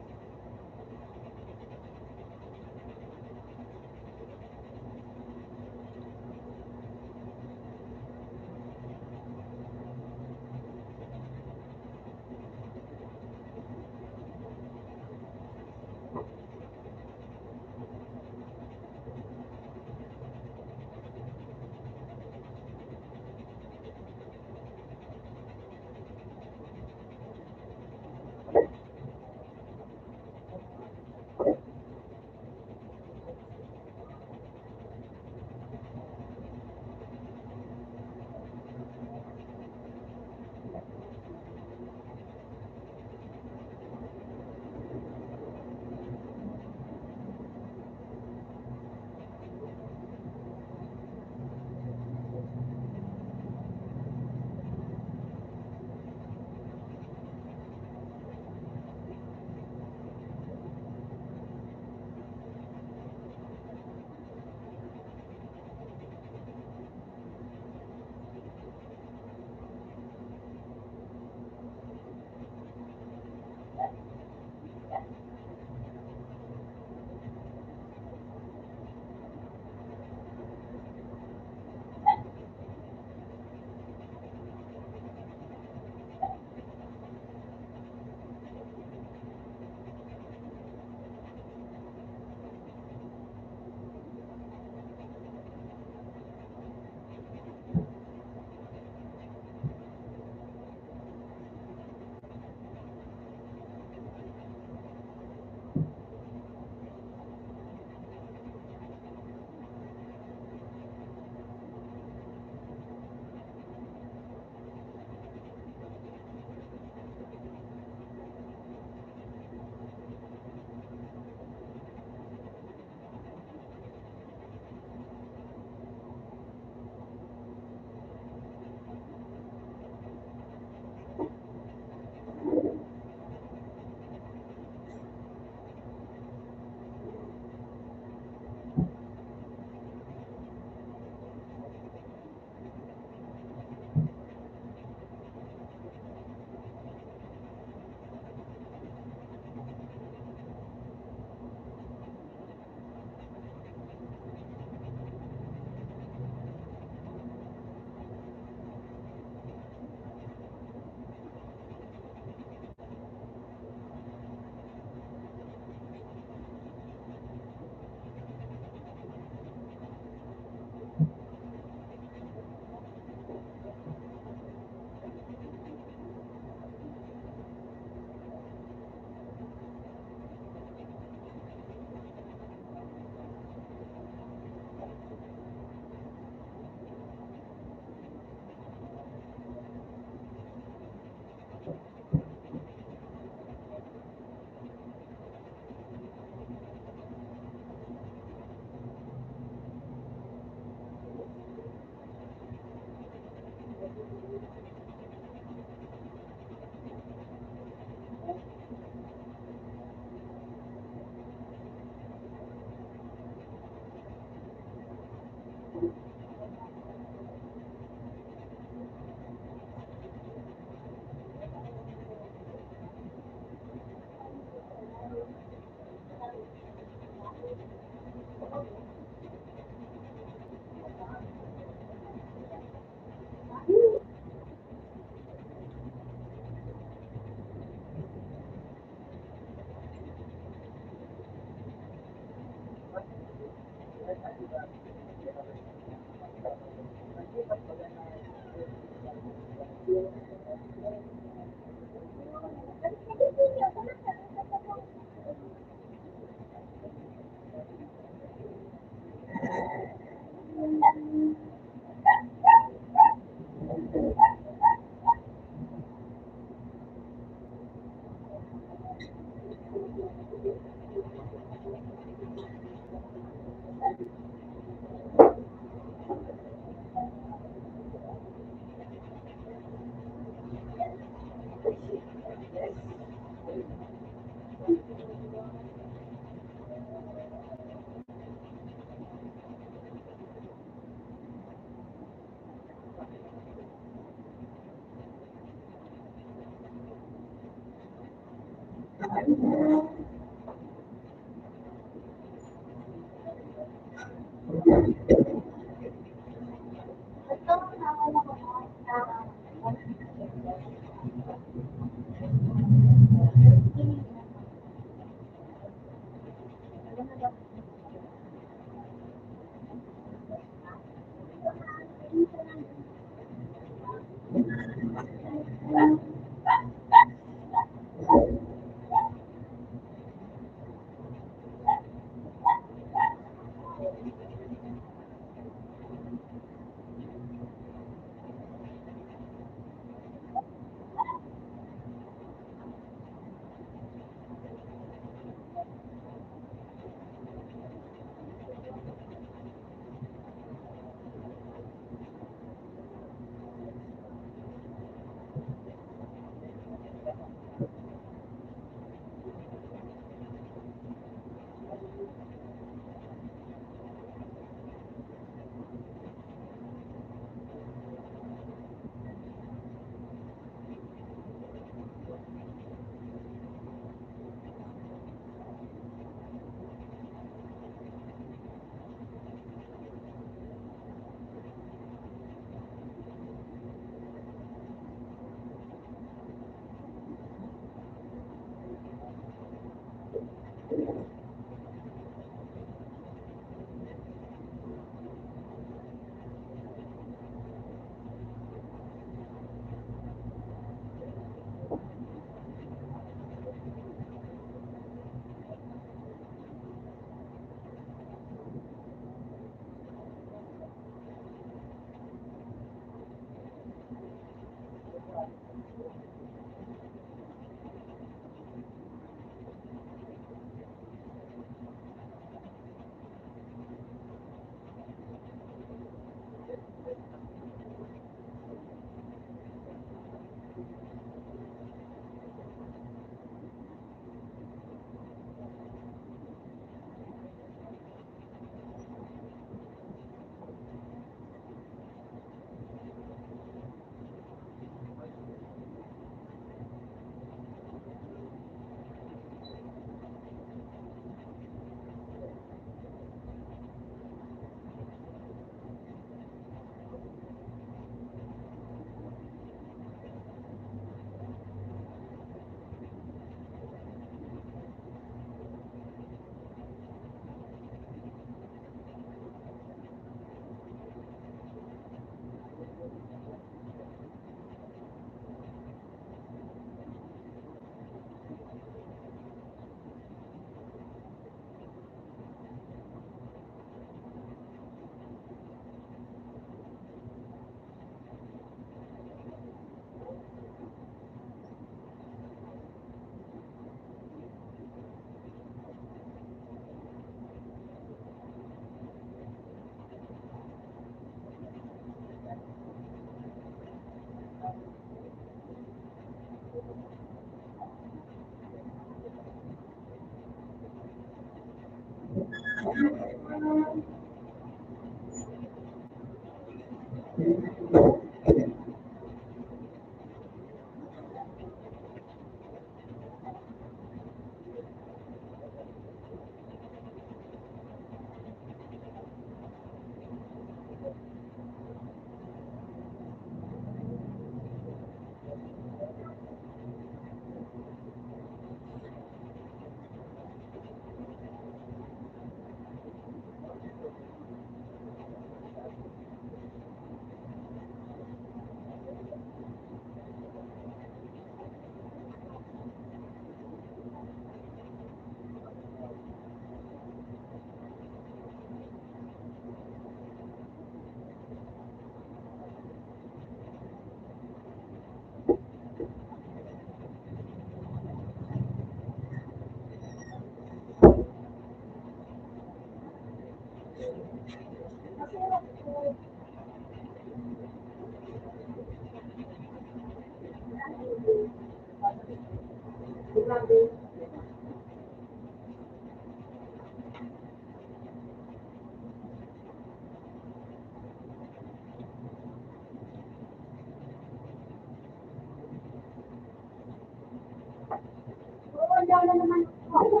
Oo, daw na naman ako.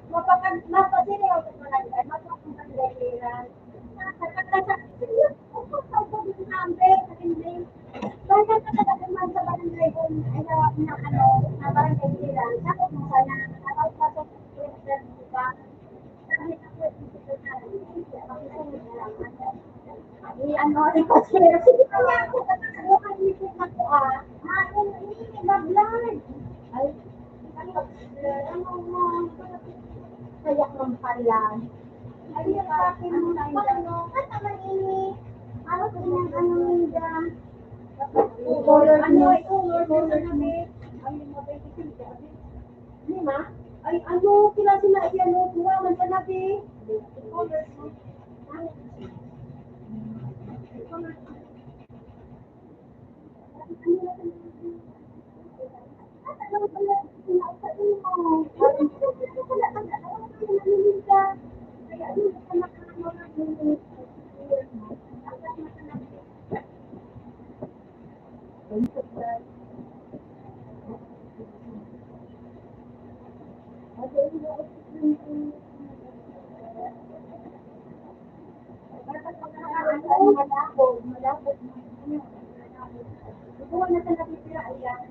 Mapapasiriyaw ko na lang. Mapapagpagdaliran. Basta ka talaga man sa barangay kung na ano, na barangay sila. Tapos mo sana, tapos pasok sa Twitter, di ba? Kahit ako, ano, request ko na sige kaya ako, bukan dito na ko hindi ba-blood? Ay, ano mo, kaya kong pala. Ay, yung akin mo na ano, at naman ini, ano ko yung ano nila, ano, color na kami, ay, yung mabay kasi, di ma? Ay, ano, sila, ano, tuwaman ka na, be, color mo, malapot. Buwan na sa natitira, ayan.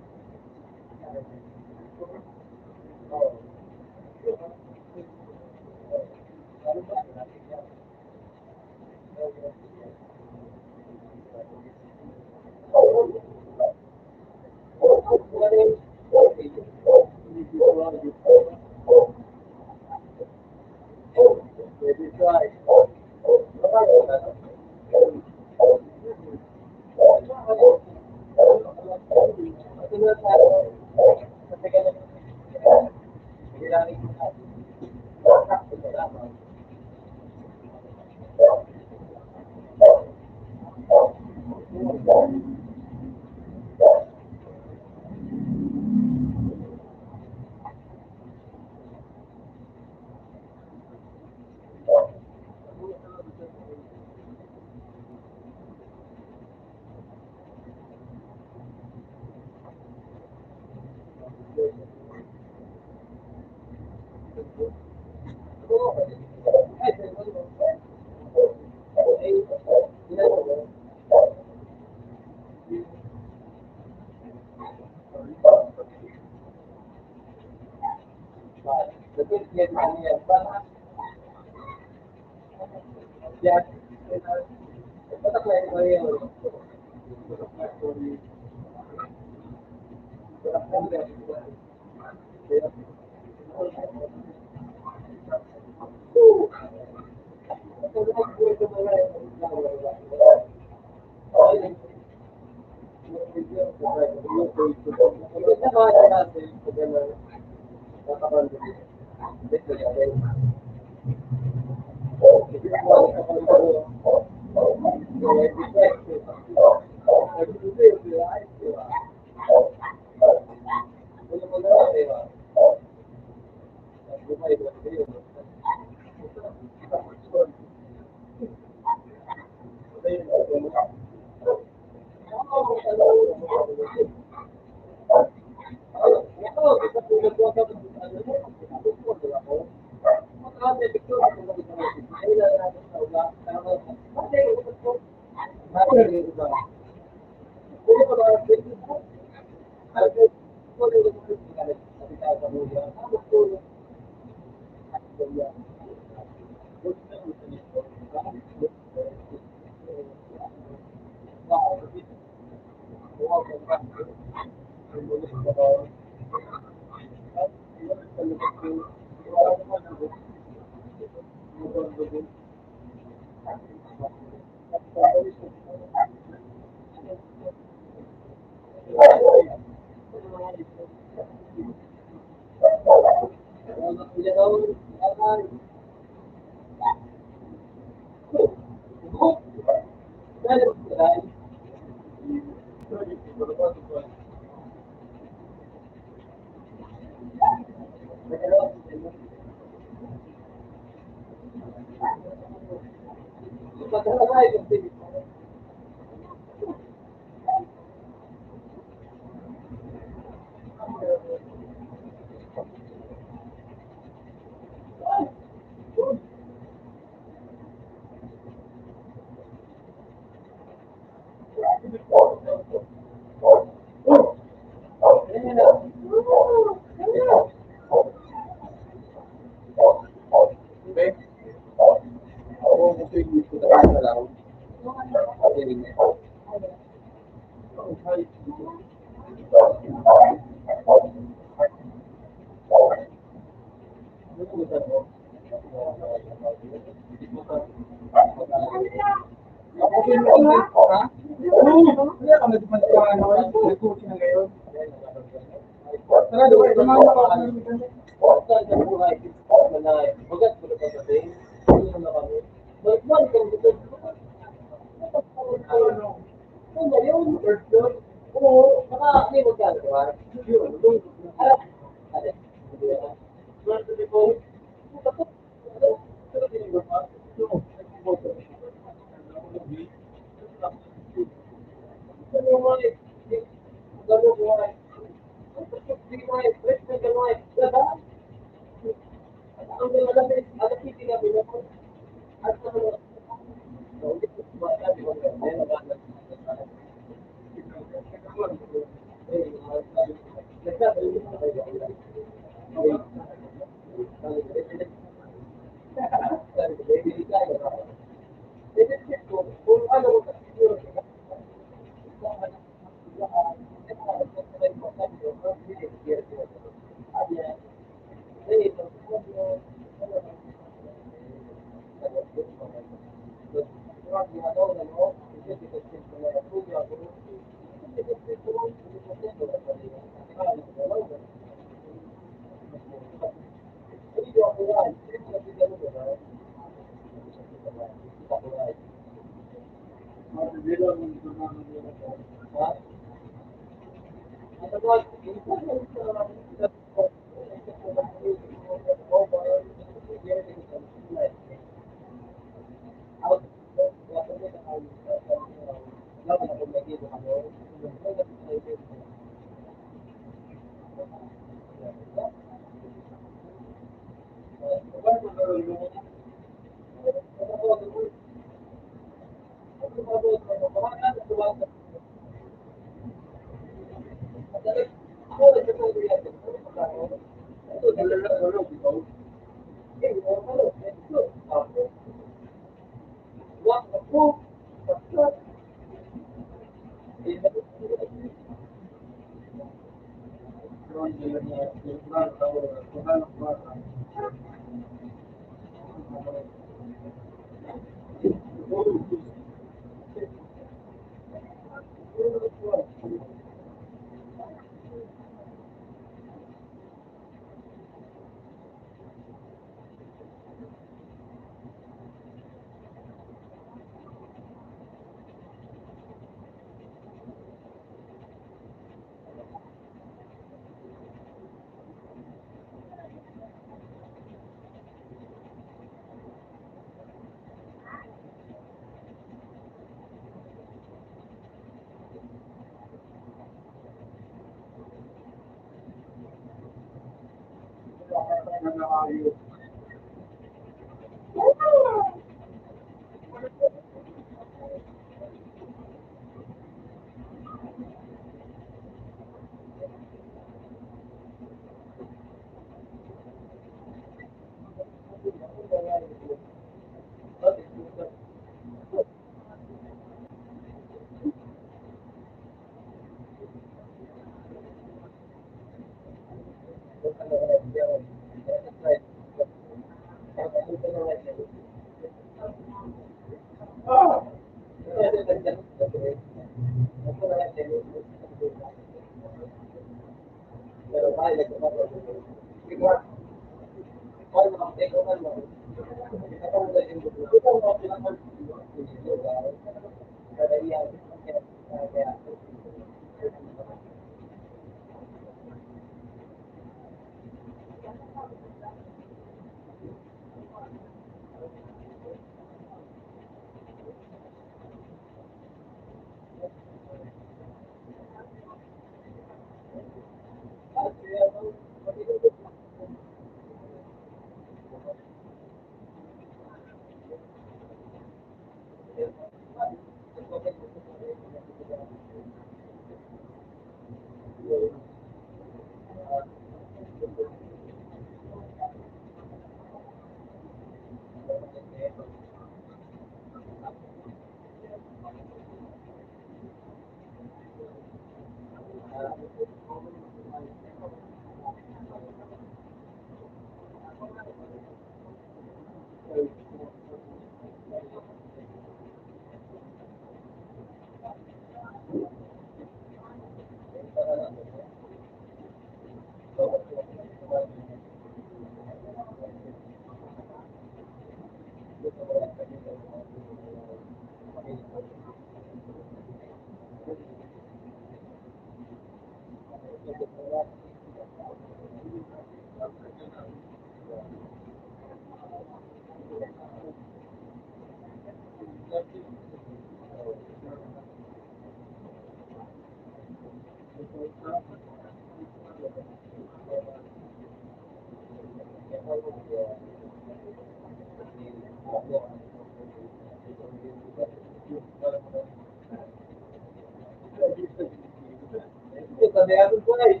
Sabi ko po ay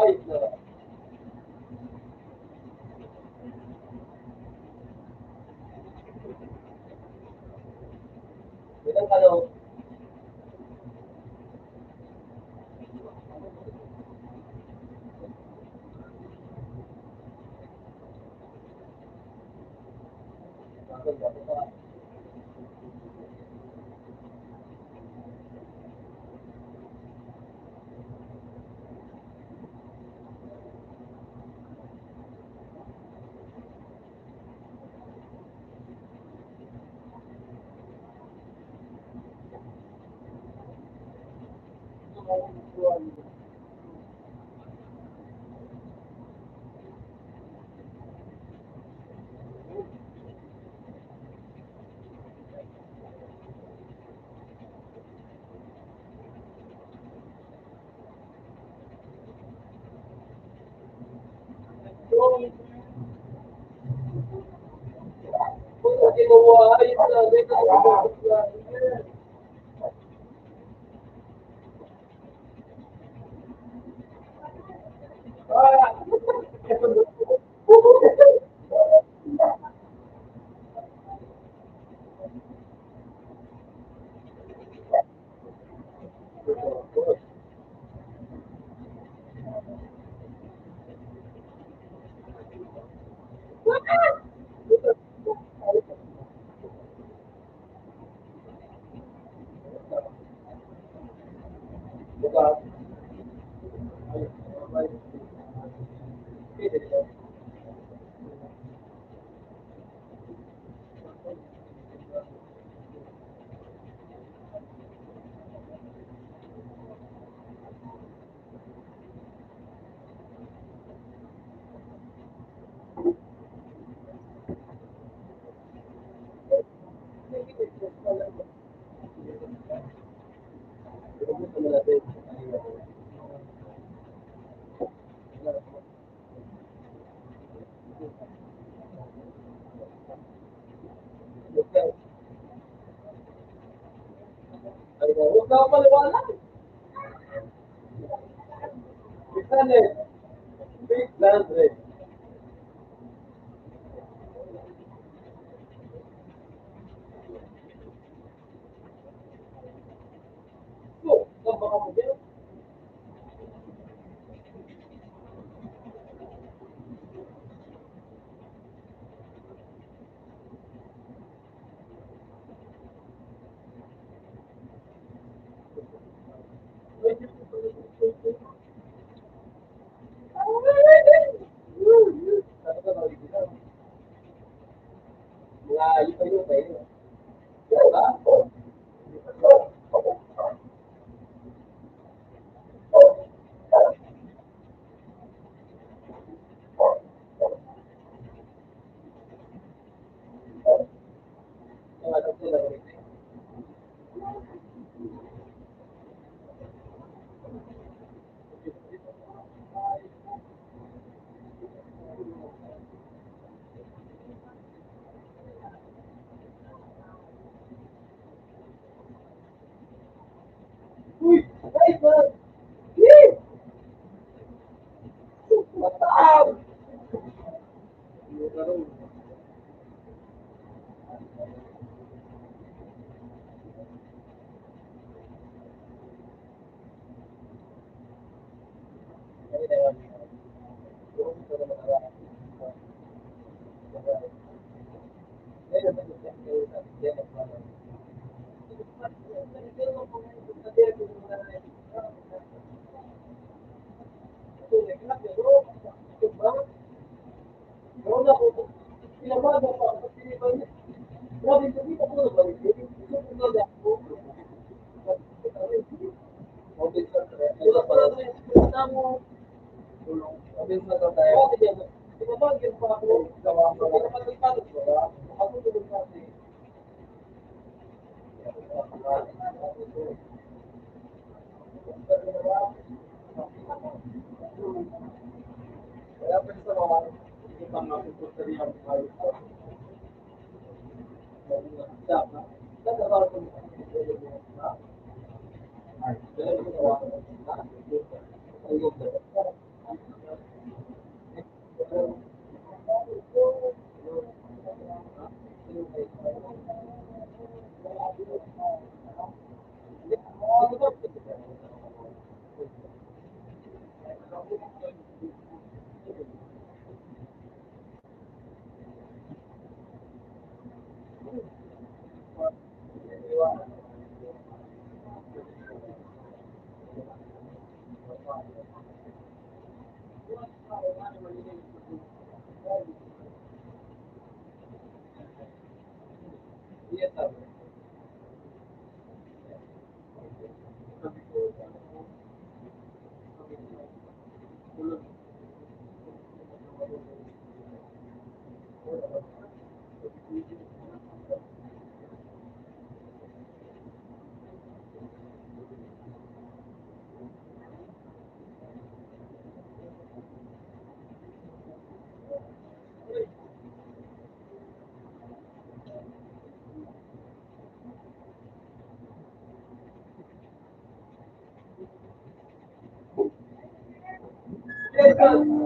ayos na. Ilang ano? Kung ginawa, ayos na. Huwag ka maliwanag. Bisan eh. Big land eh. So, saan ba ka mo dyan? Uy! Ay, ba? Eh! Mataam! Kaya pwede sa mga ibang napupunta rin ang ayos ko. Okay,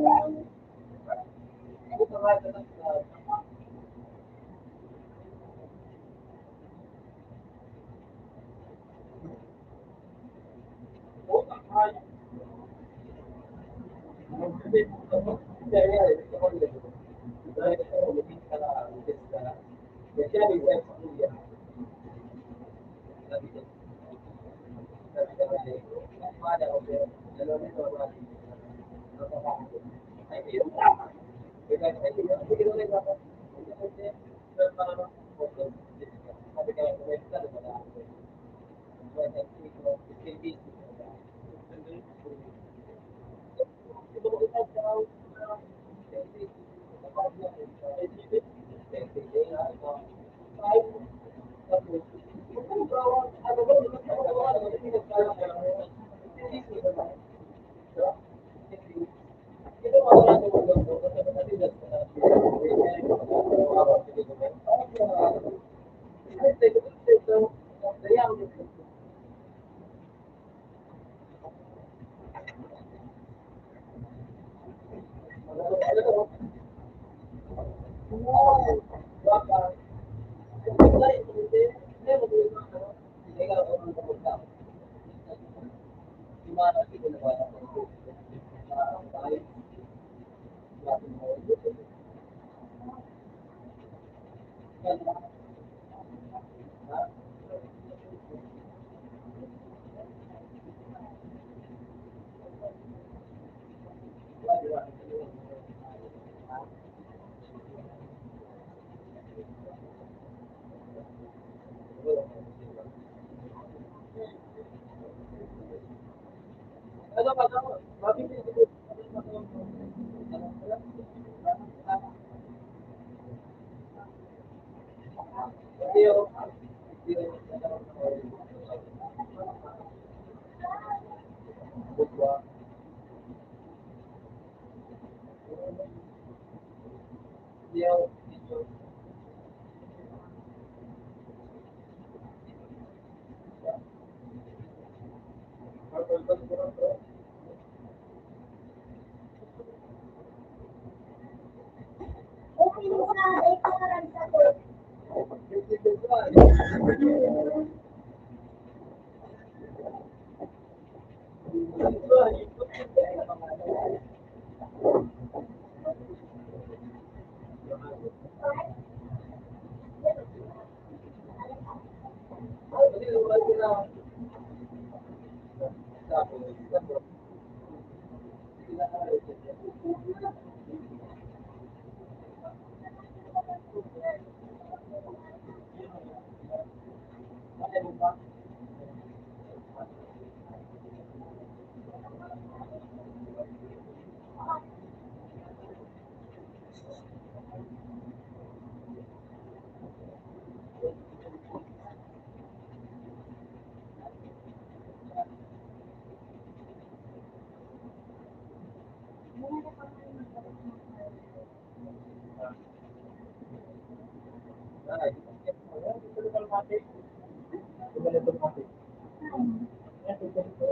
sa ikaw sa ko.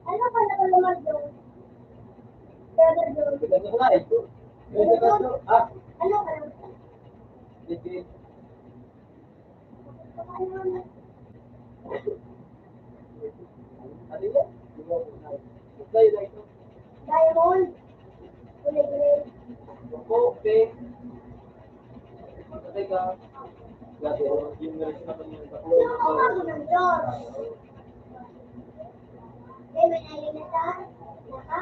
Ano ka naman naman doon? Pero doon. Ano ka naman? Diamond. Kulay-kulay. Ano ka nga ng Diyos? Eh, may alinatan. Naka?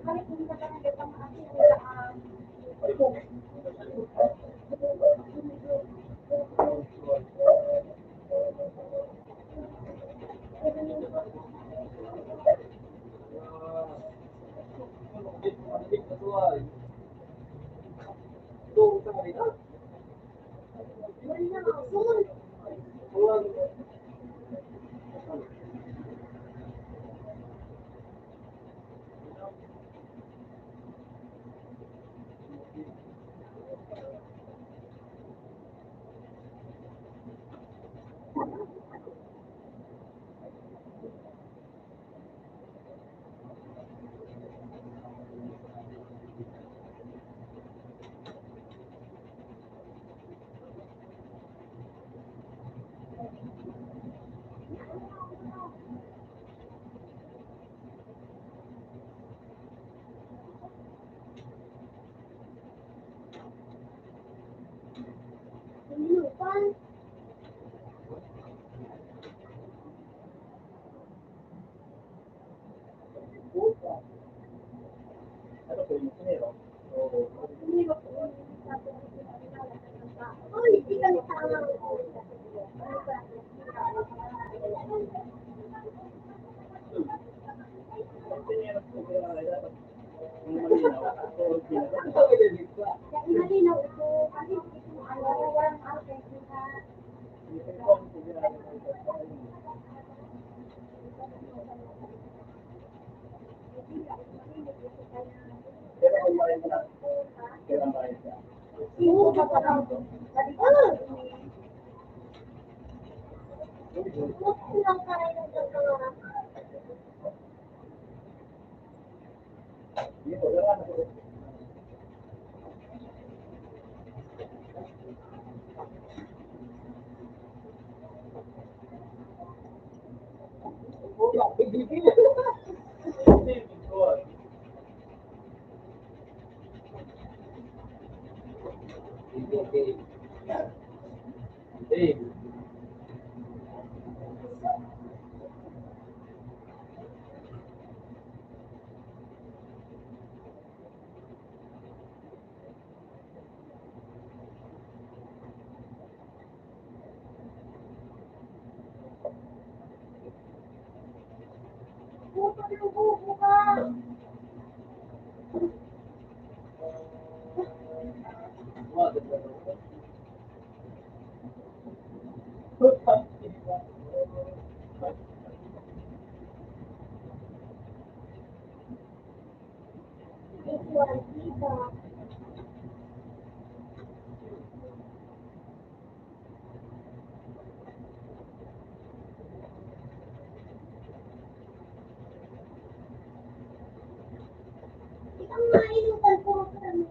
Balik mo sa kanila pang asin. Ano po yung sinero? So, Uy, di ka tama. ang sinero po, dapat yung malinaw. So, sinero. Kaya malinaw ito. Kasi ano, walang outlet na. Yung po, sinero. Pero kung bayad na, pero ang bayad na. Oo, kapag ako. Lang kaya ng mga. Hindi po, wala na po. Ang mainutan po ako ng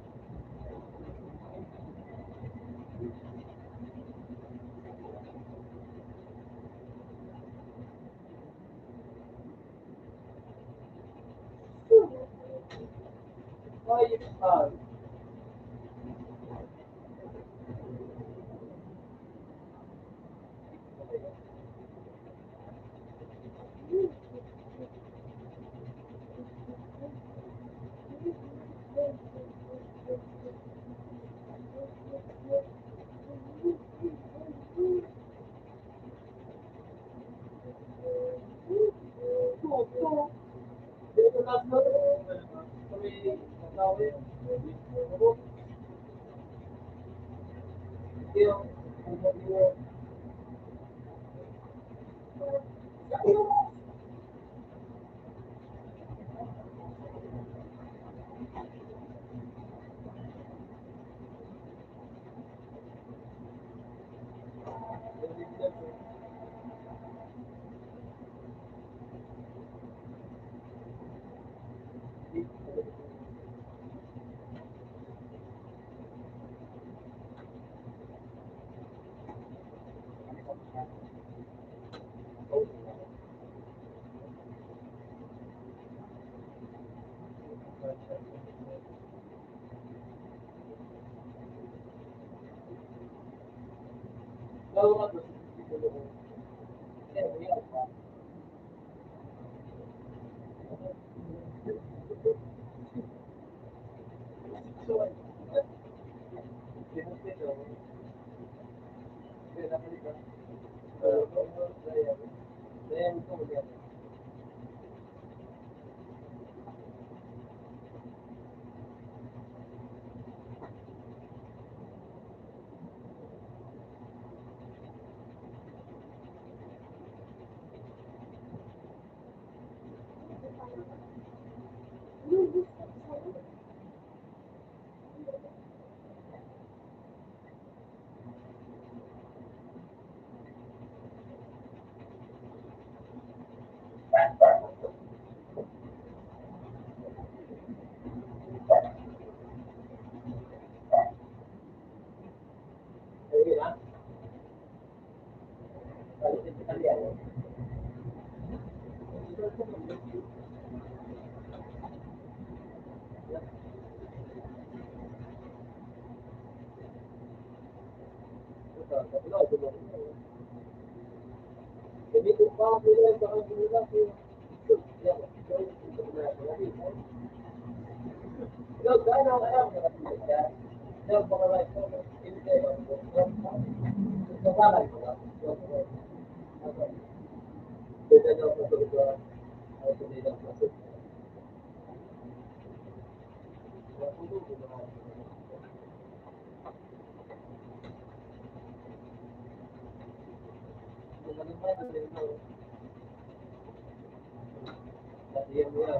Ayun na. Balikin sa kalian. Jadi upah bila barang bila tu ya yo dah nak ayam ya dah bawa itu ini dia bawa itu beda jauh betul betul itu dia masuk dia dia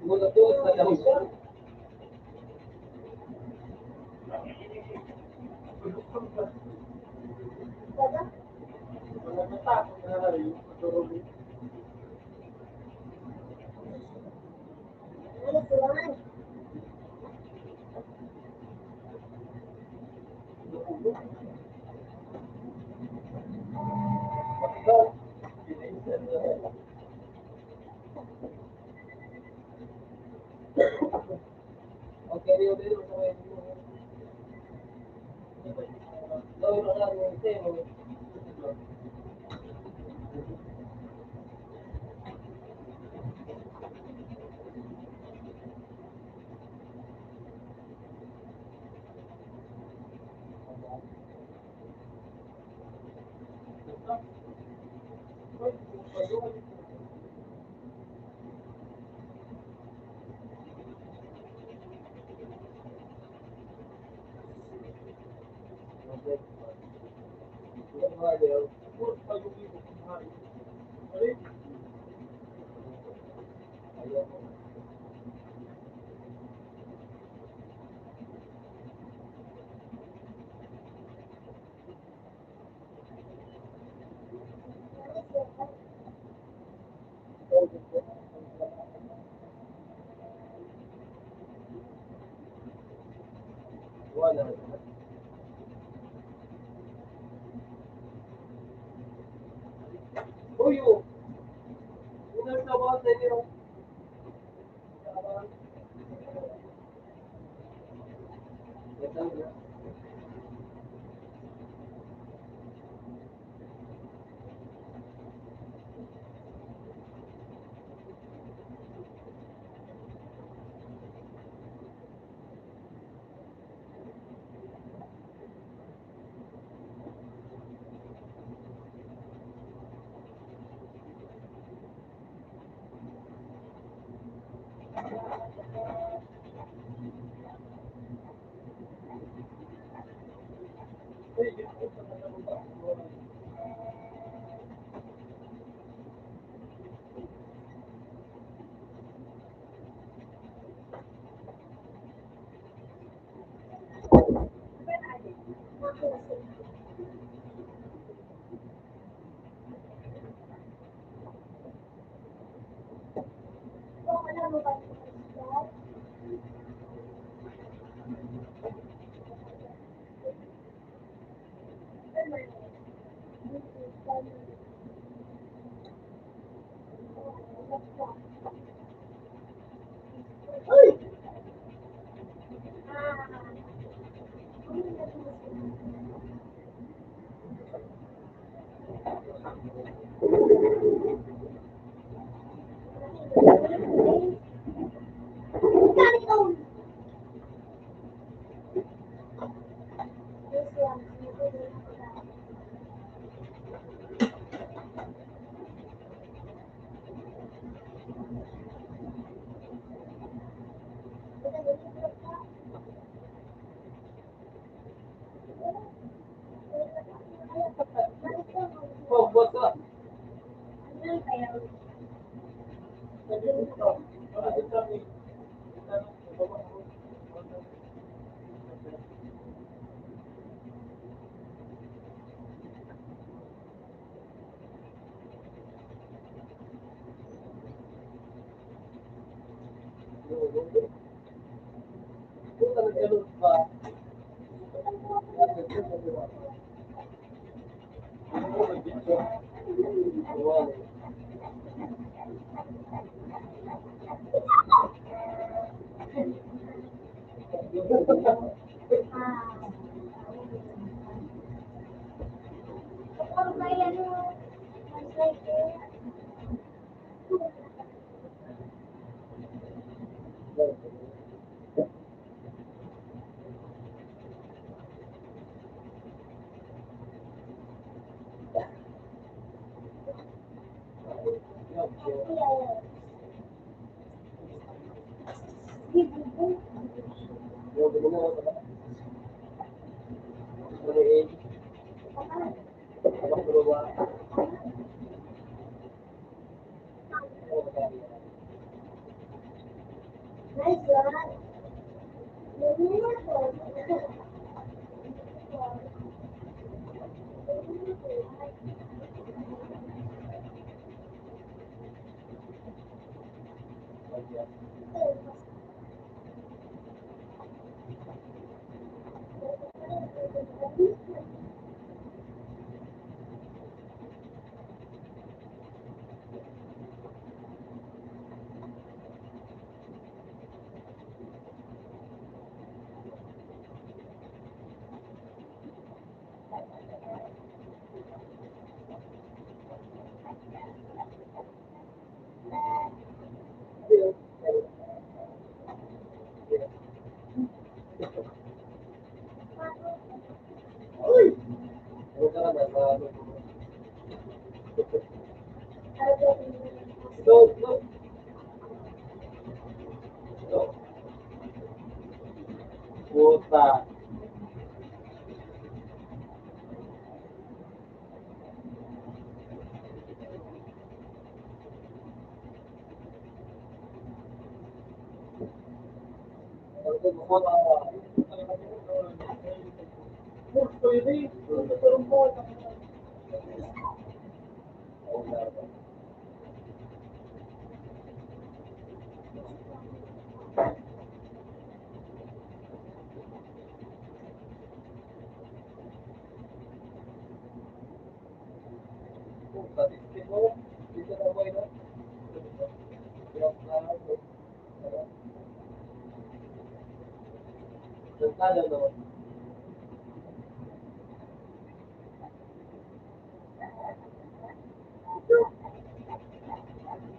mula tu saya usah Oke, dia dia sampai lo orang yang itu Wala. Uyo. Una sa sa inyo. Kung nagkaroon pa, Kapag may ano, motorcycle, nice one. Puta.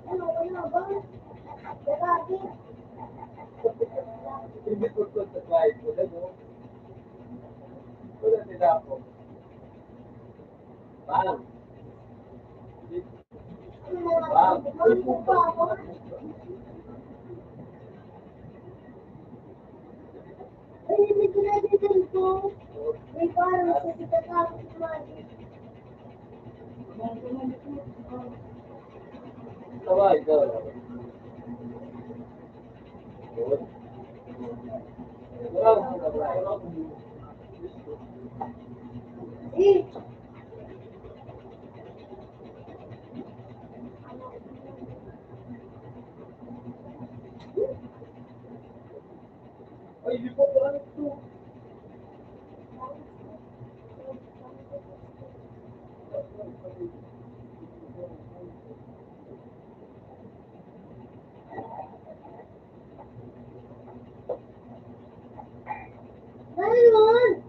Ano ba? Grabe. Ano pa ako? Ay, hindi ko na ko. May parang nagsisikatapos naman. Eh, ano yun?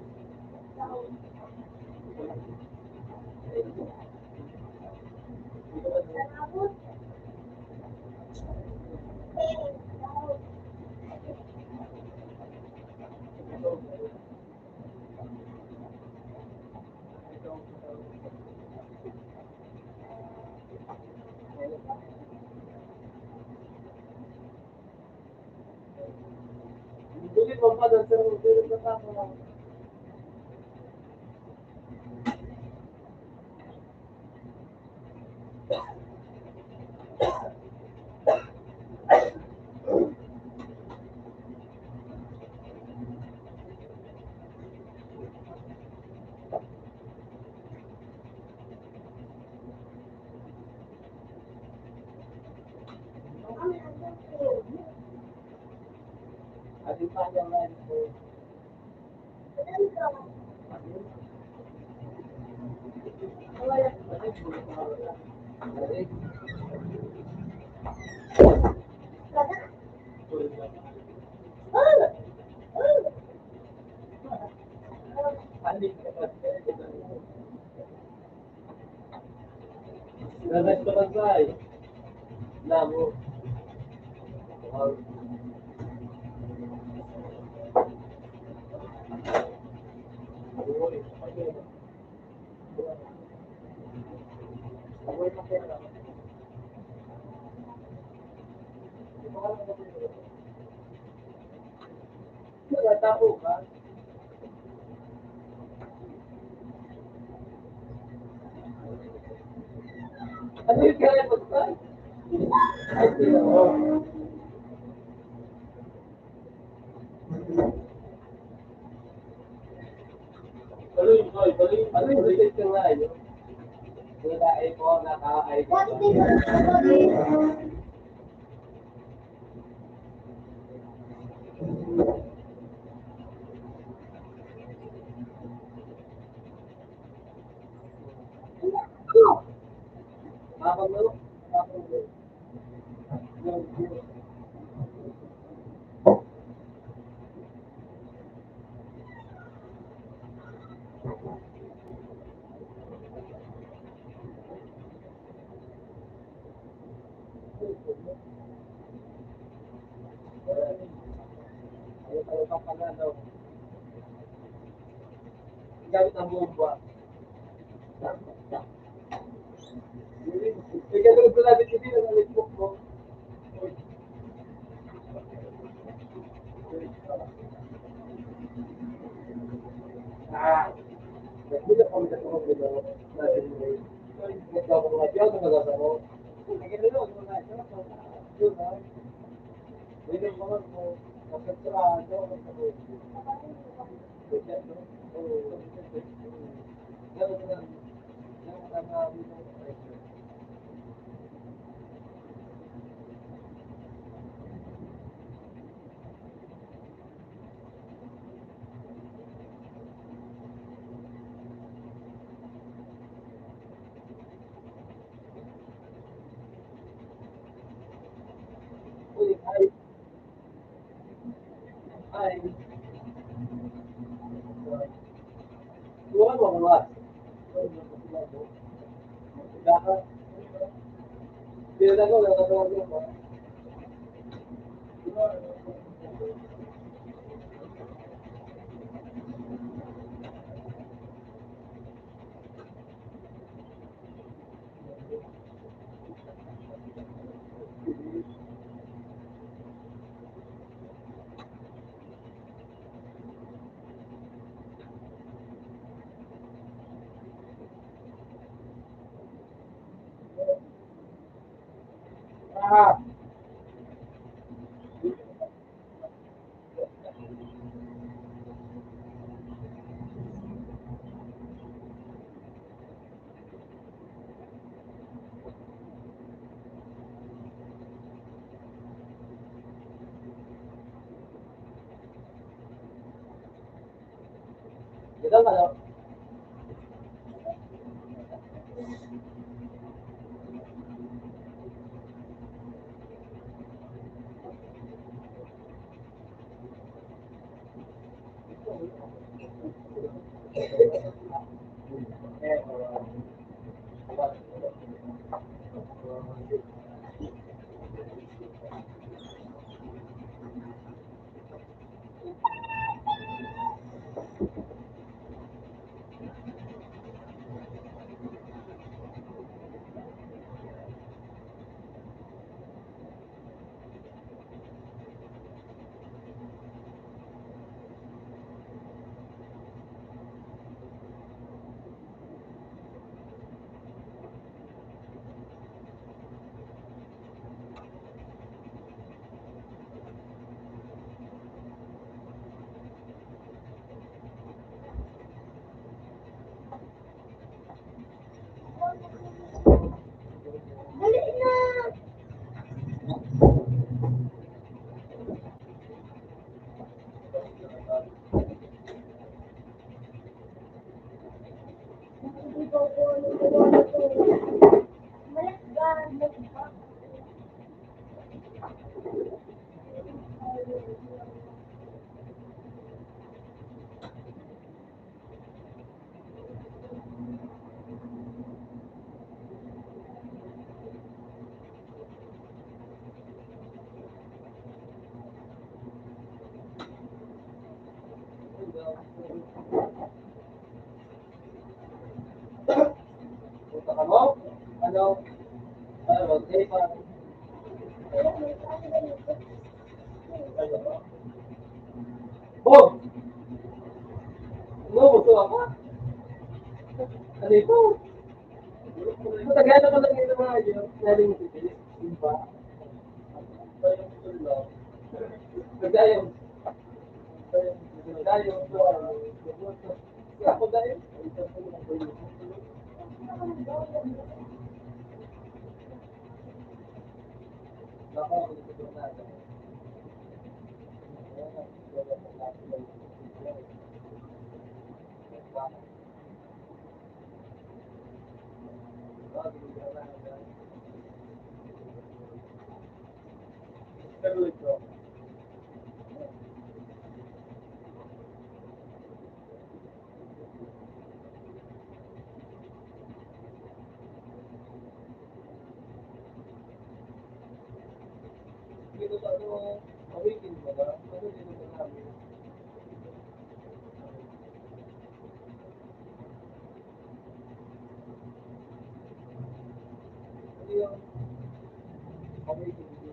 Sarabot. Restaurant ba eh? Labo. Tapo ka? Ano yung kaya mo ba? Ay, oh. Ano yung date ka nga yun? Wala ay mo, naka-ay ko. What day was the Kapag mo, kapag mo. Ayaw tayo pa pala, no? Gamit ang buong buwan. Ikaw tulog ko natin hindi na nalipok mo. Nagmula kami sa mga bilo natin ngayon. Nagbago mga Diyos ang magagawa. Nagkakalo, mga Diyos, yun ha. Hindi yung mga mo, nagkakasarado, ay, tuwan mo mga. Dapat, pinag-ako, nakatawag mo ba? Ah! Kita ba, no? Punta ka mo? Ano? Ay, okay pa. Bob! Ano, gusto ako? Ano ito? Matagal na ko lang yung mga yun. Naling titis. Diba? Nagayong. Nagayong. Ako dahil. Dito sa ano, awaken ba ba? Ano dito sa namin? Ano yung awaken dito?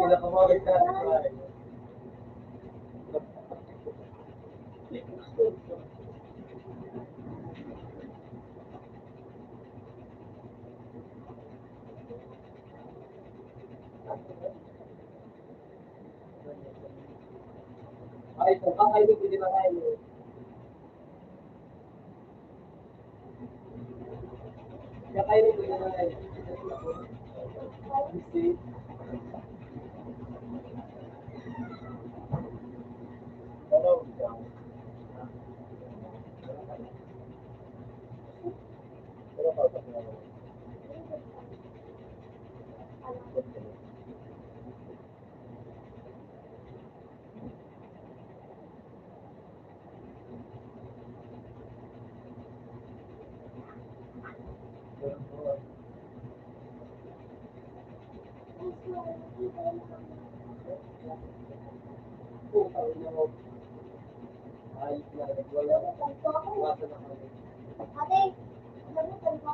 Pinakamagay ka sa bahay. Ay, kung kakainin, pwede na kayo. Kakainin, pwede na kayo. Biscuit. Ano? Ayos na, wala. Iwasan na kami. Ate, ano ba ito?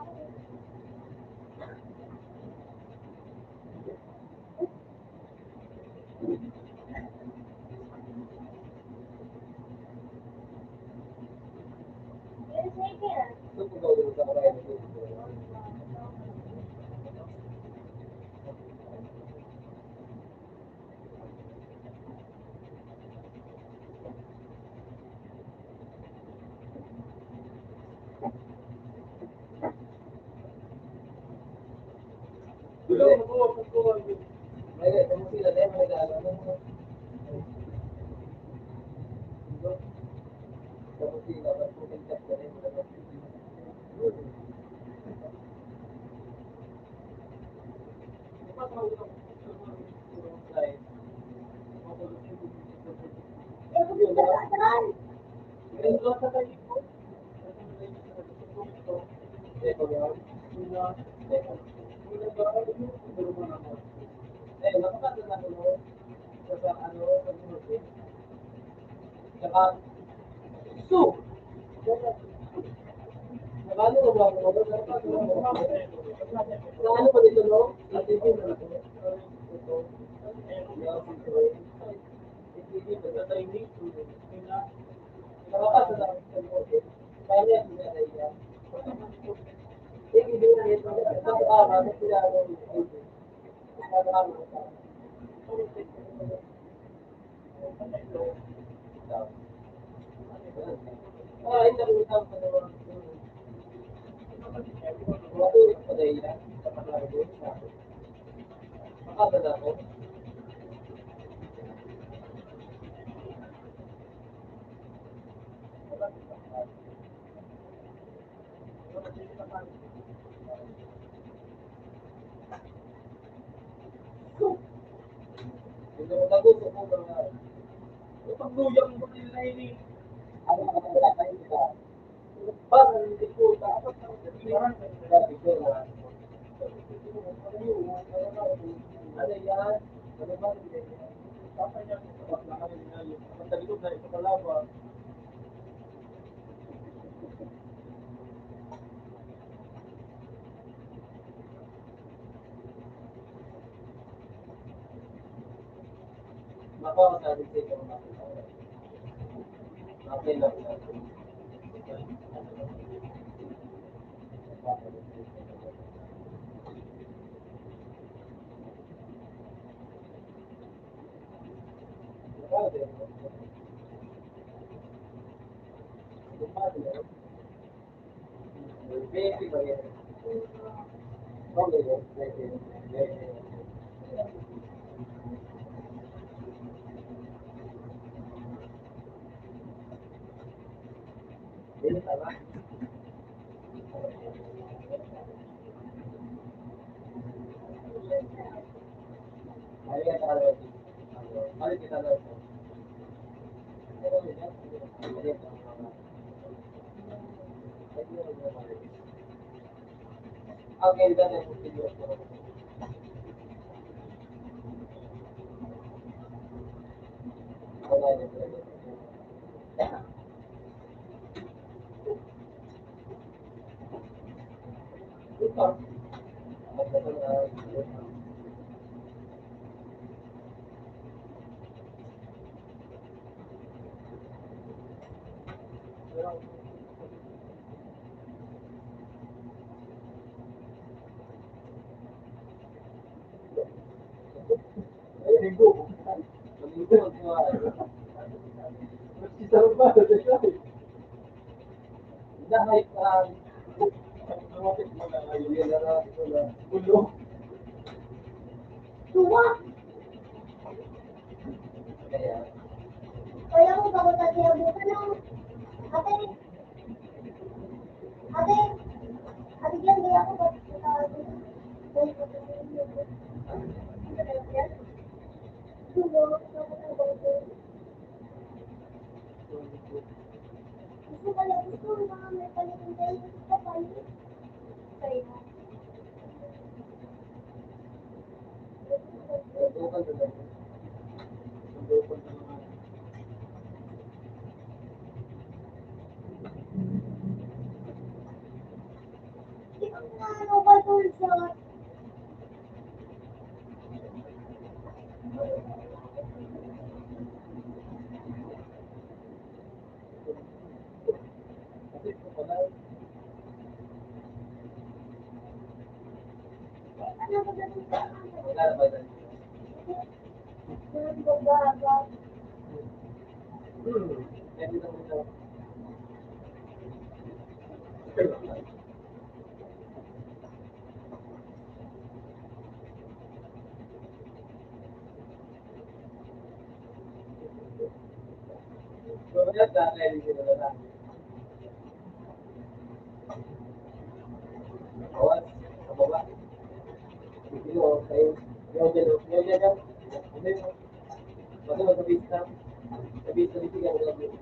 Ito po gawin sa karay na dito. Dulo, magkuha. May kamu sila na may nag-aalam mo. Tapos sila, nagpupunta ka rin. Ano ba dito, no? Pagluyang mo nila ini. Okay, that's it. Tuwa! Kaya mo bago tayo sinabutan ng ate. Ate! Ate yan, kaya ako ba't gusto pala, gusto mga may palitin tayo sa palit. Kaya. Di ba nga ano ba tulsot? Ano ba ganun ka? Ganun ba gaga? Magkakainin sila na lang. Bawas, sa baba. Iyo, kayo. Yo, dyan. Ano yun? Basta magkabit na. Kabit na dito yung gabi.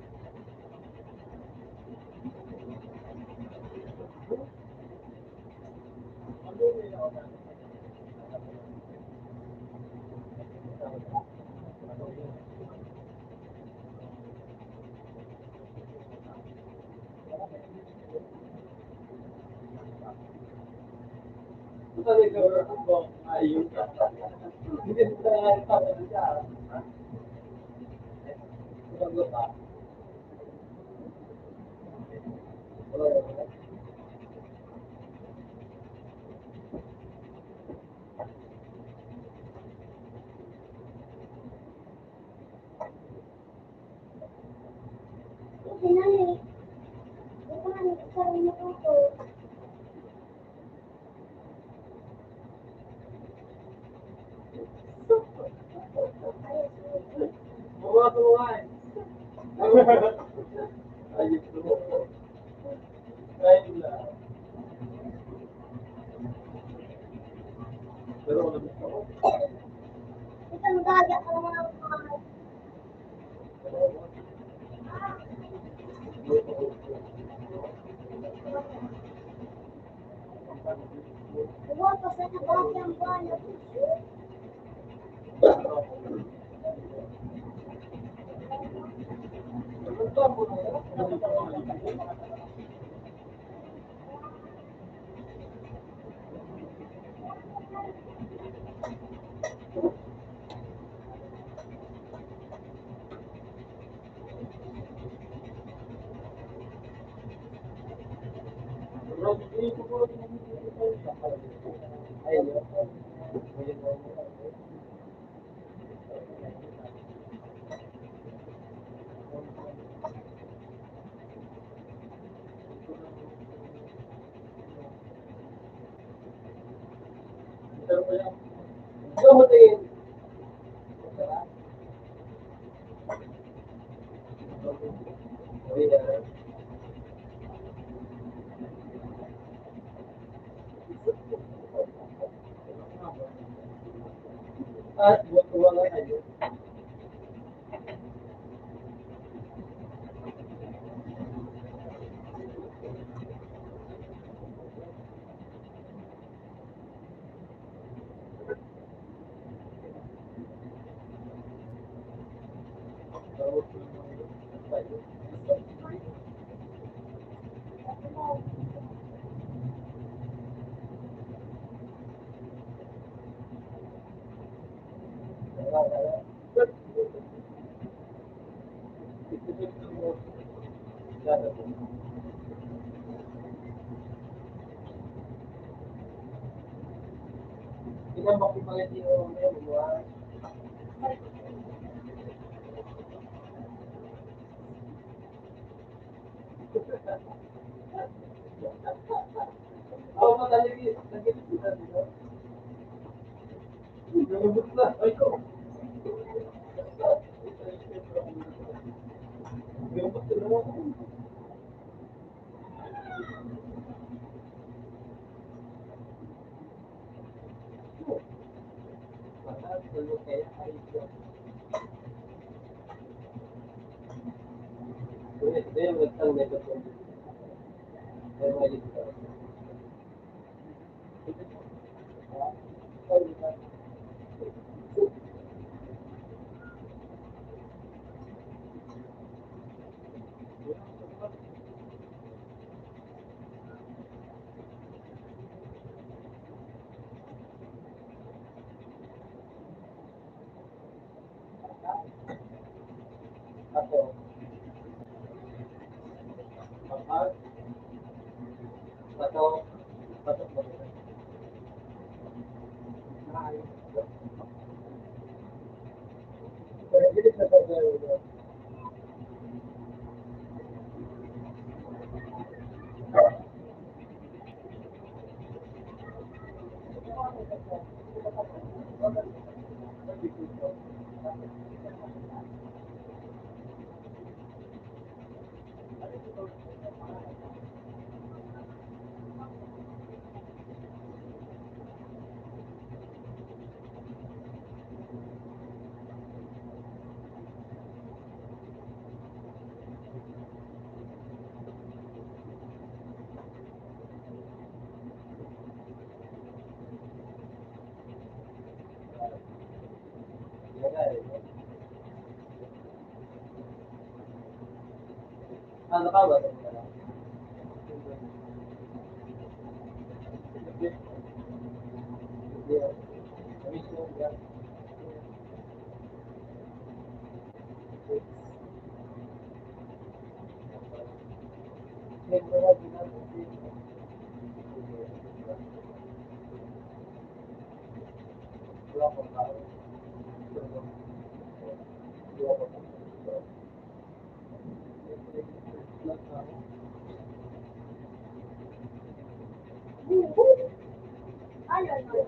Sabi ko, ayun. Hindi ko na pa siya. Sagot pa. Okay na eh. Ito na, isa rin na ito. Bawa ko nga eh. Ayun ko. Ayun na. Pero ano gusto ko? Ito, magagaya ka naman ako mga Huwag pa sa nabagi ang bayan. At buat wala kayo. Tinambak yung mga tino ngayon, mga ako matalagis, nagigit kita dito. Nalubot na, ay ko. Nalubot na naman. Ako, kapag, patok, patok mo. Pero hindi sa pagkakas. Ano ka ba? Ayun.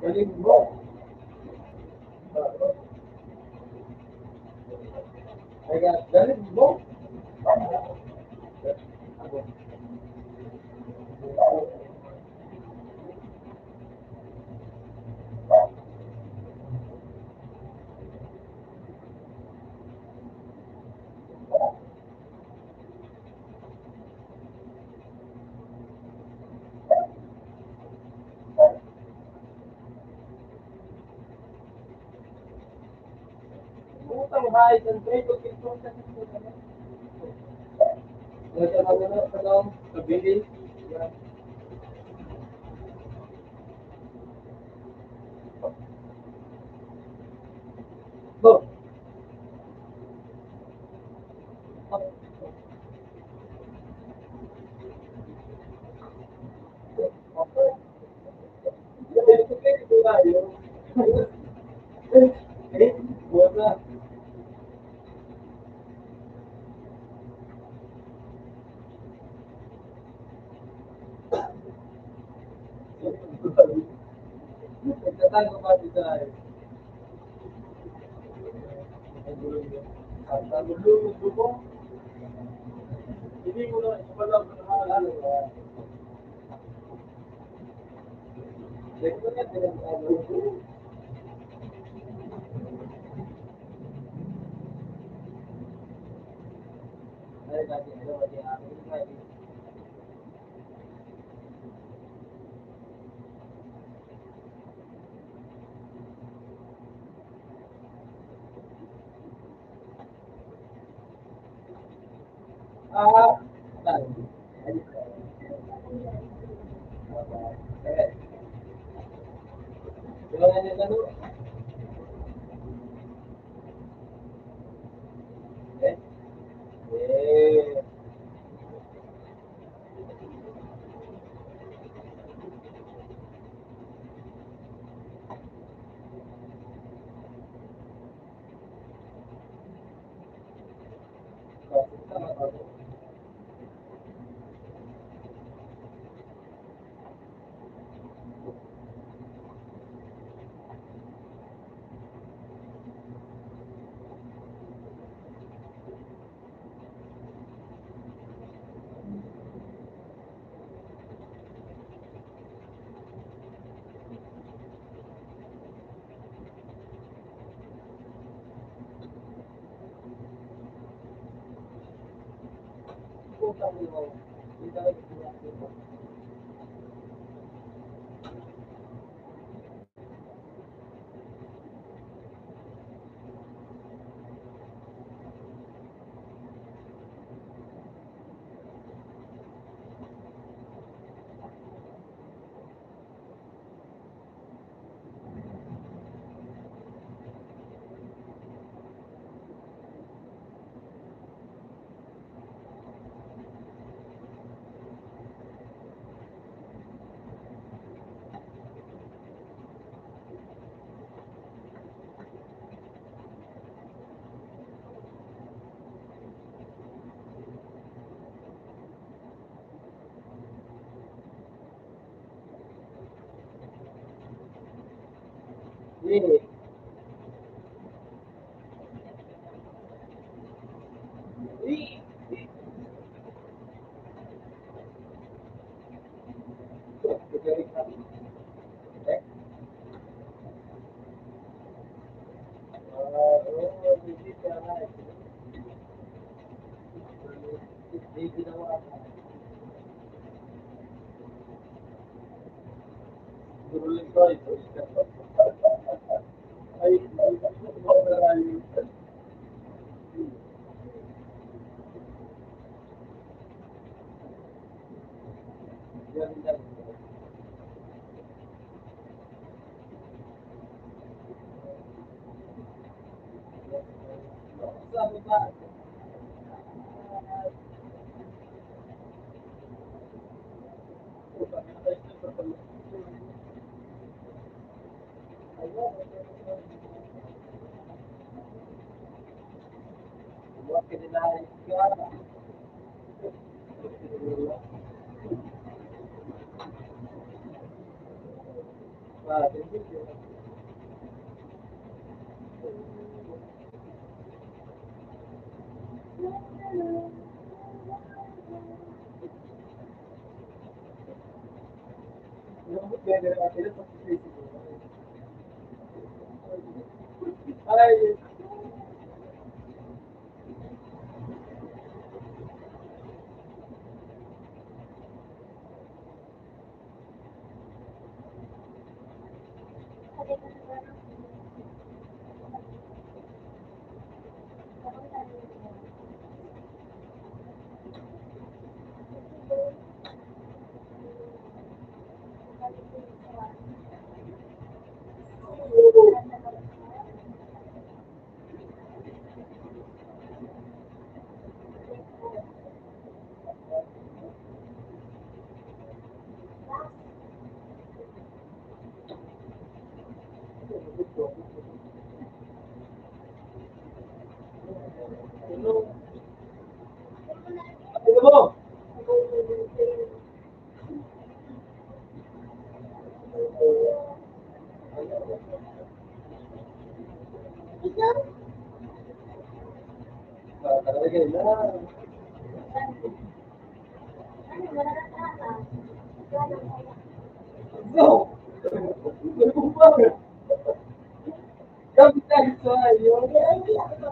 Galing mo. Ay, galing mo. Utang high and trade of important. Sa bilin. Bo. Buat Saan ko ba dito ay? Ang gulo niyo. Ang gulo mo. Hindi mo na wala ko nakaalala ba? Check mo na din ang gulo. Ay, dati ano, dati akin. Ah, saan? Kailangan niya ano? Eh? Eh. Eh. Eh. Eh. Ay, ano mo? kailan. Ano, wala na talaga. Wala na kaya. No! Ano mo ba? Kapitay sa'yo. Hindi ako.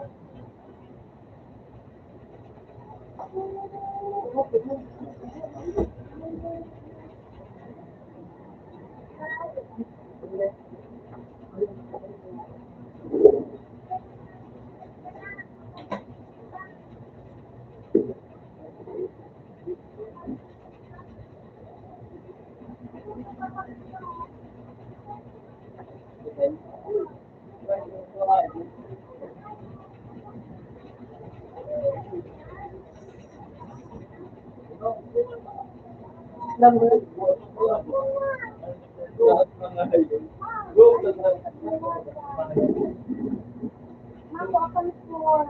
Alam mo, lahat ng ngayon. Go, Mako, ako ng school.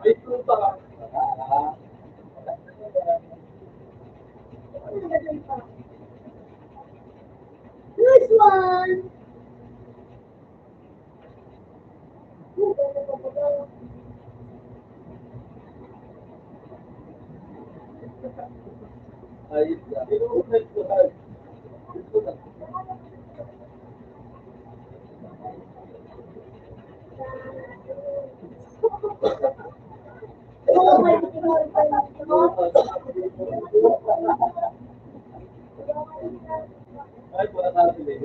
May tuta ka. Nice one! Ayos na. Inuunay ko tayo. Ito na. Oo, may tinuro pa yung Ay, wala tayo sila.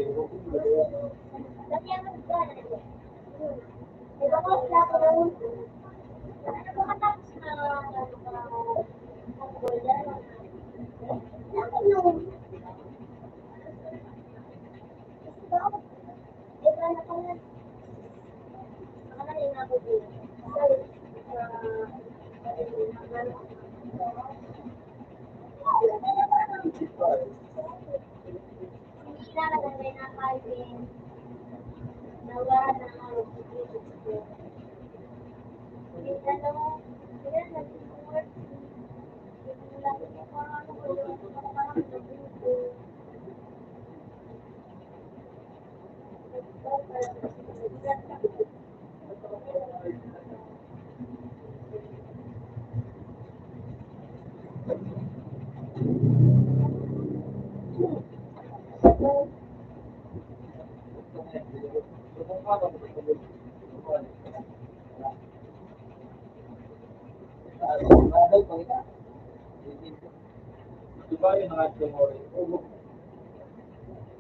Diba yung nakasya mo rin?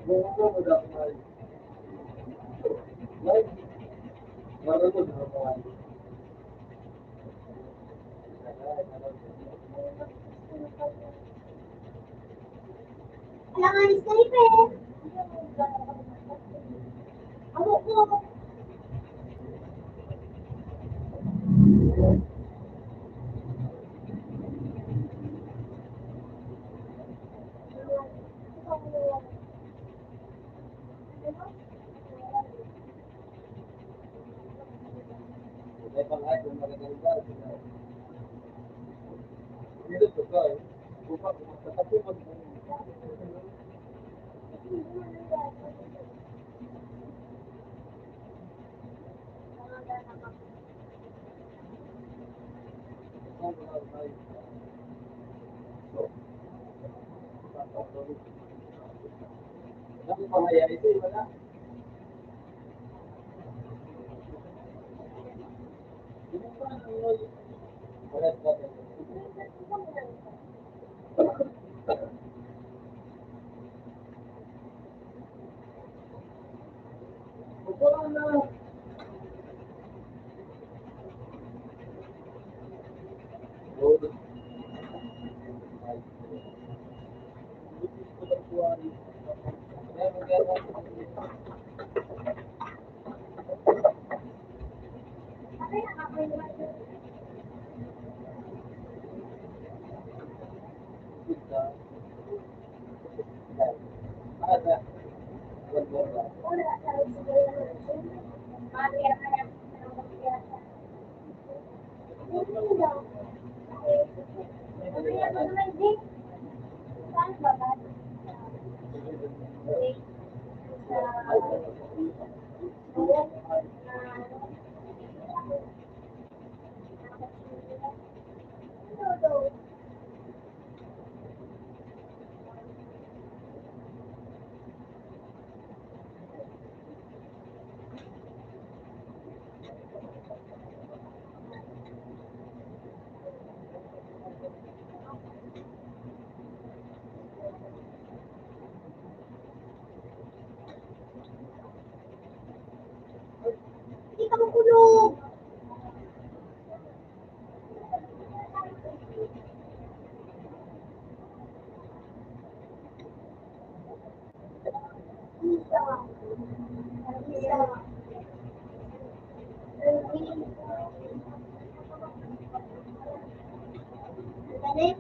Bumungo mo dapat na rin. Like, marunod na mo rin. Kailangan sniper. Ako po. pang lahat ng magaganda. Dito to ka eh. Upang matapos Ano pa kaya ito? Wala. Hindi ka makulog. Galit.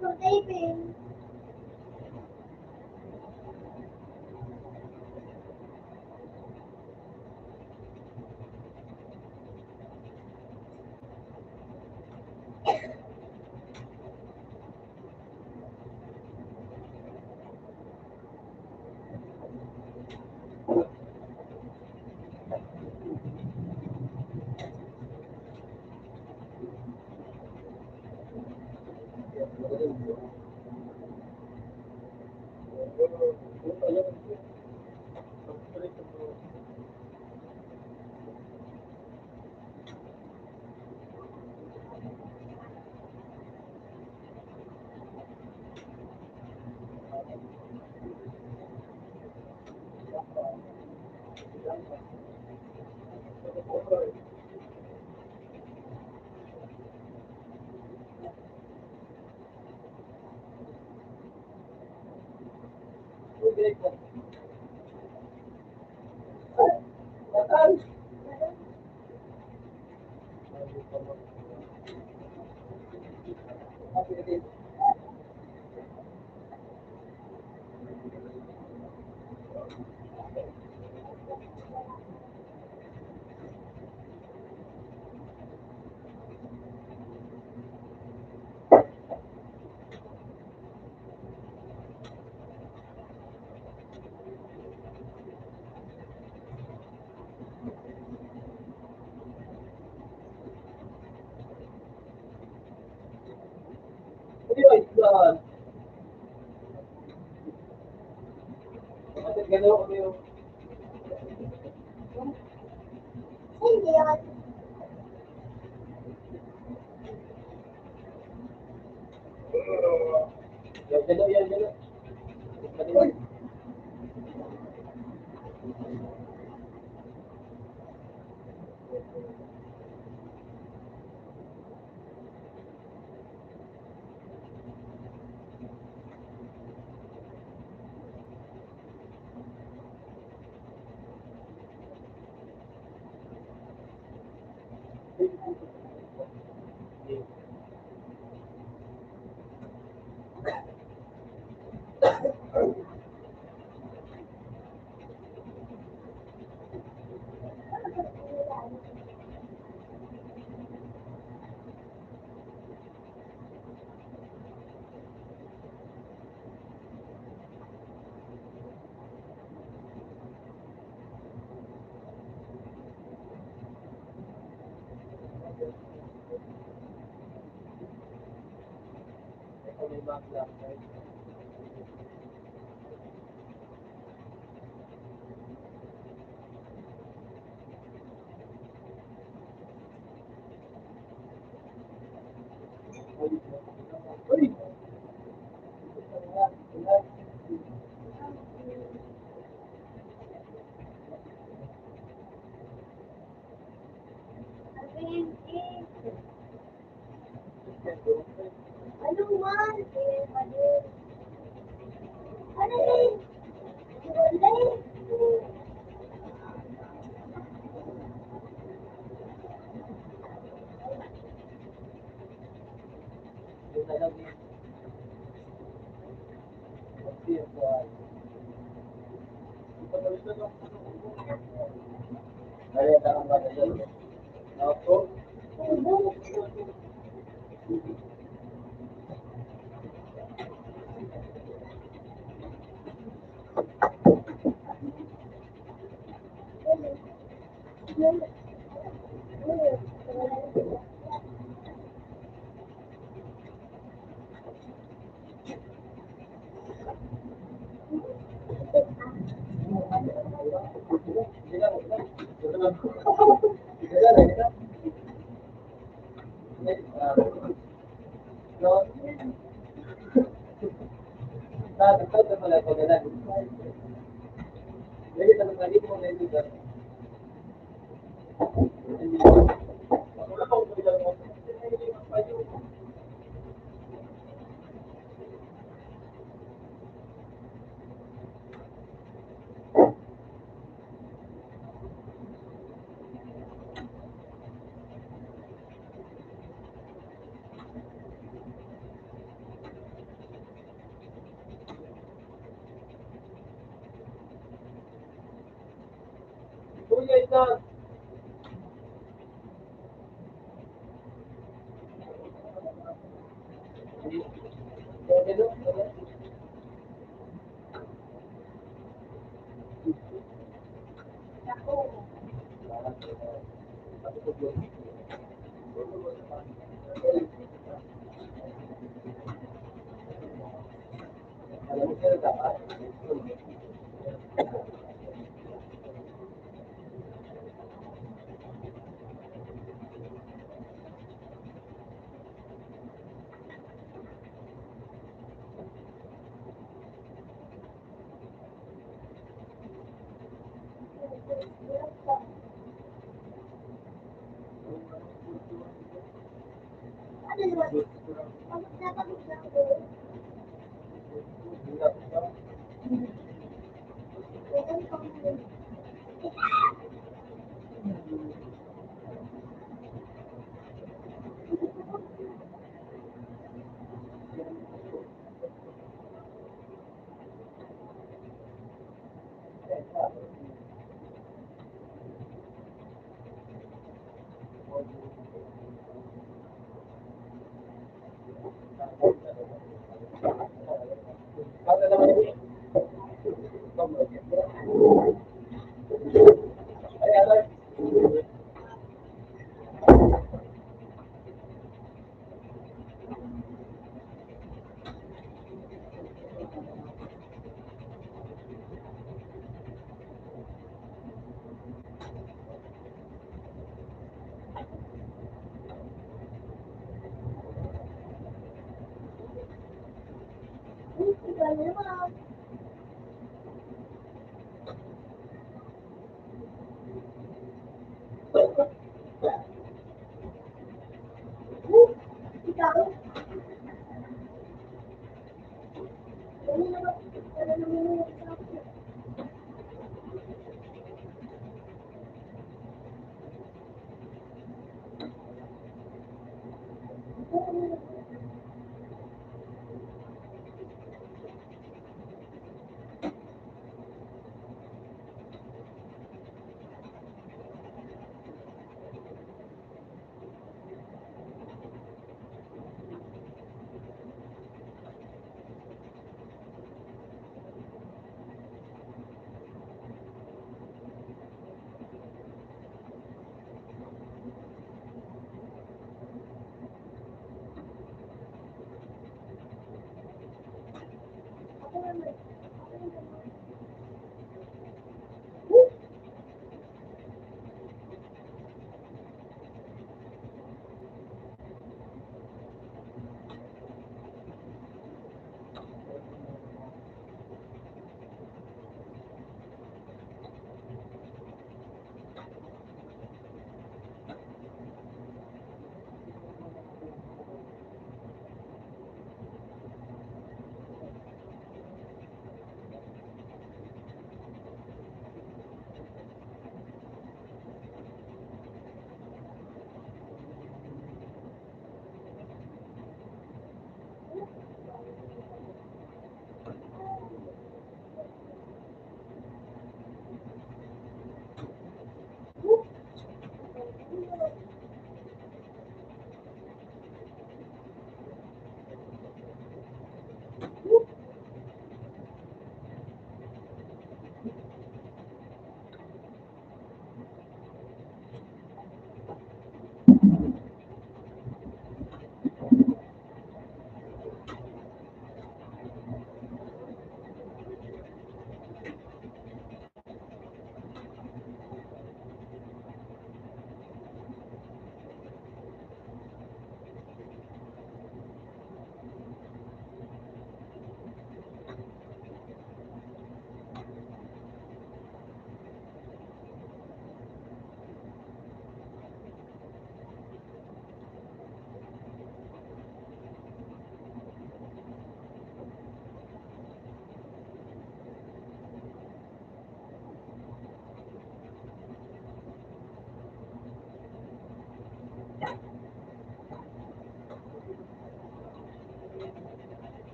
So, David. Hindi ako. Ano man? Ano eh? ka. Ano yun? Pagod na pagod na ako. Meron pang Ikaw naman. Ikaw? Ano naman? Ano naman? Ako naman.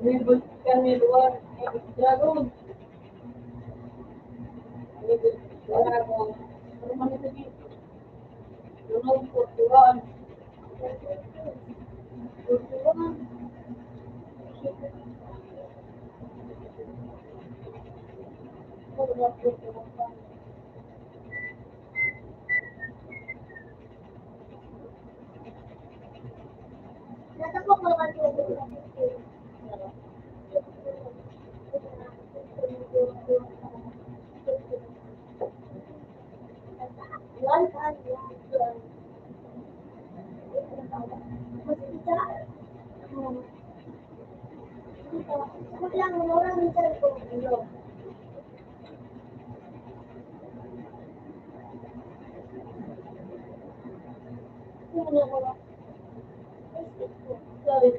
May bulk kami luar. Dragon. May bulk dragon. Pero man ito dito. Lunod po, tuwan. Tuwan. Nasa po ko kasi One time, lang, orang minsan ko. Sorry.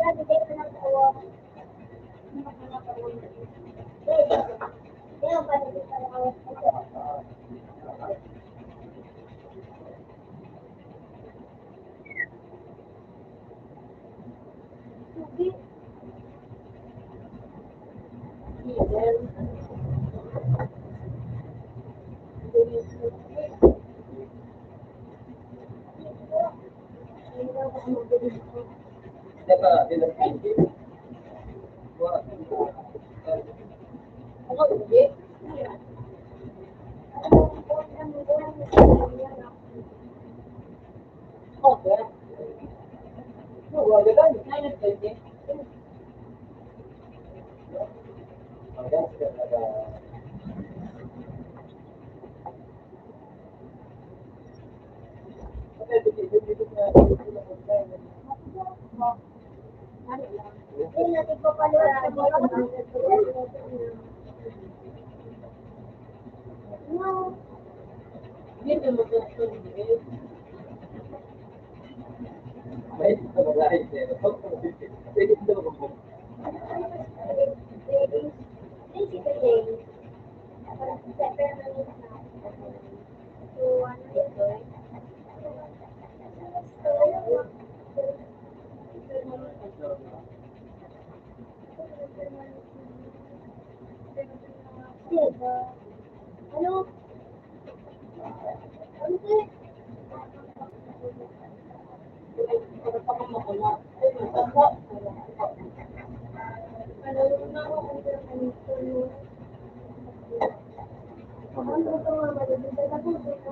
Sabi kayo na ng tawa. Kaya ba hindi ka nakawas ako? Tubig. Dapat ilang hindi. Ako, hindi. Okay. Wala lang. 9:20. Hanggang sa Hindi natin po paliwanag mo lang. No. Hindi mo ito hindi. may paglahi pero pwede ito mag Ano? Ano po? Ano na ako kung ano ito nga malibig na po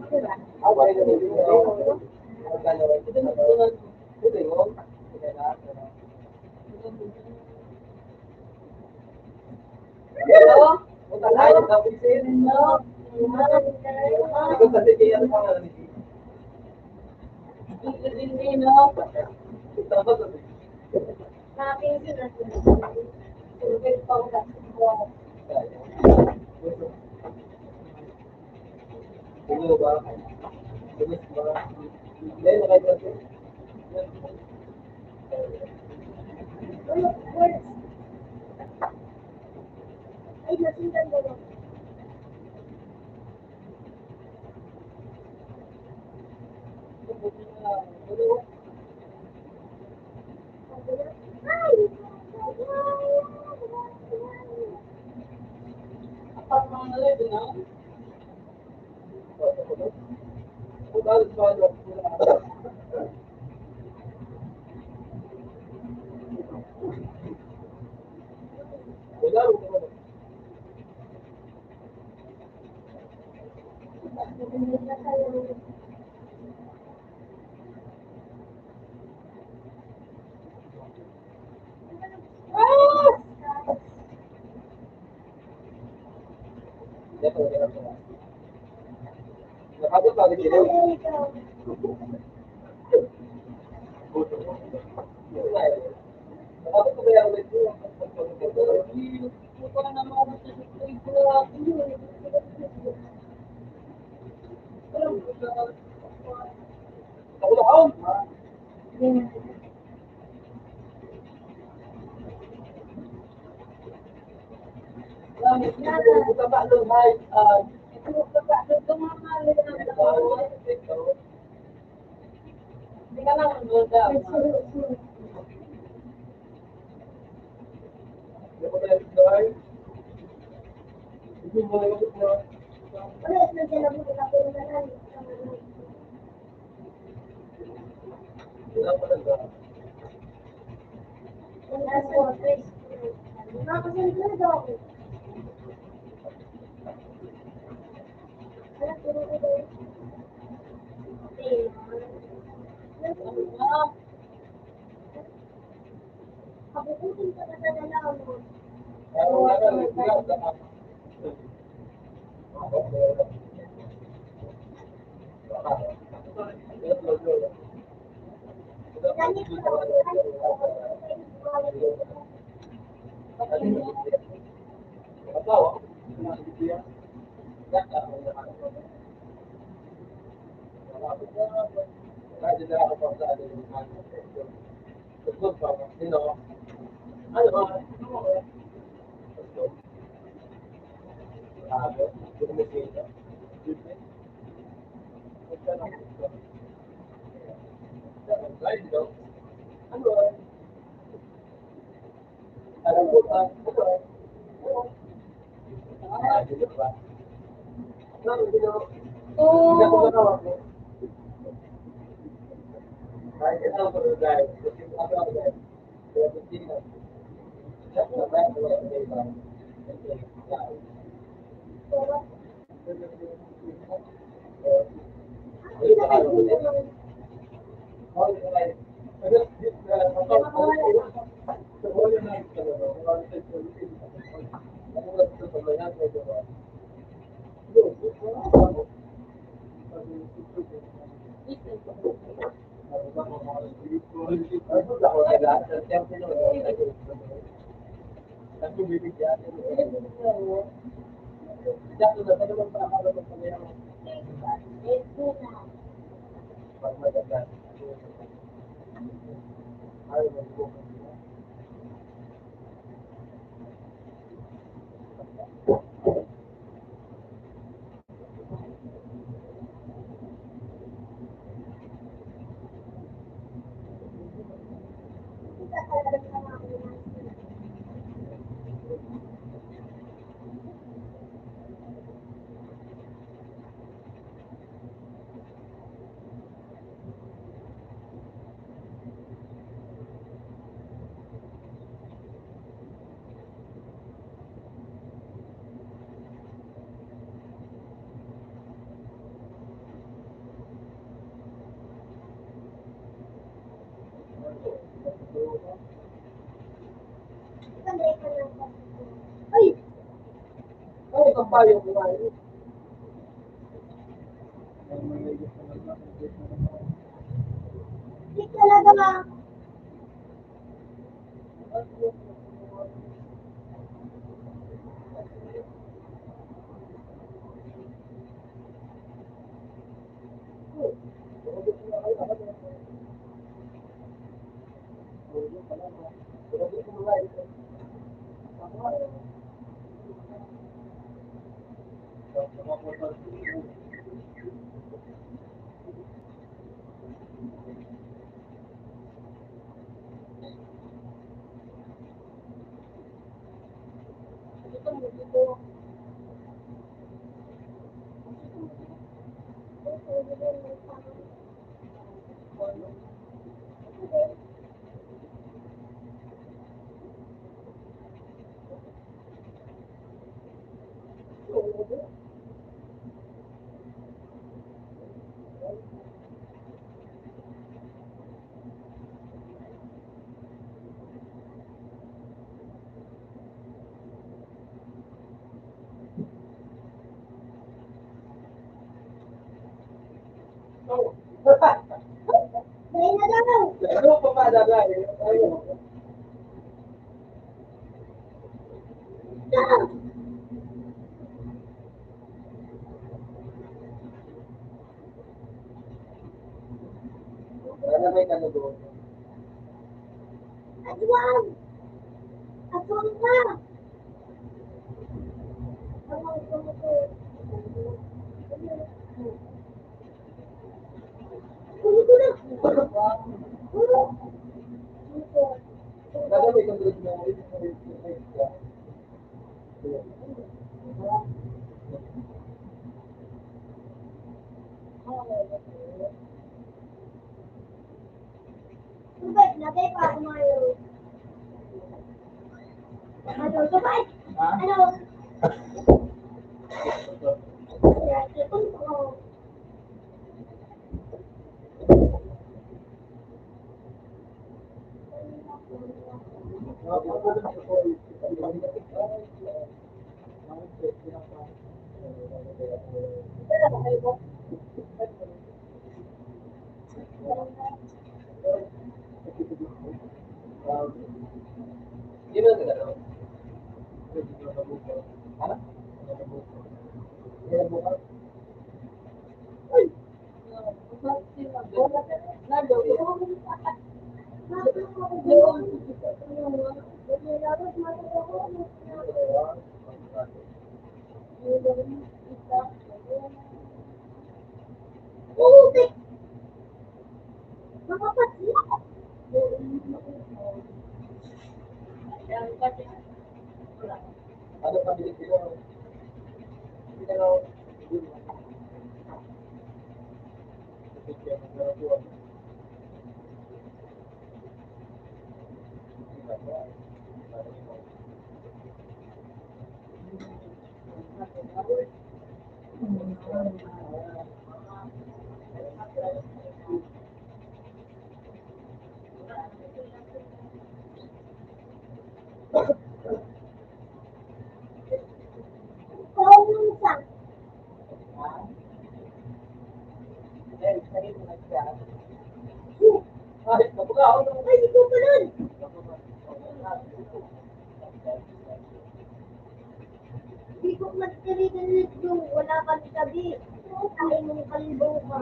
sila. away na din ito. Ang dalawa ito na ito yun. Hello? Punta tayo sa opisina. Ikaw sa sige ano pa nga Hindi, no? Tapos Aking sila sila. Tubig pa ako sa Ano ba? Bilis ba? Hindi, nakita ko. Words. Ay, nasindan mo lang. Ay! apat mga nalito na. Nakabot pa rin sila. Nakabot pa kaya ulit yun. Hindi ko na naman sa tubig ko. Ako lang. Baba doon, hi. Ito mga mahal na Ito. Hindi ka Hindi ko tayo doon. Hindi mo na yung mo. Wala pa lang ba? Kabukutin ko na sa dalawa mo. Pero wala na, nagbigat na ako. Ay! Ay, kampayo ko nga yun. Hindi talaga. Dahil na daw. Ano pa pa daga eh? Ayun. Wala may kano doon. Aswang! Aswang ka! Aswang ko mo to. Kulo ko na. Gagawin kang drug na rin. Subay, lagay pa ako ngayon. Ano, subay? Ha? Ano? Di ba nila? Ha? Putik! Makapatid! Ano pa binigyan mo? Hindi na lang. Ikaw minsan. Ay, nabuka ako ng Ay, ikaw pa nun! Hindi ko matirinig yung wala kang sabi. Ay, mong kalbo ka.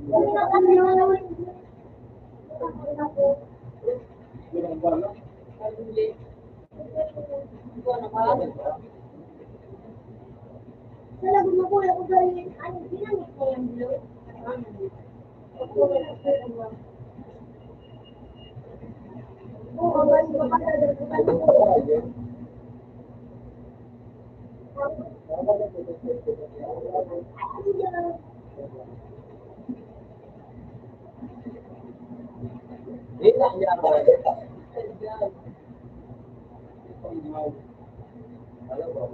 Kung nakalimutan ako. Talagang magulat ko dahil ano, ginamit mo yung blue. Oo, bali ko pa talaga ko. Hindi na niya ako. Alam mo,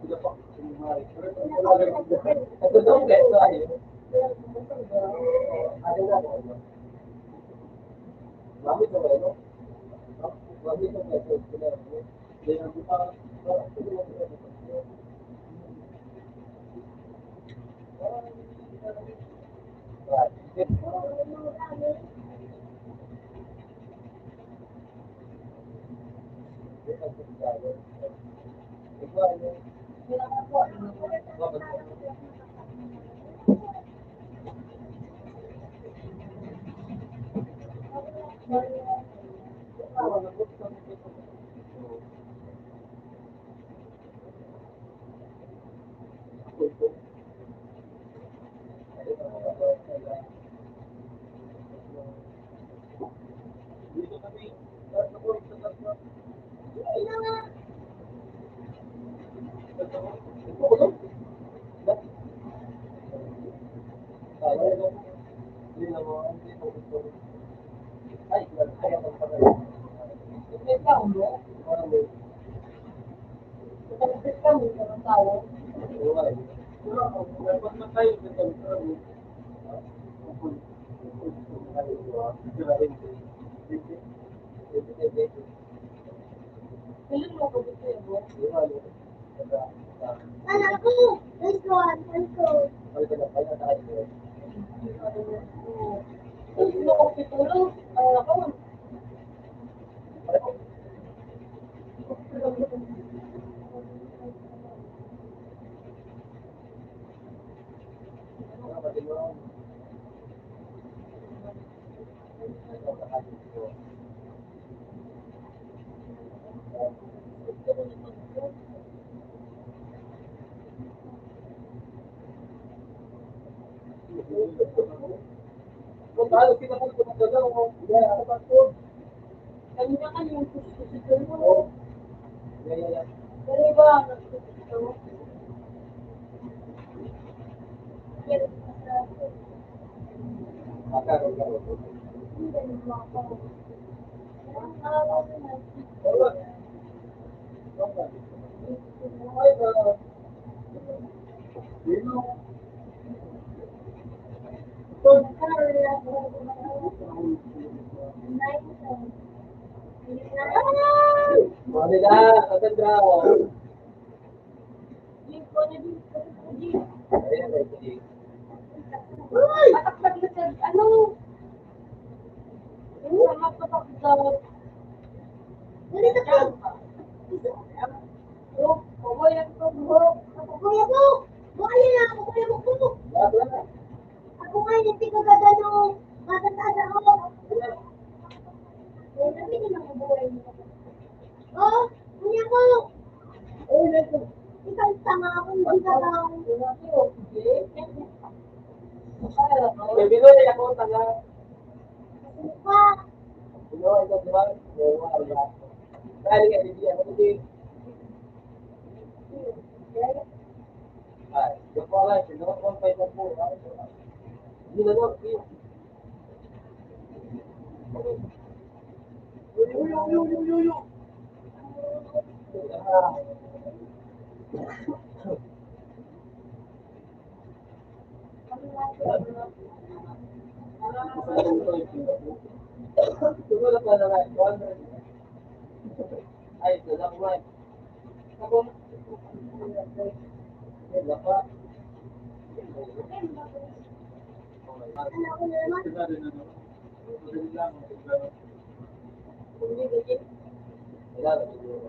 sila pa. Ito daw, ito ay. Ano na ako? Mami ko ba ito? Mami ko ba ito? Hindi na ko pa. Anak ko, nice one, nice one. Kung paano kita po tumagalaw, yeah, ano ba po? Kanina ka yung susunod mo. Oo. Yeah. Pero iba, nagsusunod mo. Patakbat na sa, ano? Sama patakbat. Ganito po. Kuya po. Kuya po. Buhay na ako, kuya mo po. Ako nga yung tigagada nung matatanda ako. Sabi din ako buhay mo. Oh, kuya ko. Ikaw tanga akong hindi ka lang. Binoy ako taga. Pa. Binoy ako diba? Dahil nga hindi ako hindi. Ay, yung pala, sino ko pa ito po. Hindi na lang. Yo. Siguro pa na lang. Ay, dadak mo. Ako. Dapat. Ano ko na naman? Wala na siguro.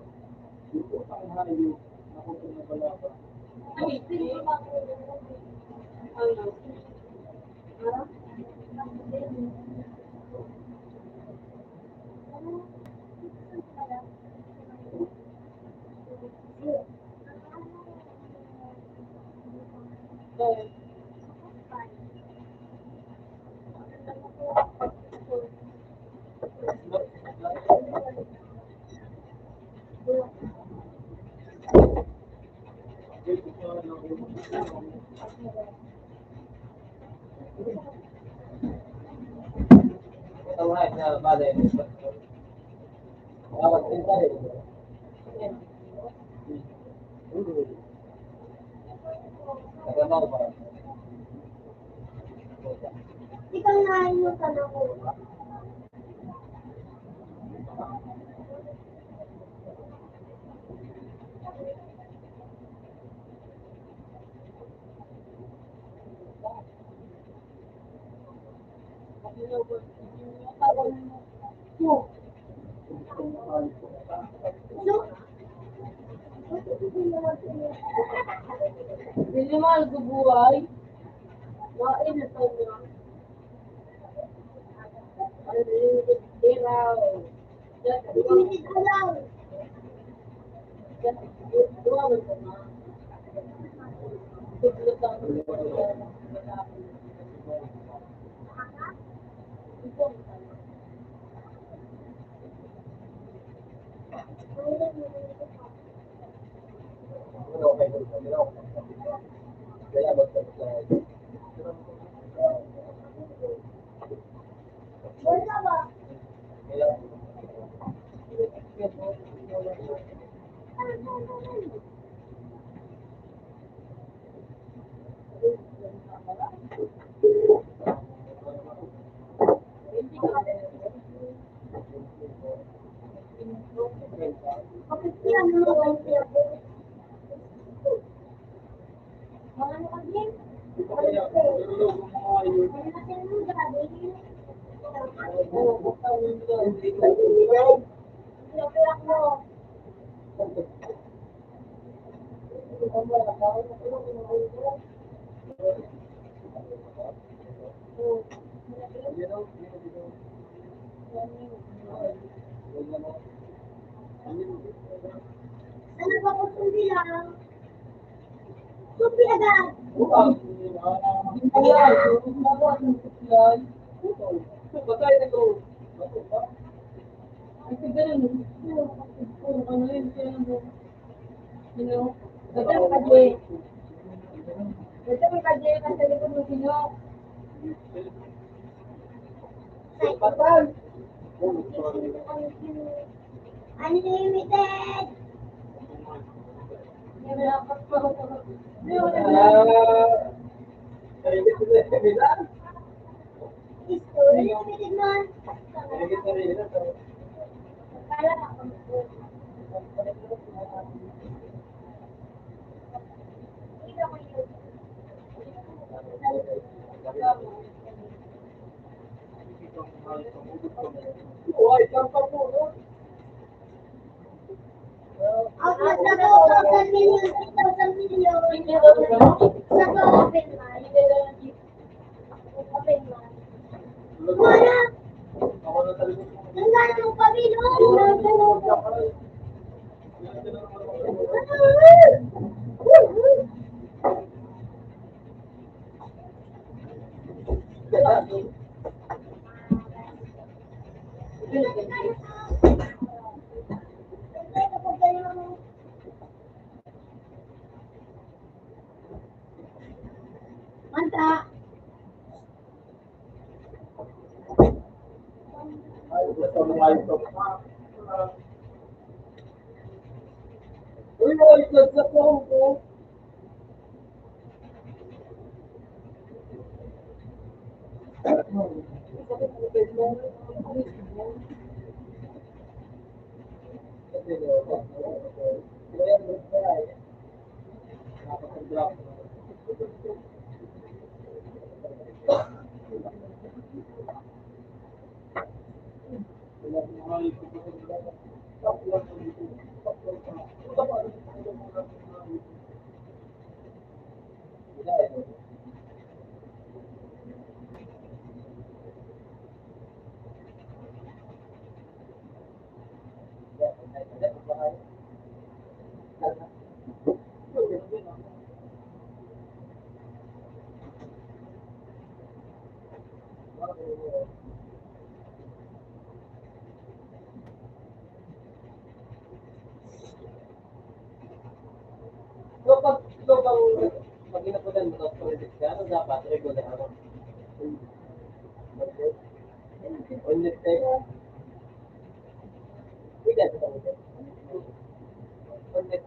Alright, na bale. Awat din tayo. Nagamaw ba? Ikaw nga yung tanong ko. Minimal bubuhay. Wain na to niya. Iraw. Limited alaw. Wala ba? Kapit siya mo ang siya po. Mga ano ka din? Ano ba kung sundi lang? Sundi agad! Unlimited! Isko, unlimited man. Kala ako. Ikaw ko yun. Out na sa 2,000 million, 3,000 million. Sa open man. Open man. Wala! Ang gano'n mo pabilon! Manta! Pag inapunan mo ng project ka, ano dapat? Regular ano? On the tech, hindi ka sa mga. On the tech,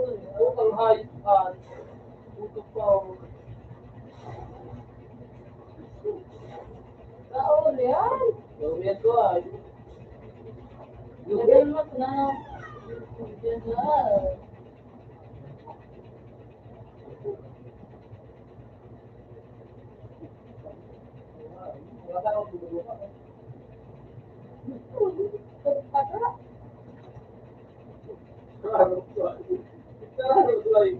Utang hayop ka. Utok pa. Taon yan. Gawin ko ay. Lagyan mo na. Diyan na. Wala akong tulo pa. Claro, claro. Claro, claro.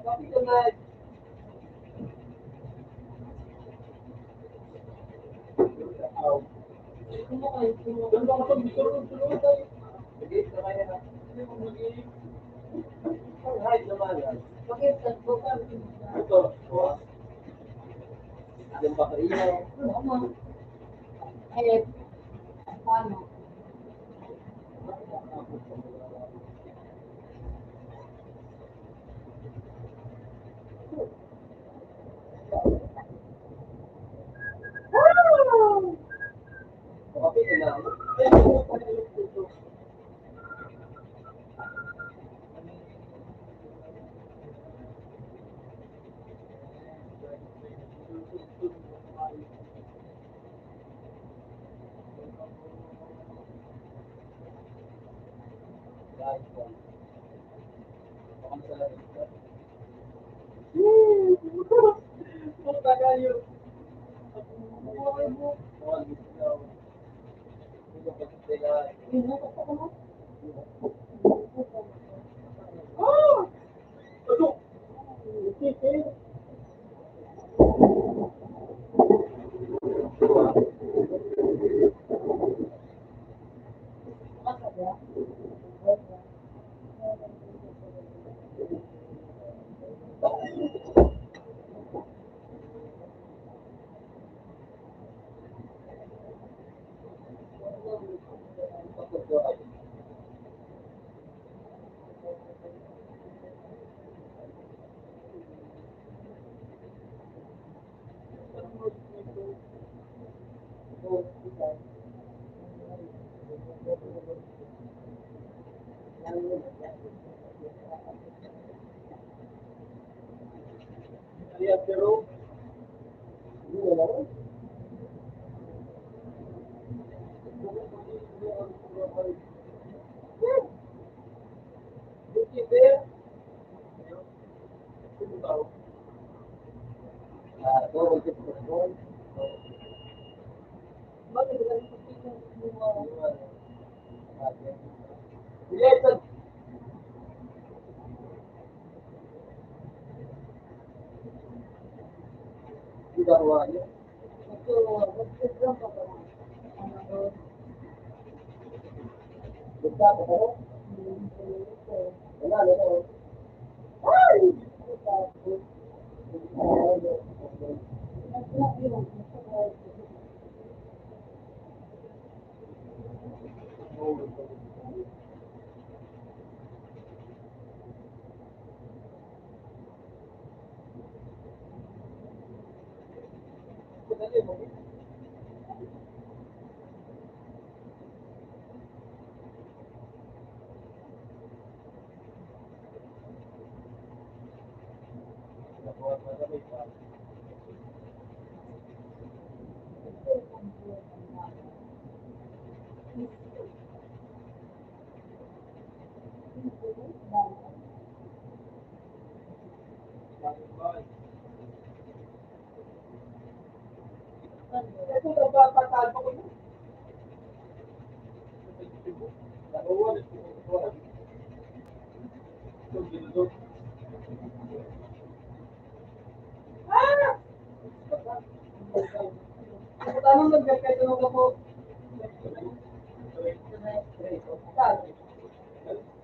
Bakit ka na? Doon ba ako tulungan tayo? Sige, sabay na. Ang height naman yan. Bakit nagbukan? Ito. Yung baterya. Eh, ano? Kapit na. Puta kayo. Ano? Ayan, pero Tanong nagkakailangan ako.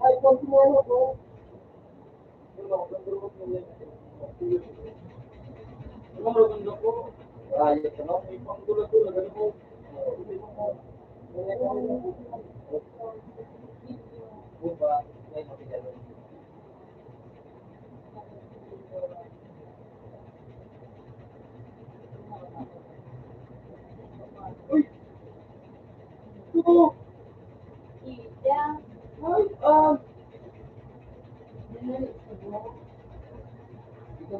Ay, kontinuano ko. Iya. Ay, Ikaw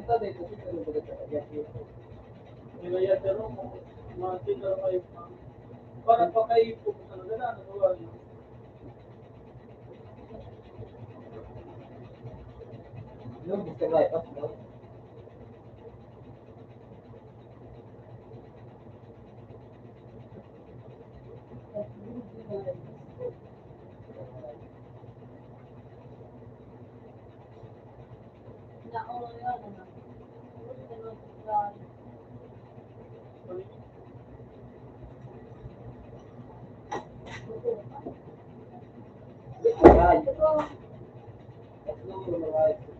tadi, kasi ano ba talaga? Nilaya pero mga tinggal kayo. Parang pa kayo pupunta na nila. Ano yun? Yung gusto nga ipas, no? Ay, tatlo yung mga ito.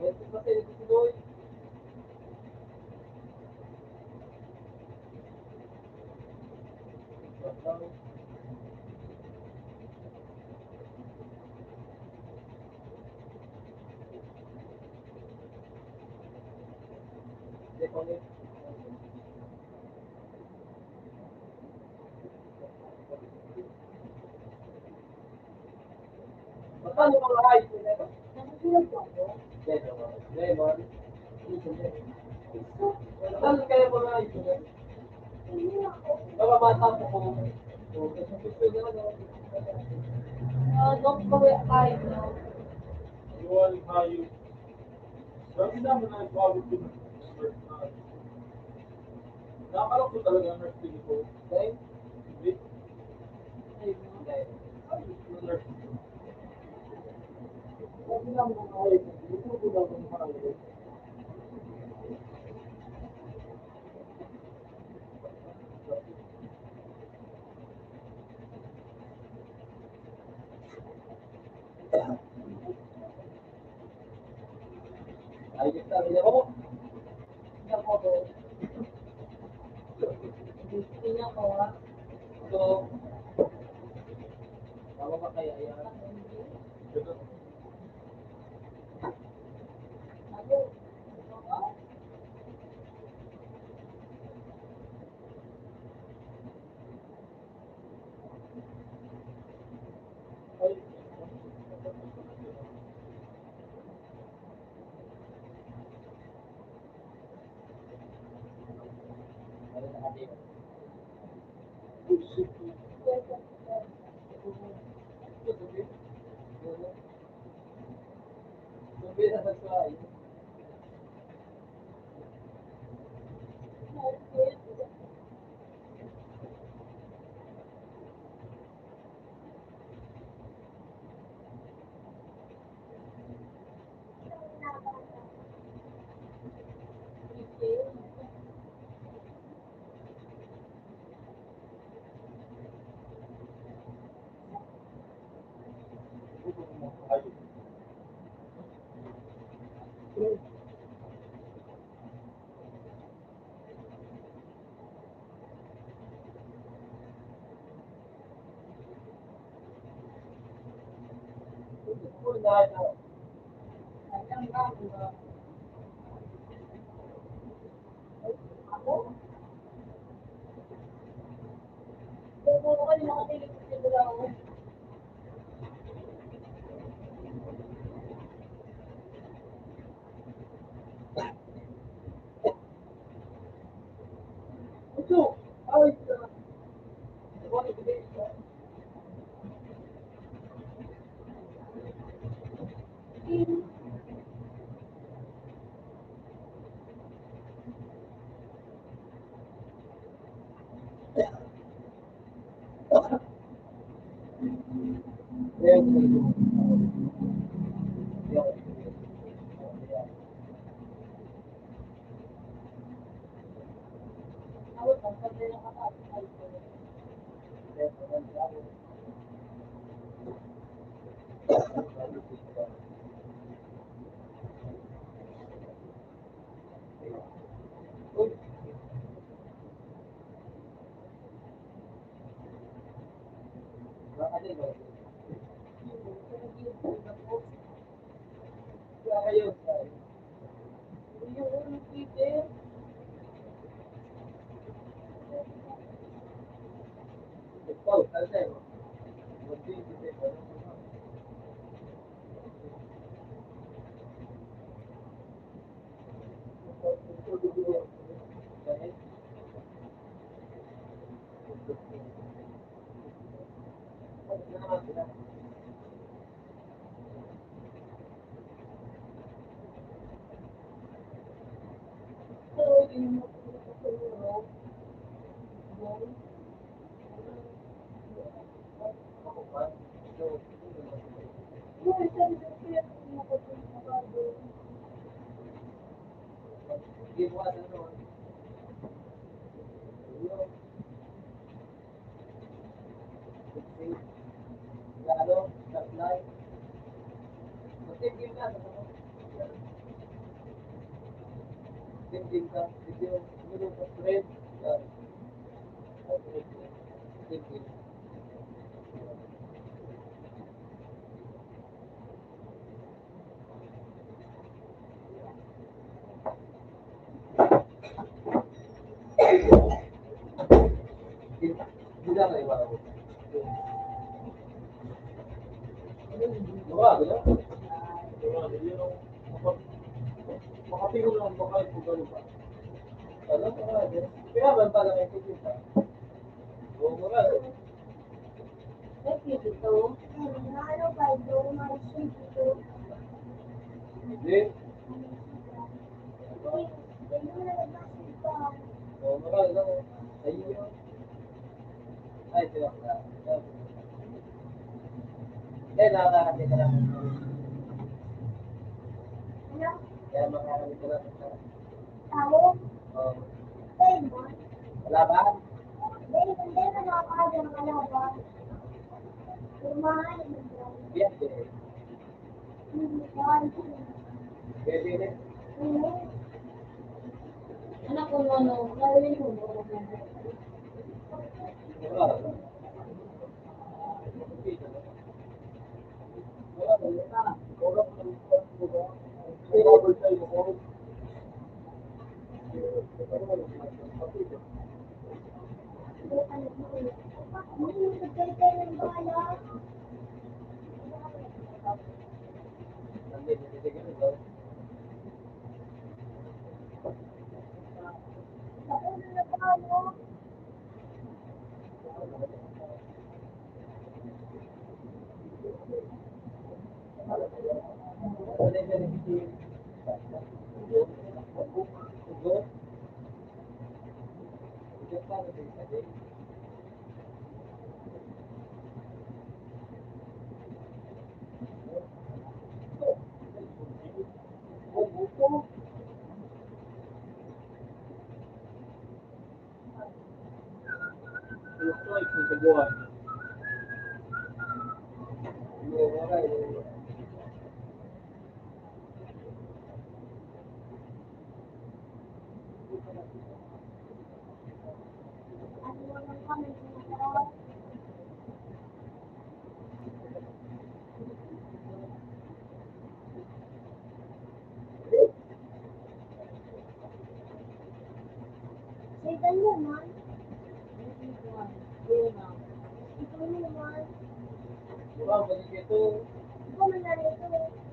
Ito kasi ito doon. Magkano mga height nila? Lemon. Magkano kaya mga height nila? Baka bata po ko. Gusto nila na. Iwan kayo. Sabi naman na bago ko na. Nakakalap ko talaga ang nursing ko. Okay? Hindi. Nurse. Sabi lang mga height. Gusto ko lang ng mga height. Ay, kita rin ako. So, tama ba kaya yan? Ano na atin? Sabi na sa kain. Una na. Ito. Ay, what is this? Makatingin lang ba kayo kung gano'n ba? Kaya ba pala may kita? Oo, mura. Ano ba ito? Machine ito. Hindi. Oo, mura lang. Ayun. Ay, sila ka. Eh, nakakakati ka lang. Ano? Kaya makakakati ka lang. Tao? Oo. Raymond? Wala ba? Hindi na nakakaya ng alaban. Kumain. Yes, eh. Pwede rin. Anak ko ano, narinig mo ba? Mura. Gusto ay kung kabuhan. Ikaw naman. Ikaw naman. Mura, balik ito. Ikaw na narito. Ikaw na narito.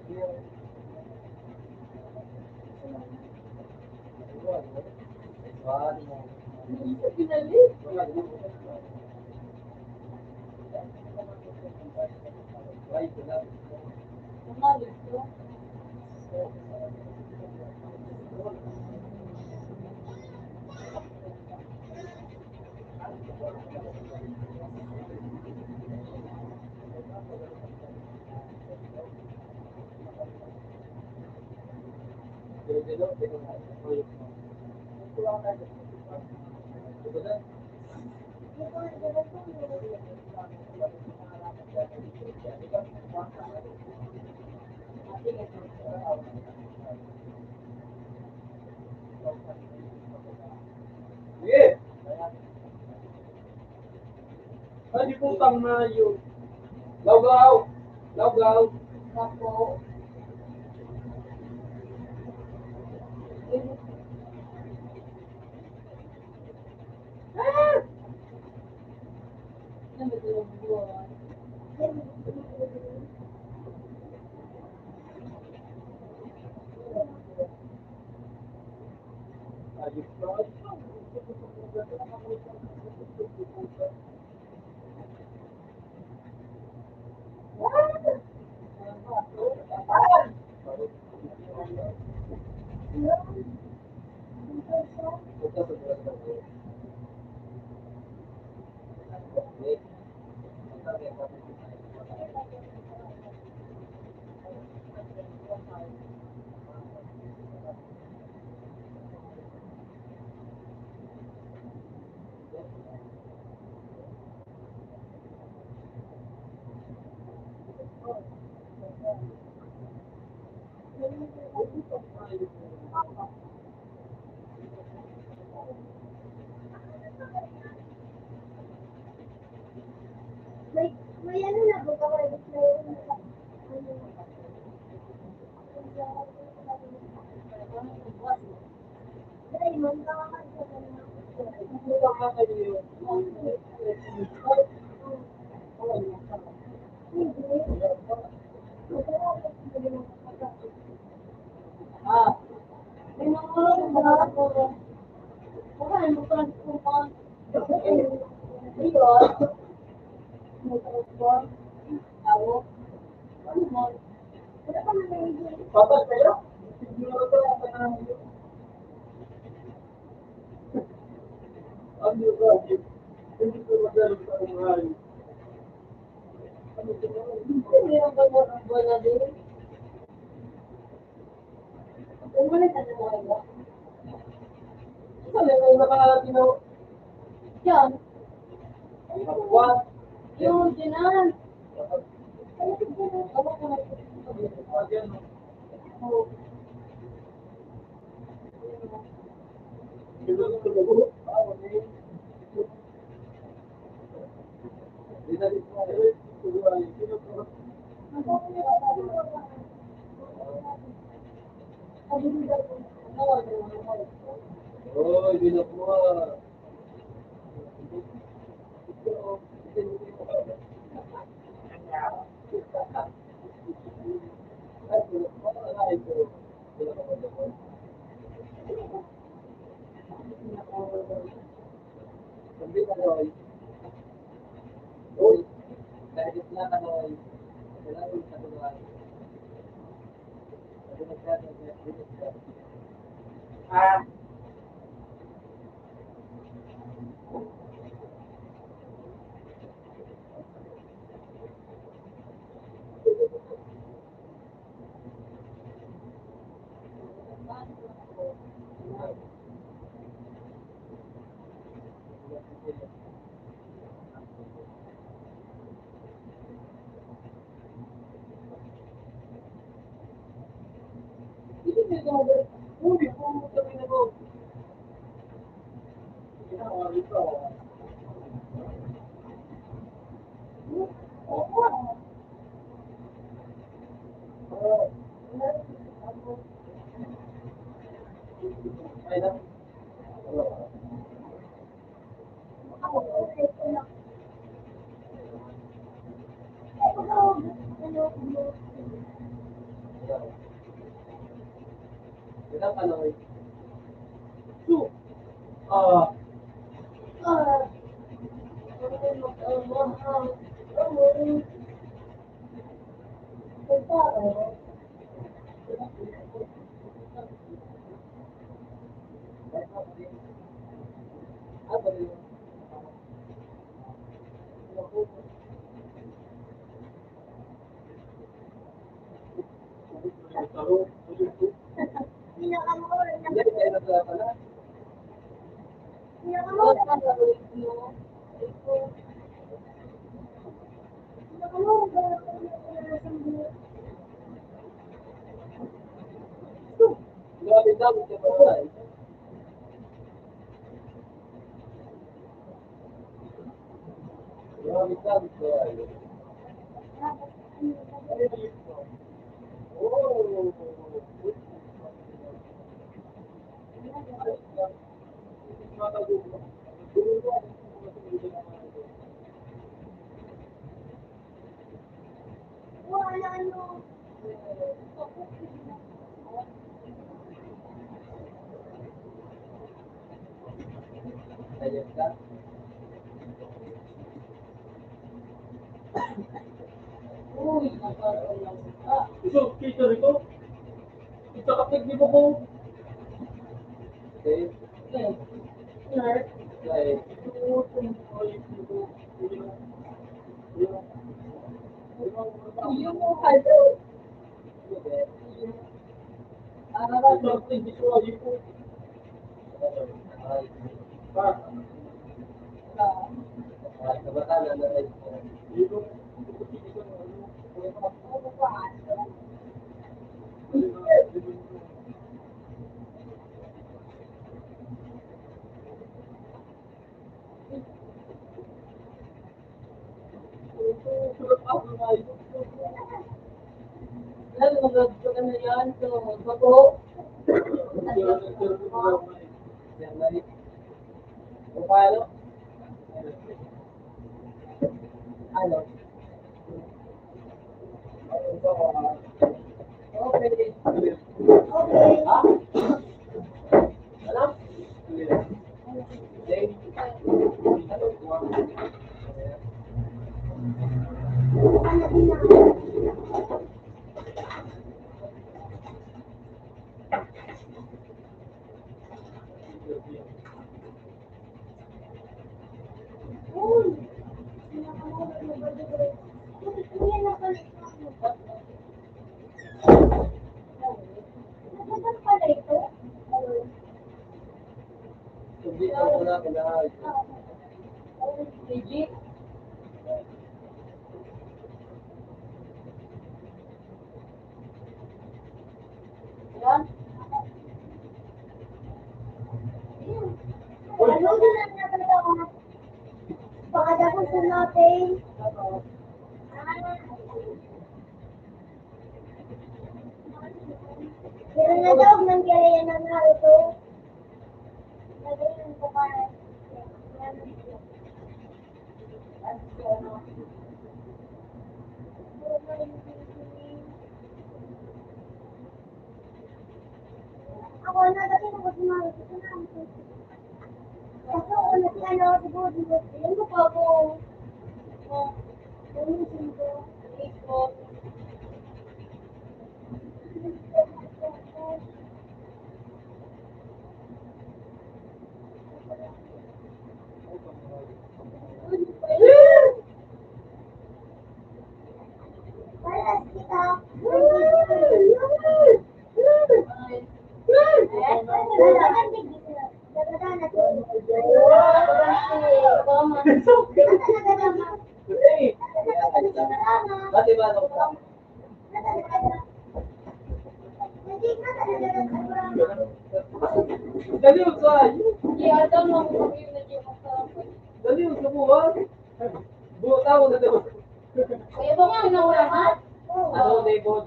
Sige! Ay, di putang na yun. Lawgaw! Lawgaw! Ako, ano ba ito yung buwan? May ano na ba ba? Diamond, baka Papa, kayo? Ano ba? Hindi ko magaling sa umahay. Yung dinan. Oh, hindi na po. Ah, Iso, kita rito. Kita kapag di mo po. Okay. Right. Like, Yung mo kayo. kabataan na like, Lalo mag-go ka na yan. So, bago. kung paano, ano, Okay. ha? Alam? Then, hindi ako na kailangan. Legit. Yan. Pakadapos po natin. Meron na daw ng kaya ng Naruto. Nagayon ko pa. Ako na dati na ko si Naruto. Kasi ako nagkano, dibo. Yung ko pa ako. Yung ko. Facebook. Para kita. Dati ba ako pa? Dali yung sa Yeah, I don't know kung yung nag-iwag sa dali yung sa buwan. Buwan tao na daw. kaya ba kung pinawalaman? Ano, neighbor?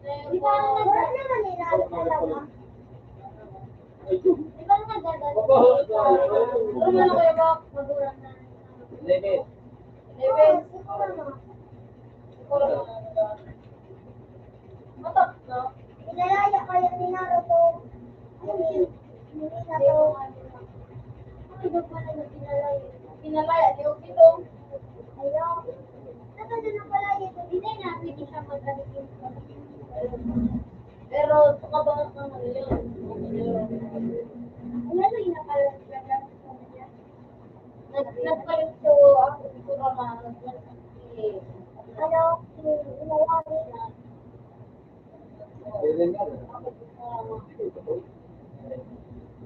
Di ba ang nagdala naman nila ang dalawa? Di ba ang nagdala? Ano man kaya ba? Magulang na. Lebe. Level. Siguro mo. Siguro na. Matap na. Pinalaya kaya ni Naruto. Hindi na to. Ano ba pala na pinalaya? Pinalaya, di yung ito. Ayaw. Nasa na pala ito. Hindi na pwede siya magkalitin. Pero tukabangas na ano yun. Ano na yung nakalagyan sa kanya? Nagpalit ko ako siguro na Ano? Inawa nila. Pwede nga.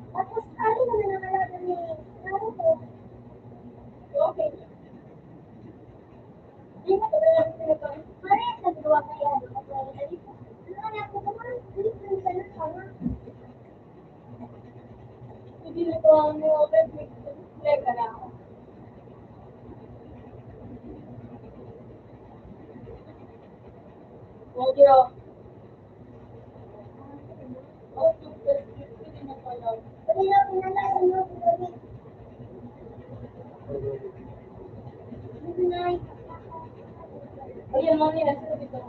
Tapos ano naman nakalagyan ni Naruto? okay. Hindi mo ito lang sila. Parehas na dalawa kaya. Ano nga ako naman? Hindi ko yung ganun sama. Hindi na ito ang niloled. Display ka na ako. Thank you. Oh, hindi na pala. Pwede na pinalaya mo. Hindi na Ayun, mami, nasa dito.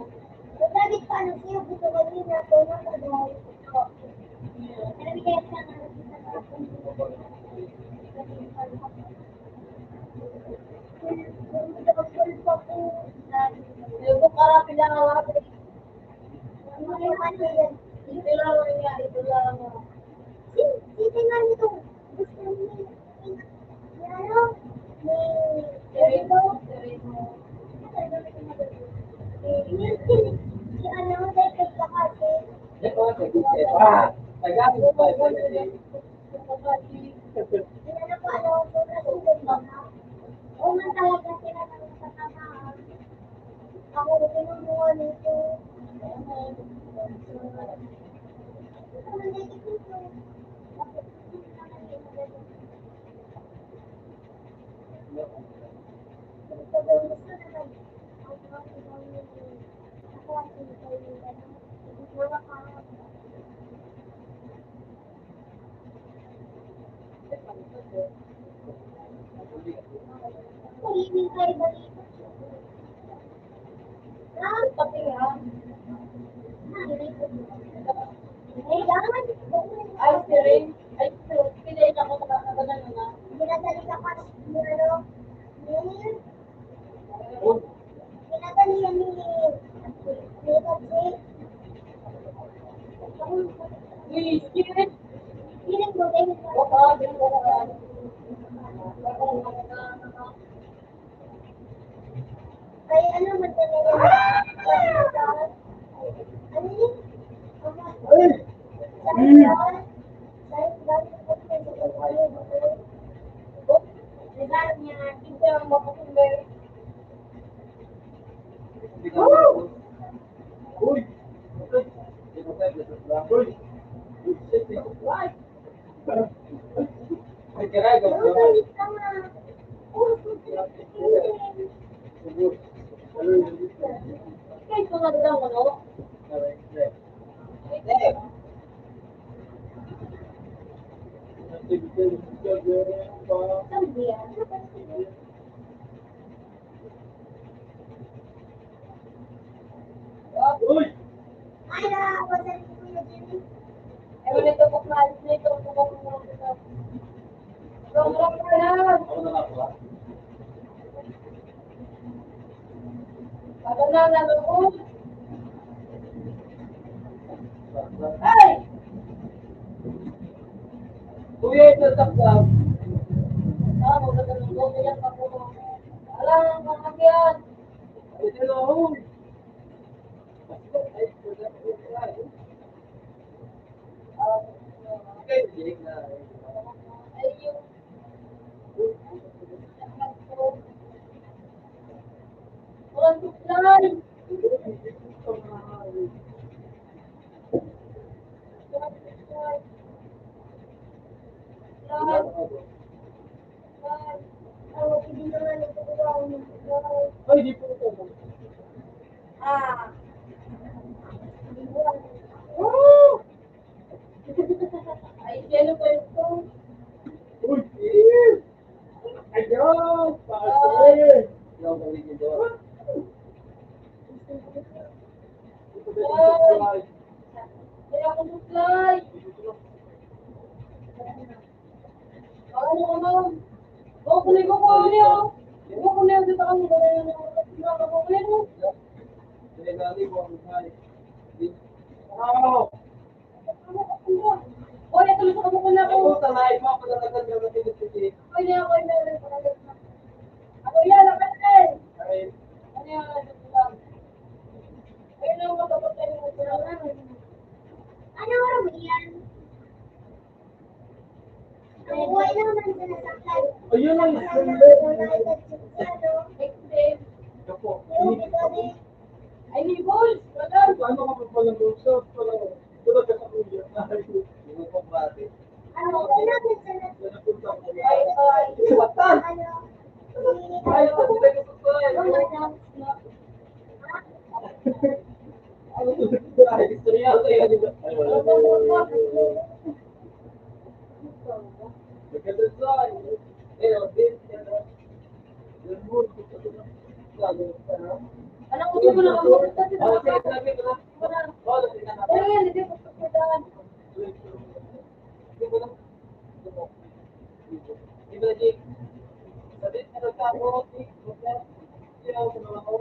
lagi pa ng siyo gusto ko rin na ito na sa dahil ito. Nabigay siya ng lang ako. Ano naman yan? Ito lang ako niya. Ito lang ako. Sino nga nito? Gusto niya. Ano? Sereno? Sereno. Si ano, dapat ka kasi. Tagamit pa ito. Ano po, ano po, nasusunod ba na? Oo man talaga sila ng kasama. Ako rin pinunuha nito. Ito man din ito. Gusto naman. Ako ang pinipay nila. Wala ka. Hindi kayo balito. Pati yan. Ay, daman. Ay, siring. Ay, piliin ako nakakagalan na. Dinadali ka pa. Ano? Dinadali yan ni Skip. Feeling mo din. Ay, ano, madala yan. Ano yun? Uy! Ay, kaya Uy! Ako nakakuha. Ay! Kuya, ito saksak. Maganda ng goto yan ako. Alam ang mga yan. Ito na, uy! Okay, dinig na. Ay, yung walang supply. Ay, di po ito. Ah. Ay, yelo ko ito. Uy! Ayun! Pagkain! Yung galing ito. Ito ba yung supply? Kaya ako supply. Ano ko na? Kukunin ko niyo. Kukunin ko dito kami. Kukunin ko. Sinagali mo ang supply. Wow! O, ito gusto ko muna Ako, ko. sanayin mo ako na nagandang na pinipili. Ako yan. Ako yan. Ako yan. Ay, Ano yan? Ayun ang magkapatay mo. Ano oras mo yan? Ang buhay naman sa nasaktan. ayun ang Extend. Ito po. Ay, ni Bulls. Madam. Ano ka pa palang usap? Tulad ka sa kuya. Hindi po bati. Ano naman sa Yan ang punta ko. Ay. Batan! ano? Ay, pati tayo sa supply. Ano to? Ay, istorya ko yan. Ay, wala. Maganda sa eh, din. Yan mo. Anong gusto mo na ako? Oh, sige, sabi ko na. Oh, sige na. Pero yan, hindi ko pagkakadaan. Sabi, ano ka ako? Sino ako?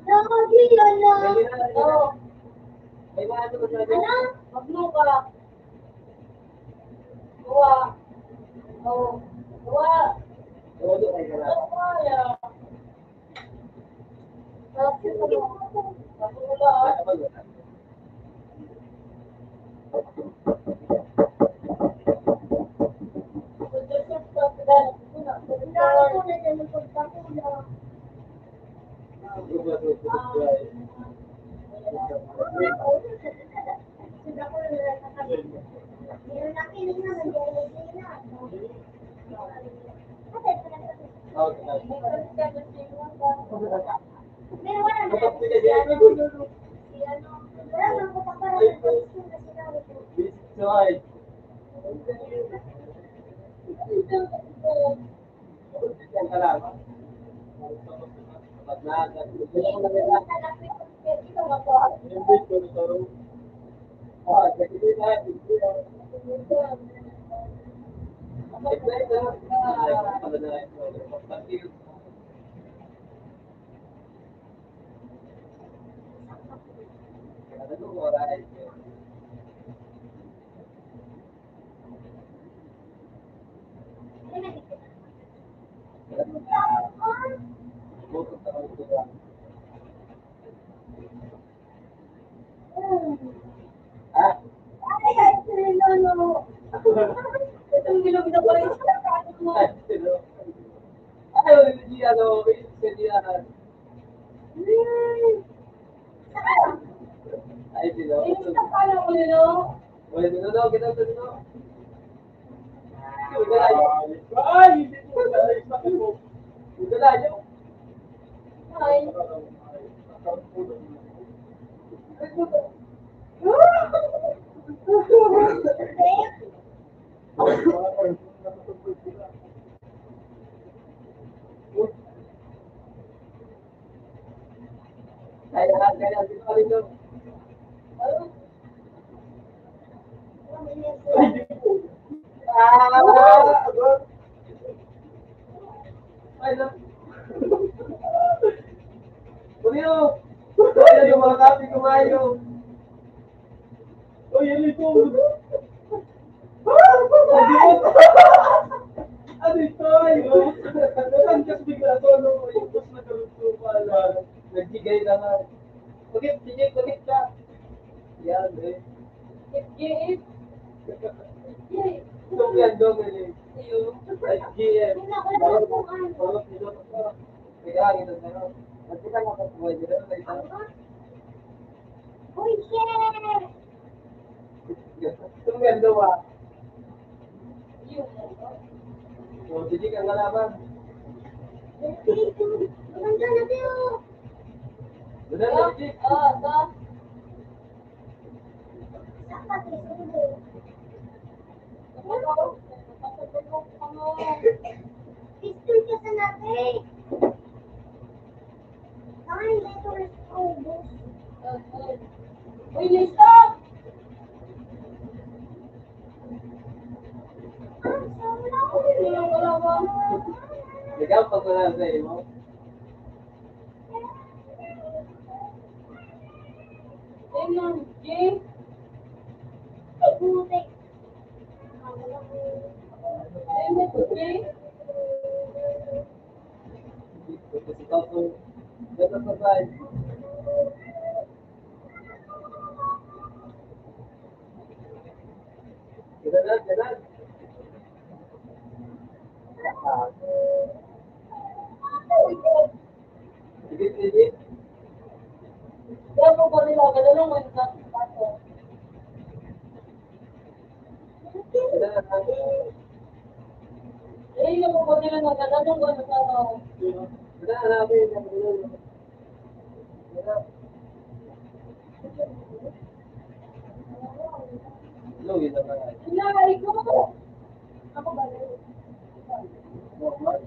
Lagi yun na. Oo. Ano? Magmo ka. Gawa. Oo. Gawa. Gawa ya. Tapos ano? Wala. Itong bilog na pala yung sakado mo. Yung sakado mo nilo. Ay, hindi ko na Ay. Oh, yan ito. Ano ito? Nakangkas bigla ito. Yung bus na galuto pala. Nagbigay naman. Bakit? Sige, bakit ka? Yan, eh. Yes. Yes. Itong yan doon, eh. Ayun. GM. Parang nito. Kaya, ito na. Nagkita nga ka buhay dito. Uy, shit! Itong yan doon, ah. Yun. So, sige kang malaman. Ganda na tayo. Doon na, sige. Ito. Pistol ka sa natin. Ay, ito na sa ubos. Uy, Lisa! Ikaw, pag wala sa iyo. Ayun, Jay. Ay, putik. Tapos, dito sa side. Ganun, ganun. Sige, sige. Kaya po ba nila, ganun lang wala na pato. Eh, yung po ba nila na ganun wala na ano. Ganun, hanapin. Ganun. Ganun. Lugi na ba? Inay ko! Ako ba? Normal.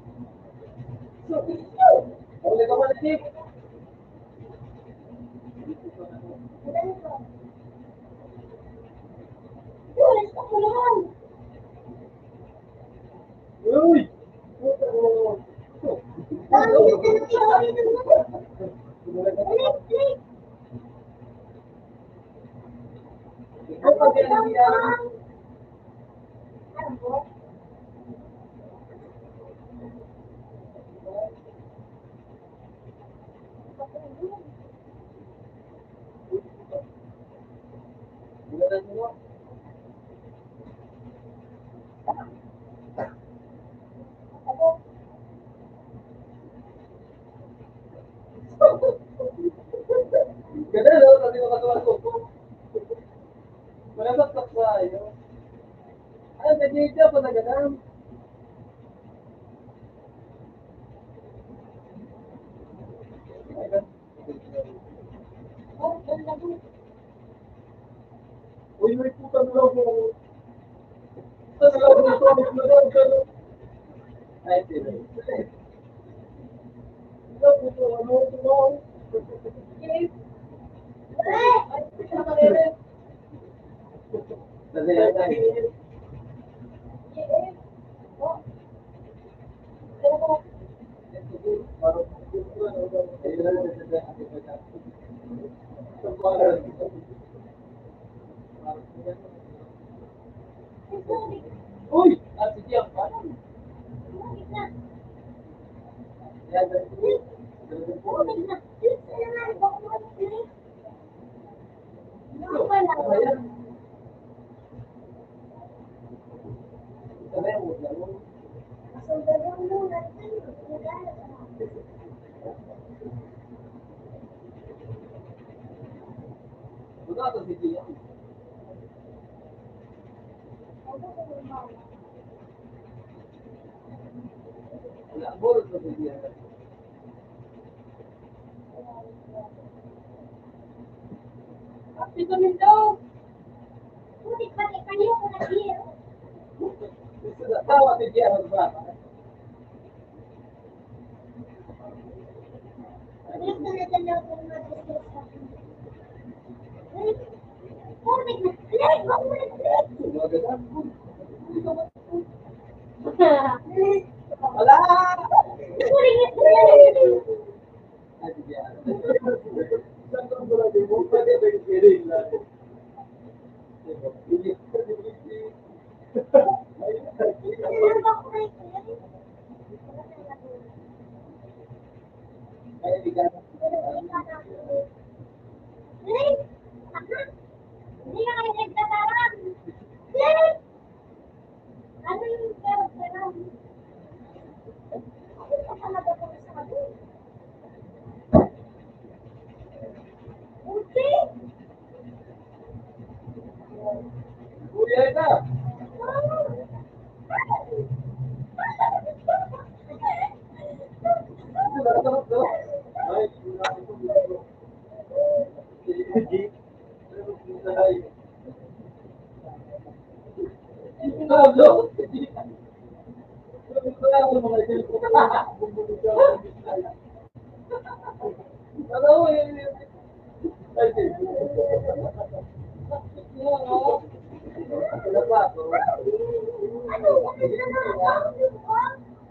Huli ka man, Chief. Yes, ako naman! Uy! Puta mo. Ikaw pa din ang iyan. Ganun mo. Ganun, no? Sabi ko katuwa ko. Malabat ka sa iyo. Ay, nag-iigya pa na ganun. Uy, may puta na lang mo. Puta na lang mo. Puta na lang mo. Ay, sila. Puta na lang mo. Kasi yan ay. Uy! At si Tiang pa. Yan, Wala ka si Tiang. Wala, burot na si Tiang. Ito min daw. Tawa si Tiang ba? Wala! Ay, si Tiang. Saan ka ba natin mo? Pwede ba yung piring na? Ay, di ka. Hindi ka kayo nagtatarang. Ano yung tarang? Ano ka talaga kung sabi? Okay. Kuya ka! Ay,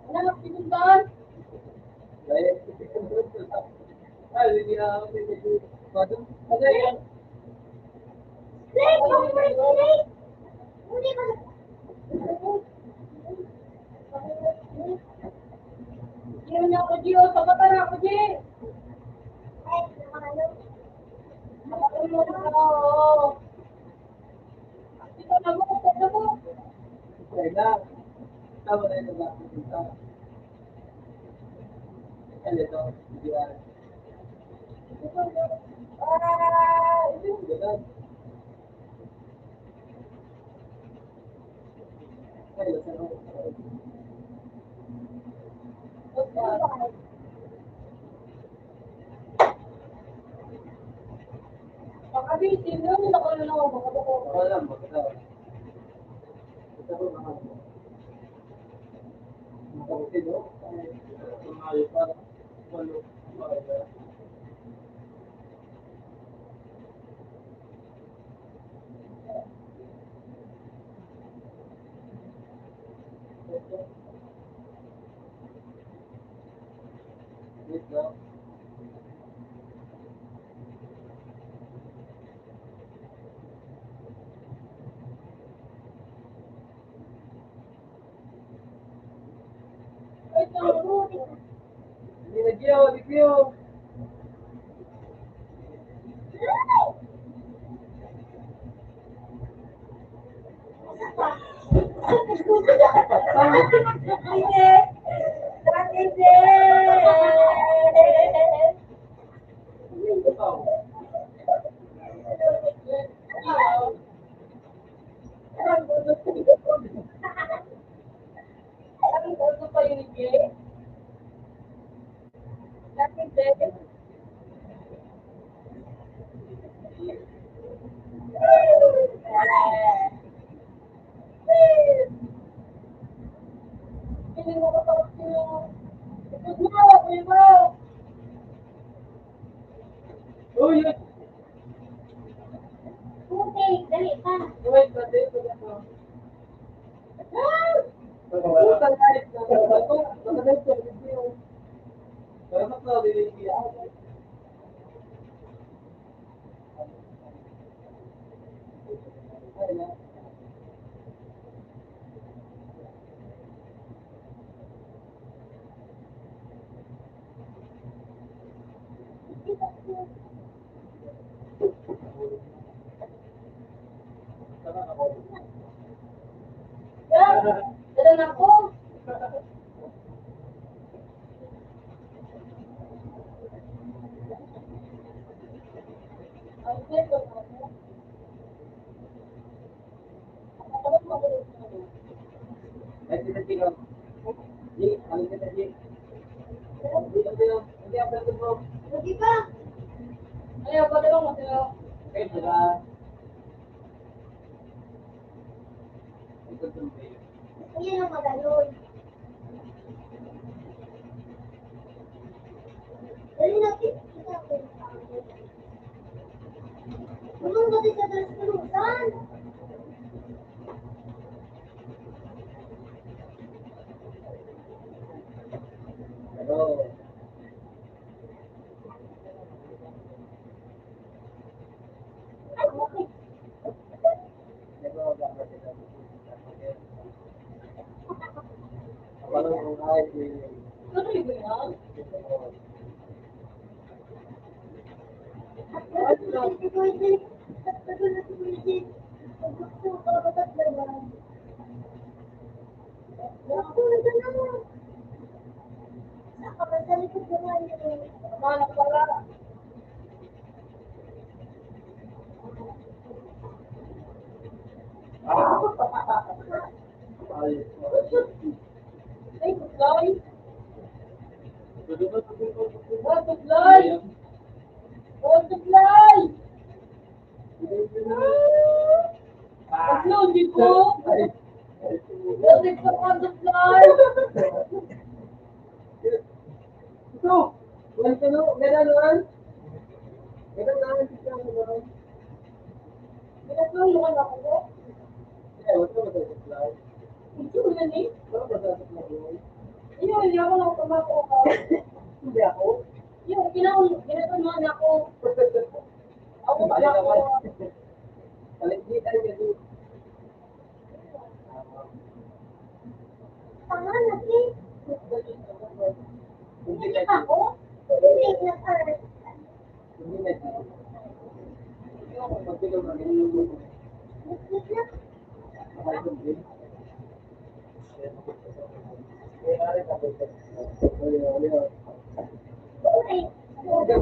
Ano ang pinundan? Snake! Ako may snake! Hindi ka Yun ako, Gio. Sa mata na ako, Gio. Okay na. Tama na yung nagkakita. Ano ito? Hindi yan. Ganun. Ay, lasa ako. Wala lang, maganda. Ito ko naman. Makabuti, no? Tumayo pa. Walo. Makaya. Wait lang. Hindi na giyaw, di giyaw. Ikaw. Uy, yun. Dali pa. Wait, pati. Puta na ito. Nakalive ka, di giyaw. Salamat na, di giyaw. Ay, na. Dala na ko. Ay, sila. Di, alin ka na, di. Hindi, ang pwede bro. Lagi pa. Ayaw, pwede lang, masaya. Okay, sila. Ito tuloy. Ayan ang magaloy. Dali natin. Tulong natin sa transpulutan. Pero, pero, dapat sila. Kapag ang ay, Tuloy ba yan? ayos. Ay, tuloy. Pwede ba sabihin ko? Oh, tuloy. Oh, tuloy. Upload dito. Upload dito on the fly. Ito! Wala ka no? Gano'n naman? Gano'n naman siya ang gano'n. Pinatulungan ako. Eh, wala ka mag-apply. Ito na ni. Wala ka mag-apply. Hindi ako lang tumako ko. Hindi ako. Yung ginatulungan ako. Ako ba Balik ako? naman. Balik di tayo kasi. Tanga na si. Hindi Hindi kasi. ako. Hindi na para. Hindi kasi. Pagkilo na ganyan. Hindi na. Uy! Ano?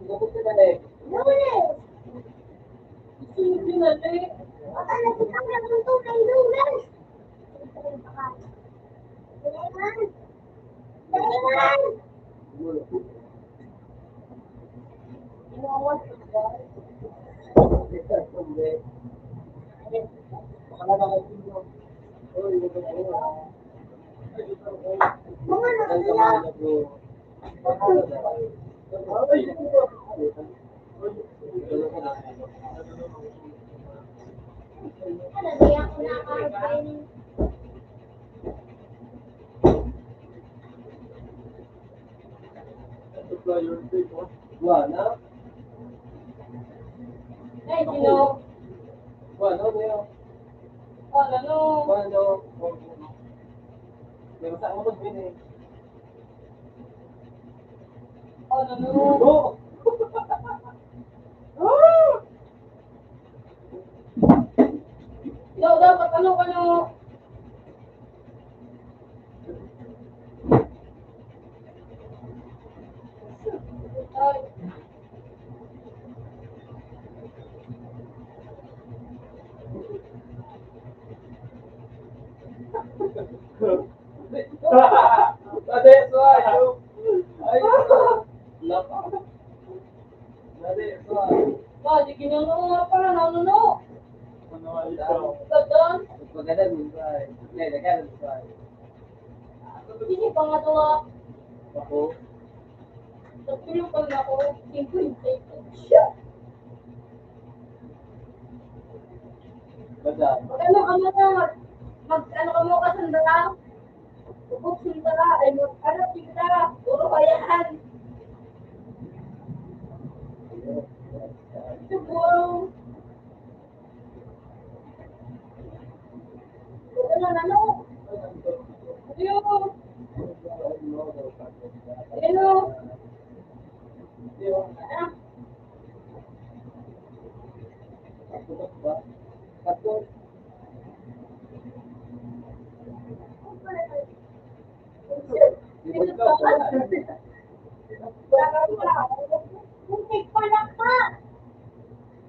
Natanggal. Lunes! Baka nagtitanggal ng tunay lunes! Daliman! Daliman! Iwawas ko ba? Mga nakila! Hindi ako nakakain. Buwana? Eh, Gino. Buwana, Leo. Oh, ano? Buwana. May masama ko din eh. Oh, ano? Oh! Ikaw dapat ano ka no? Ay. Ate, suway! Ay, lapa. Ate, suway. Ba, di ginuno nga pala, ano no? Ano nga ito? Gadon? Maganda din, suway. Hindi, nagkala, suway. Sini pa nga to ah. Ako. Nagpilong pa na ako. 50. Siya. Ganda. Ano ka mo na? Ano ka mo ka sandala? Ubog sandala. Ay, ano sandala? Puro kayahan. Siguro. Ano? Ayun. Ayun. Ah. Muntik pala ka.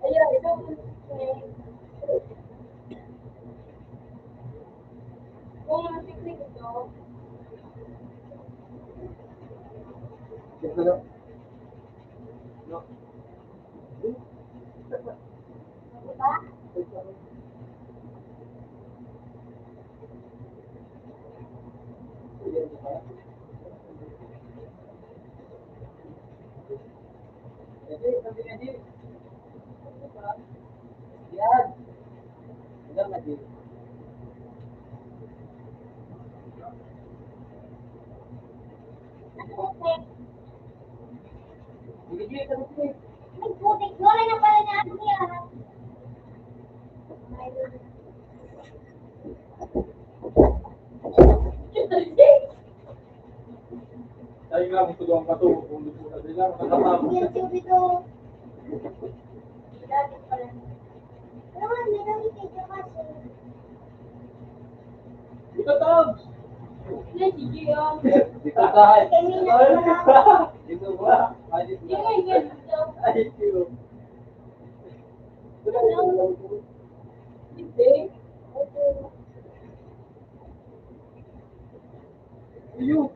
Ayun, ito. Kung ang picnic ito, diba? Yan. Ilang lagi? Putik. Sige, sige. May putik. Wala na pala niya. Niya. Tayo nga, kung tulungan ka to, kung gusto mo sabi lang, nakakapagod. YouTube ito. Dati pala. Pero nga, hindi lang video kasi. Ito, Tabs! hindi, sige ah. Dito tayo. Kanina pa lang. Dito ba? Ay, dito Hindi ba? nga, hindi. Ay, dito. Hindi. Ayun.